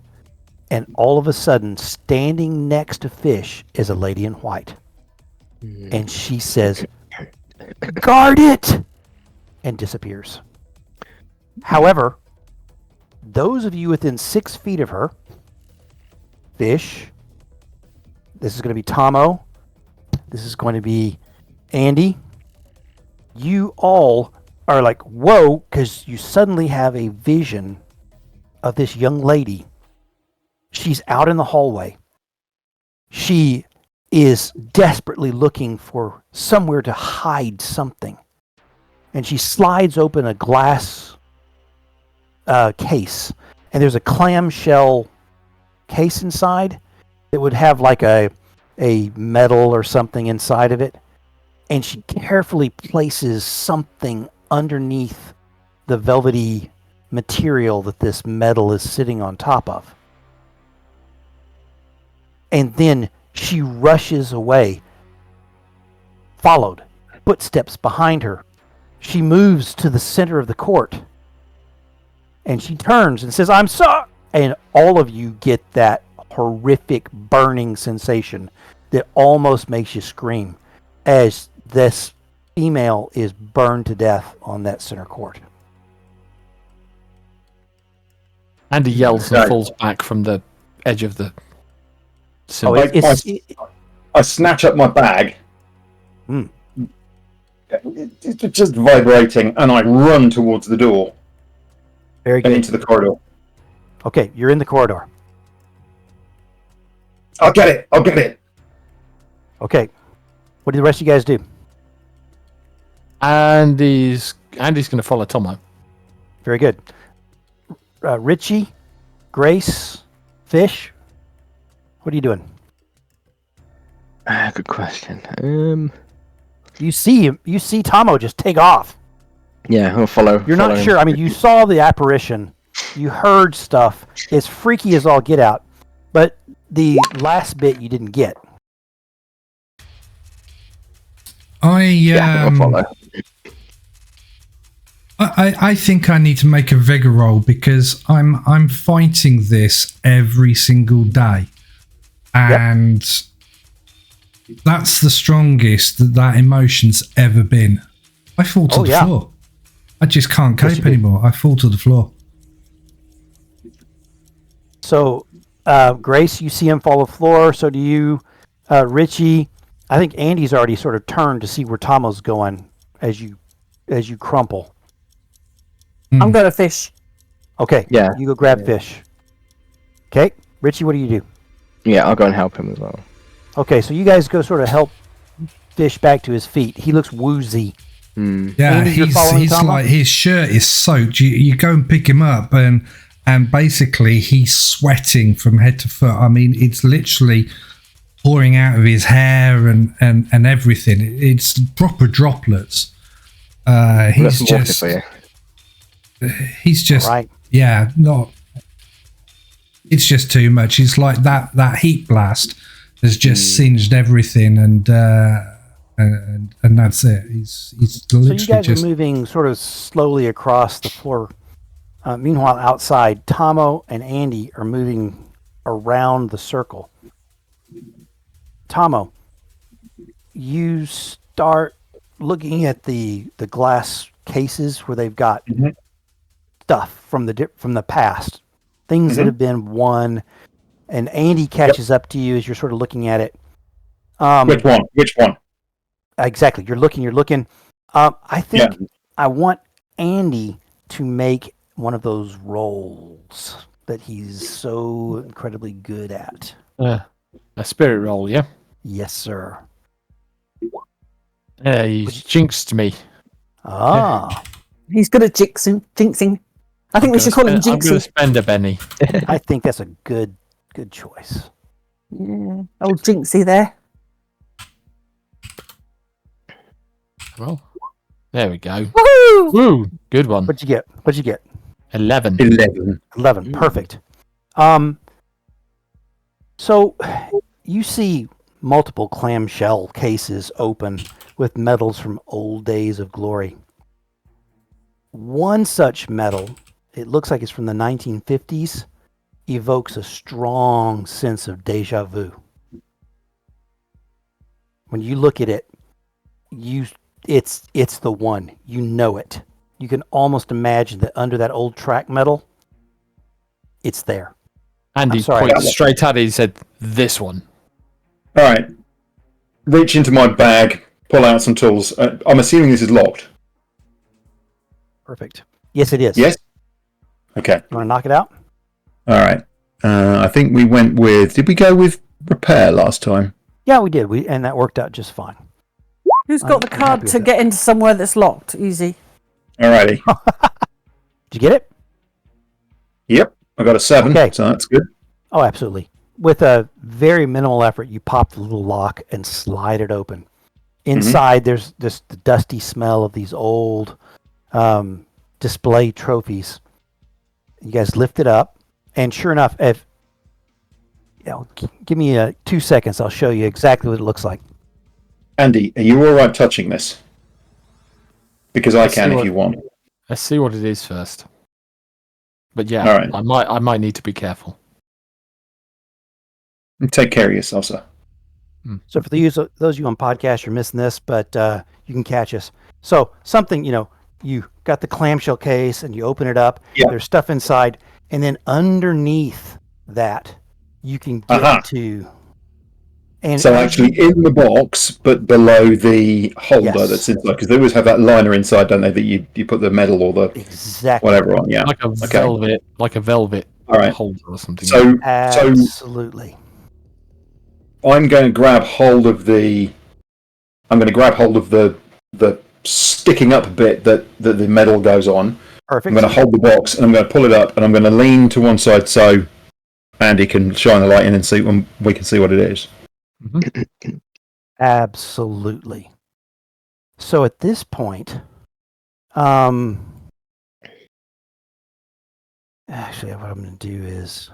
And all of a sudden, standing next to Fish is a lady in white. And she says, "Guard it!" and disappears. However, those of you within 6 feet of her, Fish, this is going to be Tomo, this is going to be Andy, you all are like, whoa, because you suddenly have a vision of this young lady. She's out in the hallway. She is desperately looking for somewhere to hide something. And she slides open a glass case, and there's a clamshell case inside that would have like a metal or something inside of it, and she carefully places something underneath the velvety material that this metal is sitting on top of. And then she rushes away, followed, footsteps behind her. She moves to the center of the court, and she turns and says, "I'm sorry." And all of you get that horrific burning sensation that almost makes you scream as this female is burned to death on that center court. Andy yells and falls back from the edge of the Oh, I snatch up my bag. Mm. It's just vibrating, and I run towards the door Very and good. into the corridor. Okay, you're in the corridor. I'll get it. I'll get it. Okay. What do the rest of you guys do? Andy's going to follow Tomo. Very good. Richie, Grace, Fish, what are you doing? Good question. You see Tomo just take off. Yeah, I'll follow. You're follow not him. sure. I mean, you saw the apparition. You heard stuff. It's freaky as all get out. But the last bit you didn't get. I'll follow. I think I need to make a vigor roll because I'm fighting this every single day, and that's the strongest that emotion's ever been. I fall to the floor. I just can't cope anymore. I fall to the floor. So, Grace, you see him fall to the floor. So do you, Richie. I think Andy's already sort of turned to see where Tomo's going as you crumple. I'm going to Fish. Okay. Yeah. You go grab Fish. Okay. Richie, what do you do? Yeah, I'll go and help him as well. Okay, so you guys go sort of help Fish back to his feet. He looks woozy. Yeah, Andy, you're following he's Tomo? like his shirt is soaked. You go and pick him up, and basically he's sweating from head to foot. I mean, it's literally pouring out of his hair and everything. It's proper droplets. He's just right. Yeah, not. It's just too much. It's like that heat blast has just singed everything, and that's it. He's literally So you guys just are moving sort of slowly across the floor. Meanwhile, outside, Tomo and Andy are moving around the circle. Tomo, you start looking at the glass cases where they've got stuff from the past, things that have been won, and Andy catches up to you as you're sort of looking at it. Which one? Exactly. You're looking. I think I want Andy to make one of those rolls that he's so incredibly good at. A spirit roll, yeah? Yes, sir. Yeah, he's jinxed me. Ah, He's good at jinxing. I think we should call him I'm going to Jinxie. spend a penny. I think that's a good choice. Yeah. Old Jinxie there. Well, there we go. Woohoo! Woo! Good one. What'd you get? 11. 11. Perfect. So you see multiple clamshell cases open with medals from old days of glory. One such medal, it looks like it's from the 1950s, evokes a strong sense of deja vu. When you look at it, it's the one. You know it. You can almost imagine that under that old track medal, it's there. Andy I'm sorry. pointed straight at it. He said, "This one." All right. Reach into my bag, pull out some tools. I'm assuming this is locked. Perfect. Yes, it is. Yes? Okay. You want to knock it out? All right. I think we went with... Did we go with repair last time? Yeah, we did. And that worked out just fine. Who's got the I'm happy card with to that. get into somewhere that's locked? Easy. All righty. Did you get it? Yep. I got a 7, Okay. so that's good. Oh, absolutely. with a very minimal effort, you pop the little lock and slide it open. Inside, there's this the dusty smell of these old display trophies. You guys lift it up, and sure enough, if give me 2 seconds, I'll show you exactly what it looks like. Andy, are you all right touching this? Because I can if you want. Let's see what it is first. But yeah, All right. I might need to be careful. Take care of yourself, sir. So for those of you on podcast, you're missing this, but you can catch us. So something, you got the clamshell case and you open it up. Yeah. There's stuff inside, and then underneath that, you can get to. And So actually in the box, but below the holder that's inside, because they always have that liner inside, don't they? That you put the metal or the whatever on. Yeah, like a velvet All right. holder or something. So absolutely. I'm going to grab hold of the. I'm going to grab hold of the sticking up bit that the metal goes on. Perfect. I'm going to hold the box and I'm going to pull it up and I'm going to lean to one side so Andy can shine the light in and see when we can see what it is. Mm-hmm. Absolutely. So at this point, actually, what I'm going to do is,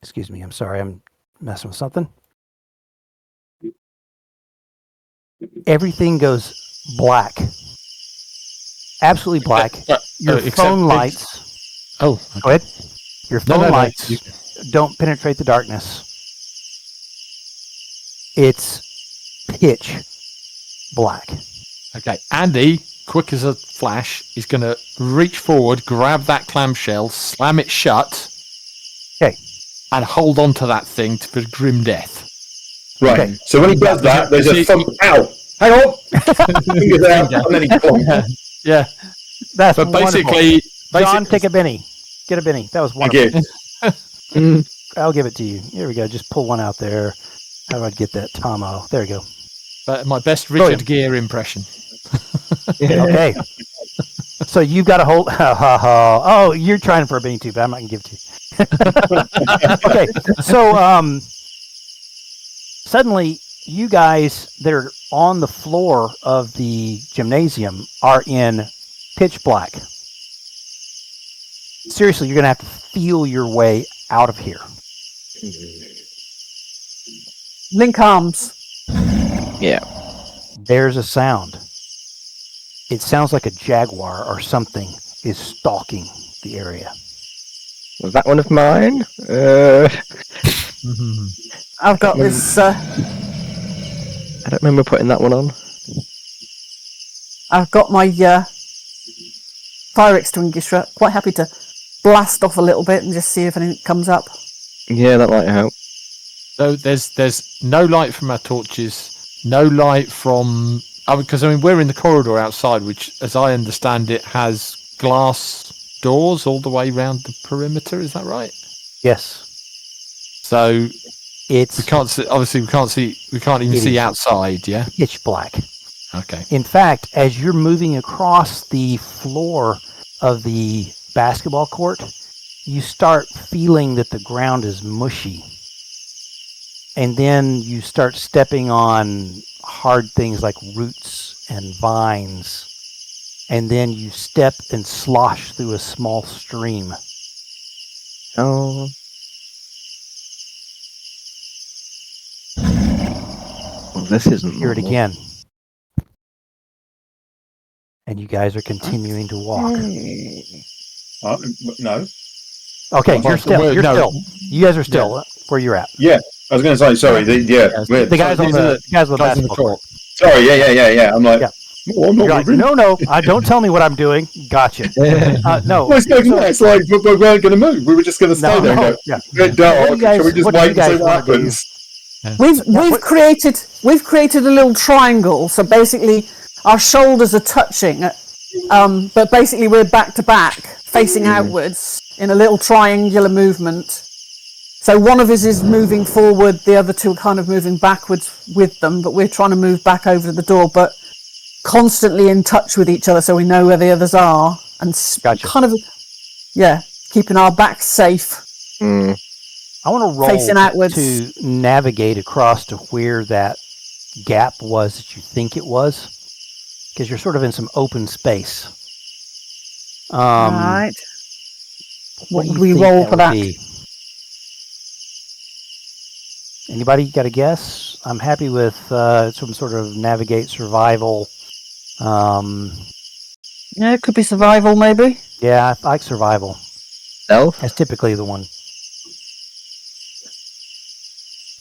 excuse me, I'm sorry, I'm messing with something. Everything goes black. Absolutely black. Your phone lights. Oh, okay. Go ahead. Your phone lights no. don't penetrate the darkness. It's pitch black. Okay, Andy, quick as a flash, is going to reach forward, grab that clamshell, slam it shut, and hold on to that thing for grim death. Right. Okay. So when he does that, there's a thump. Ow! Hang on. Fingers out, and then he plonks. Yeah. That's But basically, John, take a Benny. Get a Benny. That was wonderful. Thank you. I'll give it to you. Here we go. Just pull one out there. How do I get that Tomo? There we go. My best Richard Gere impression. Okay. So you've got to hold. Oh, you're trying for a Benny too, but I'm not going to give it to you. Okay. So suddenly, you guys that are on the floor of the gymnasium are in pitch black. Seriously, you're going to have to feel your way out of here. Link arms. Yeah. There's a sound. It sounds like a jaguar or something is stalking the area. Was that one of mine? I've got this. I don't remember putting that one on. I've got my fire extinguisher. Quite happy to blast off a little bit and just see if anything comes up. Yeah, that might help. So there's no light from our torches, no light from... because, we're in the corridor outside, which, as I understand it, has glass doors all the way around the perimeter. Is that right? Yes. So it's we can't see, obviously we can't even see outside. Yeah. Pitch black. Okay. In fact, as you're moving across the floor of the basketball court, you start feeling that the ground is mushy. And then you start stepping on hard things like roots and vines. And then you step and slosh through a small stream. Oh. Well, this isn't Hear it normal. again. And you guys are continuing to walk. No. Okay, you're still. You guys are still where you're at. Yeah, I was going to say, sorry. The guys on the basketball court. Sorry, yeah. I'm like, I'm not like, no, don't tell me what I'm doing. Gotcha. No. Well, it's like we weren't going to move. We were just going to stay there and go, bit dark. Can we just wait and see what happens? We've created a little triangle. So basically, our shoulders are touching, but basically we're back to back, facing outwards in a little triangular movement. So one of us is moving forward, the other two are kind of moving backwards with them, but we're trying to move back over to the door, but constantly in touch with each other so we know where the others are, and kind of, keeping our backs safe. I want to roll Facing outwards. to navigate across to where that gap was that you think it was, because you're sort of in some open space. Right. What do would you we think roll that for would that? be? Anybody got a guess? I'm happy with some sort of navigate survival. Yeah, it could be survival, maybe. Yeah, I like survival. Stealth? That's typically the one.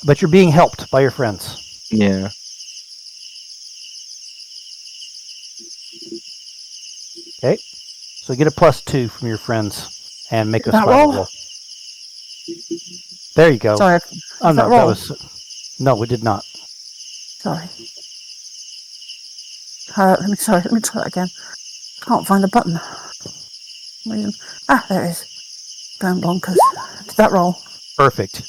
But you're being helped by your friends. Yeah. Okay. So get a +2 from your friends and make a That survival roll? roll. There you go. Sorry. Oh, that no, roll? No, we did not. Sorry. Let me try that again. Can't find the button. There it is. Going bonkers. Did that roll? Perfect.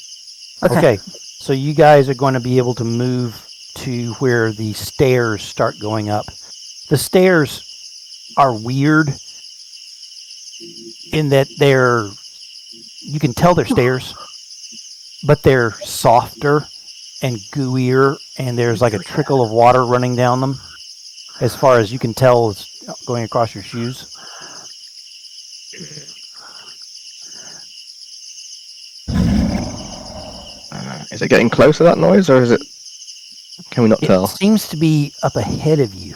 Okay. So you guys are going to be able to move to where the stairs start going up. The stairs are weird in that you can tell they're stairs, but they're softer and gooier, and there's like a trickle of water running down them. As far as you can tell, it's going across your shoes. Is it getting close to that noise, or is it? Can we not It tell? seems to be up ahead of you.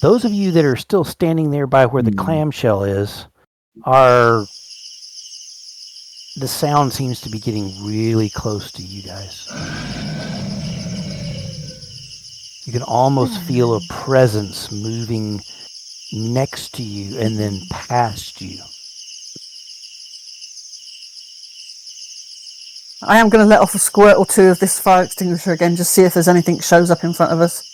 Those of you that are still standing there by where the clamshell is the sound seems to be getting really close to you guys. You can almost feel a presence moving next to you and then past you. I am going to let off a squirt or two of this fire extinguisher again, just see if there's anything shows up in front of us.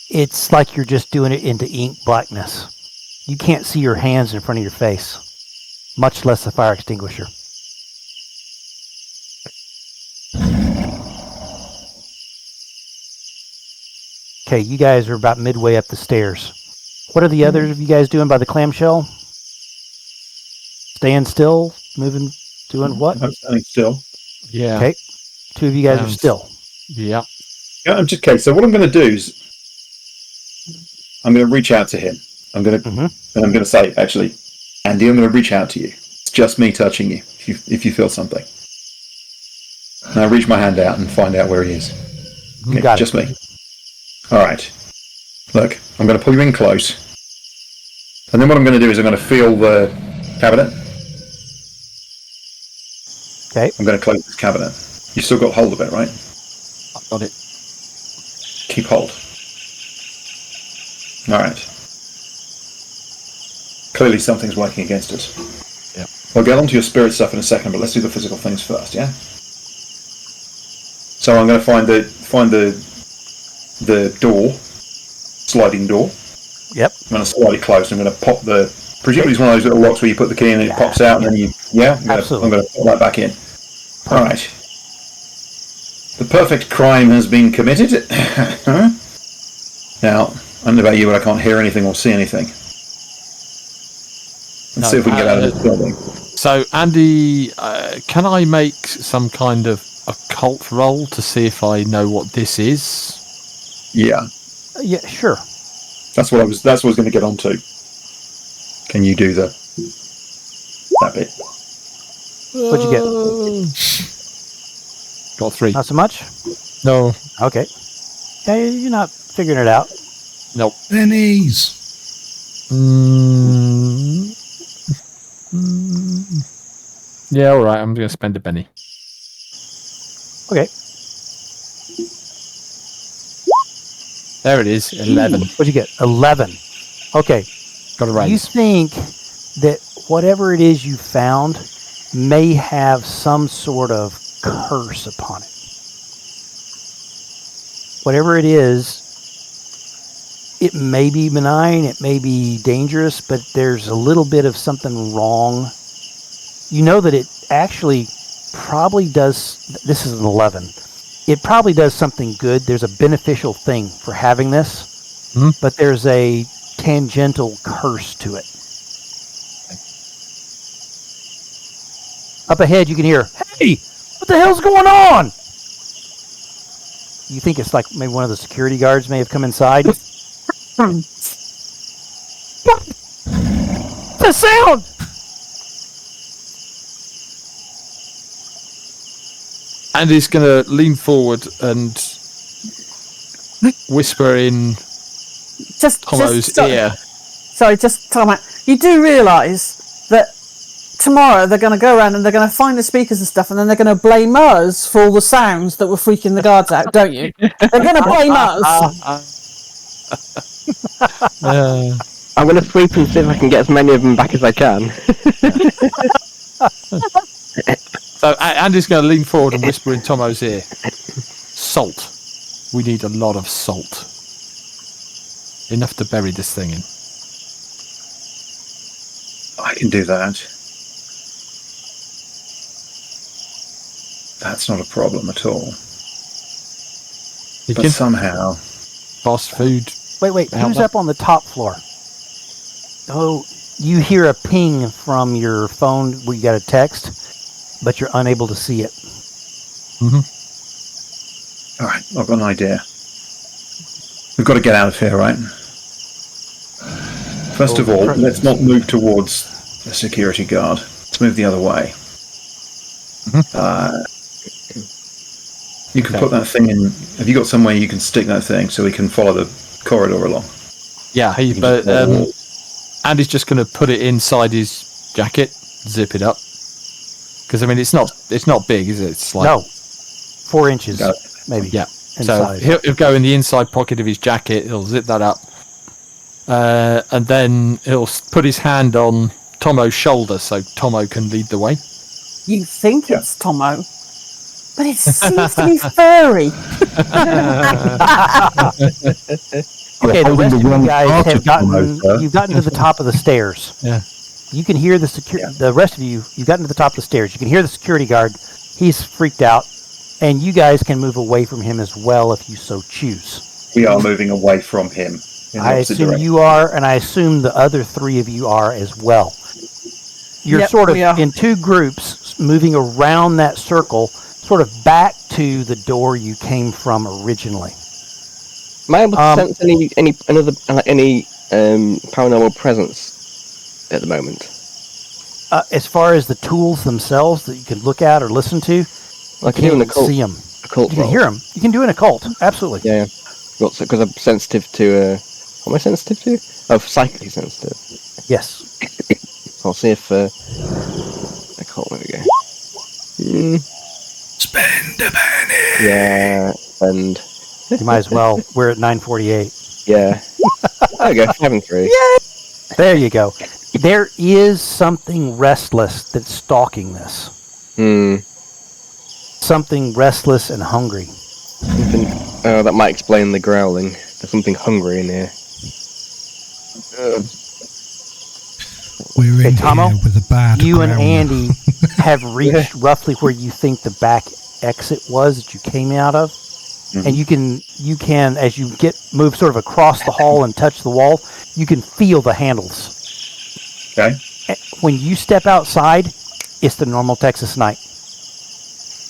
It's like you're just doing it into ink blackness. You can't see your hands in front of your face, much less the fire extinguisher. Okay, you guys are about midway up the stairs. What are the others of you guys doing by the clamshell? Staying still? Moving? Doing what? I'm standing still. Yeah. Okay. 2 of you guys are still. Yeah. Yeah, I'm just okay. So what I'm going to do is I'm going to reach out to him. I'm going to and I'm going to say, actually, Andy, I'm going to reach out to you. It's just me touching you. If you feel something, and I reach my hand out and find out where he is. You got just it. me. All right. Look, I'm going to pull you in close, and then what I'm going to do is I'm going to feel the cabinet. Okay. I'm going to close this cabinet. You've still got hold of it, right? I've got it. Keep hold. All right. Clearly something's working against us. Yeah. I'll get onto your spirit stuff in a second, but let's do the physical things first, yeah? So I'm going to find the door, sliding door. Yep. I'm going to slide it closed. I'm going to pop presumably it's one of those little locks where you put the key in and it pops out, and then Absolutely. I'm going to put that back in. All right. The perfect crime has been committed. Now, I don't know about you, but I can't hear anything or see anything. Let's see if we can get out of this building. So, Andy, can I make some kind of occult roll to see if I know what this is? Yeah, Yeah, sure. that's what I was going to get onto. Can you do that bit? What'd you get? Got 3. Not so much? No. Okay. Yeah, you're not figuring it out. Nope. Pennies. Yeah, all right. I'm going to spend a penny. Okay. There it is. 11. What'd you get? 11. Okay. Got a You raise. think that whatever it is you found may have some sort of curse upon it. Whatever it is, it may be benign, it may be dangerous, but there's a little bit of something wrong. You know that it actually probably does, this is an 11, it probably does something good. There's a beneficial thing for having this, but there's a tangential curse to it. Up ahead, you can hear, "Hey, what the hell's going on?" You think it's like maybe one of the security guards may have come inside. The sound! Andy's going to lean forward and whisper in Tomo's ear. Sorry, just time out. You do realise that tomorrow they're going to go around and they're going to find the speakers and stuff, and then they're going to blame us for all the sounds that were freaking the guards out, don't you? They're going to blame us. I'm going to sweep and see if I can get as many of them back as I can. So Andy's going to lean forward and whisper in Tomo's ear. Salt. We need a lot of salt. Enough to bury this thing in. I can do that. That's not a problem at all. You But can somehow... fast food. Wait, who's up on the top floor? Oh, you hear a ping from your phone where you got a text, but you're unable to see it. Mm-hmm. All right, I've got an idea. We've got to get out of here, right? First of all, let's not move towards the security guard. Let's move the other way. You can put that thing in... Have you got somewhere you can stick that thing so we can follow the corridor along? Yeah, but Andy's just going to put it inside his jacket, zip it up. Because I mean, it's not big, is it? It's like 4 inches, maybe. Yeah. Inside. So he'll go in the inside pocket of his jacket. He'll zip that up, and then he'll put his hand on Tomo's shoulder so Tomo can lead the way. You think it's Tomo, but it seems to be furry. Okay, the rest of you guys have gotten to the top of the stairs. Yeah. You can hear the rest of you've gotten to the top of the stairs. You can hear the security guard. He's freaked out. And you guys can move away from him as well if you so choose. We are moving away from him. I assume you are, and I assume the other 3 of you are as well. You're sort of in 2 groups, moving around that circle, sort of back to the door you came from originally. Am I able to sense any paranormal presence at the moment? As far as the tools themselves that you can look at or listen to, I can do an occult. See them. Occult you can hear them. You can do an occult. Absolutely. Yeah. Because I'm sensitive to. What am I sensitive to? Oh, psychically sensitive. Yes. I'll see if. Occult. There we go. Spend a penny. Yeah, and. You might as well. We're at 9:48. Yeah. There we go. 5 and 3. Yay! There you go. There is something restless that's stalking this. Something restless and hungry. That might explain the growling. There's something hungry in here. We're in Tomo, here with a bad you and growler. Andy have reached roughly where you think the back exit was that you came out of. Mm-hmm. And you can as you move sort of across the hall and touch the wall, you can feel the handles. Okay. When you step outside, it's the normal Texas night.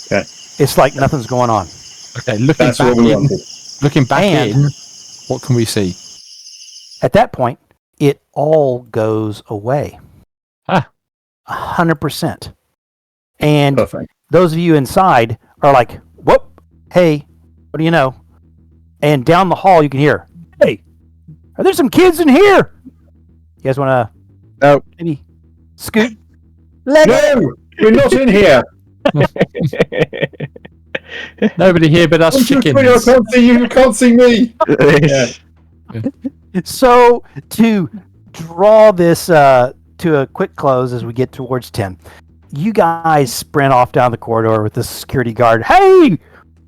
Okay. It's like nothing's going on. Okay, looking back in, what can we see? At that point, it all goes away. 100%. And Perfect. Those of you inside are like, whoop, hey, what do you know? And down the hall, you can hear, hey, are there some kids in here? You guys want to maybe scoot? No, we're not in here. Nobody here but us chickens. I can't see you. You can't see me. Yeah. So to draw this to a quick close as we get towards 10, you guys sprint off down the corridor with the security guard. Hey,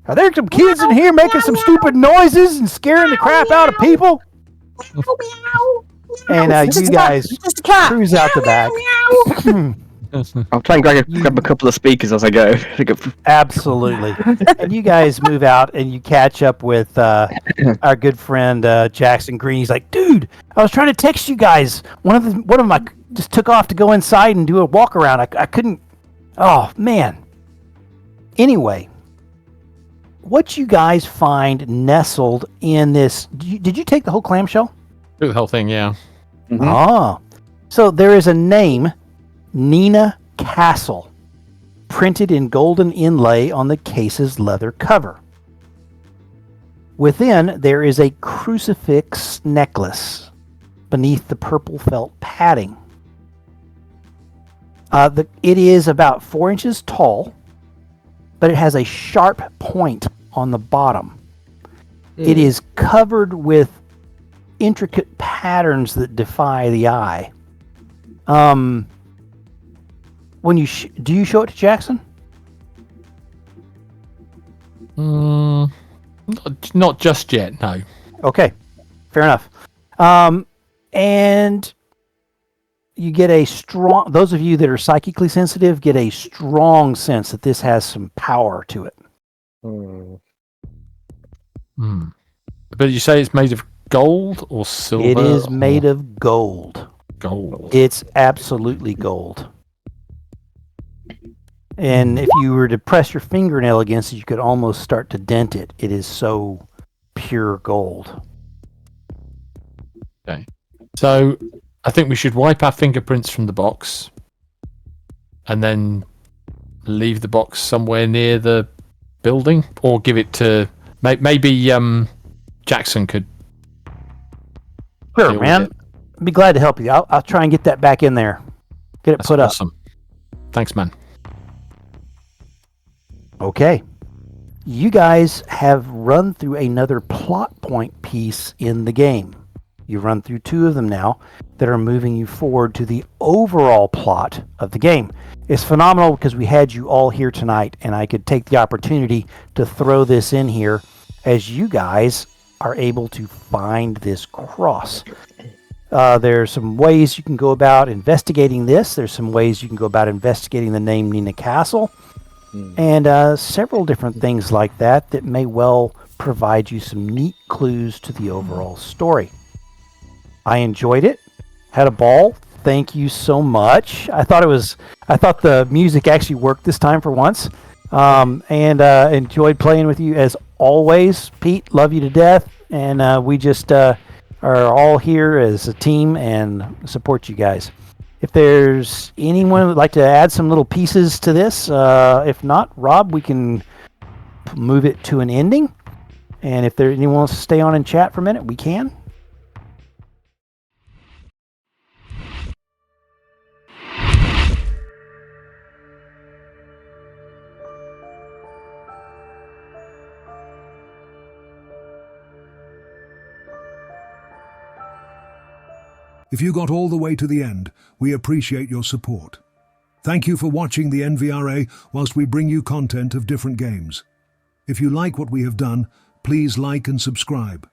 are there some kids in here making some stupid noises and scaring the crap out of people? And you guys cruise out the back. I'll try and grab a couple of speakers as I go. Absolutely. And you guys move out and you catch up with our good friend Jackson Green. He's like, dude, I was trying to text you guys. One of them just took off to go inside and do a walk around. I couldn't Oh, man. Anyway, what you guys find nestled in this... Did you take the whole clamshell? Do the whole thing, yeah. Mhm. Ah. So there is a name, Nina Castle, printed in golden inlay on the case's leather cover. Within, there is a crucifix necklace beneath the purple felt padding. It is about 4 inches tall, but it has a sharp point on the bottom. It is covered with intricate patterns that defy the eye. When you do you show it to Jackson? Not just yet, no. Okay, fair enough. And you get a strong, those of you that are psychically sensitive get a strong sense that this has some power to it. But you say it's made of gold or silver? It is made of gold. Gold. It's absolutely gold. And if you were to press your fingernail against it, you could almost start to dent it. It is so pure gold. Okay. So I think we should wipe our fingerprints from the box and then leave the box somewhere near the building, or give it to maybe Jackson could. Sure, deal man. with it. I'd be glad to help you. I'll try and get that back in there. Get it That's put awesome. Thanks, man. up. Okay. You guys have run through another plot point piece in the game. You've run through 2 of them now that are moving you forward to the overall plot of the game. It's phenomenal because we had you all here tonight, and I could take the opportunity to throw this in here as you guys are able to find this cross. There's some ways you can go about investigating this. There's some ways you can go about investigating the name Nina Castle, and several different things like that that may well provide you some neat clues to the overall story. I enjoyed it. Had a ball. Thank you so much. I thought the music actually worked this time for once. And enjoyed playing with you as always. Pete, love you to death. And we just are all here as a team and support you guys. If there's anyone who would like to add some little pieces to this, if not, Rob, we can move it to an ending. And if there anyone wants to stay on and chat for a minute, we can. If you got all the way to the end, we appreciate your support. Thank you for watching the NVRA whilst we bring you content of different games. If you like what we have done, please like and subscribe.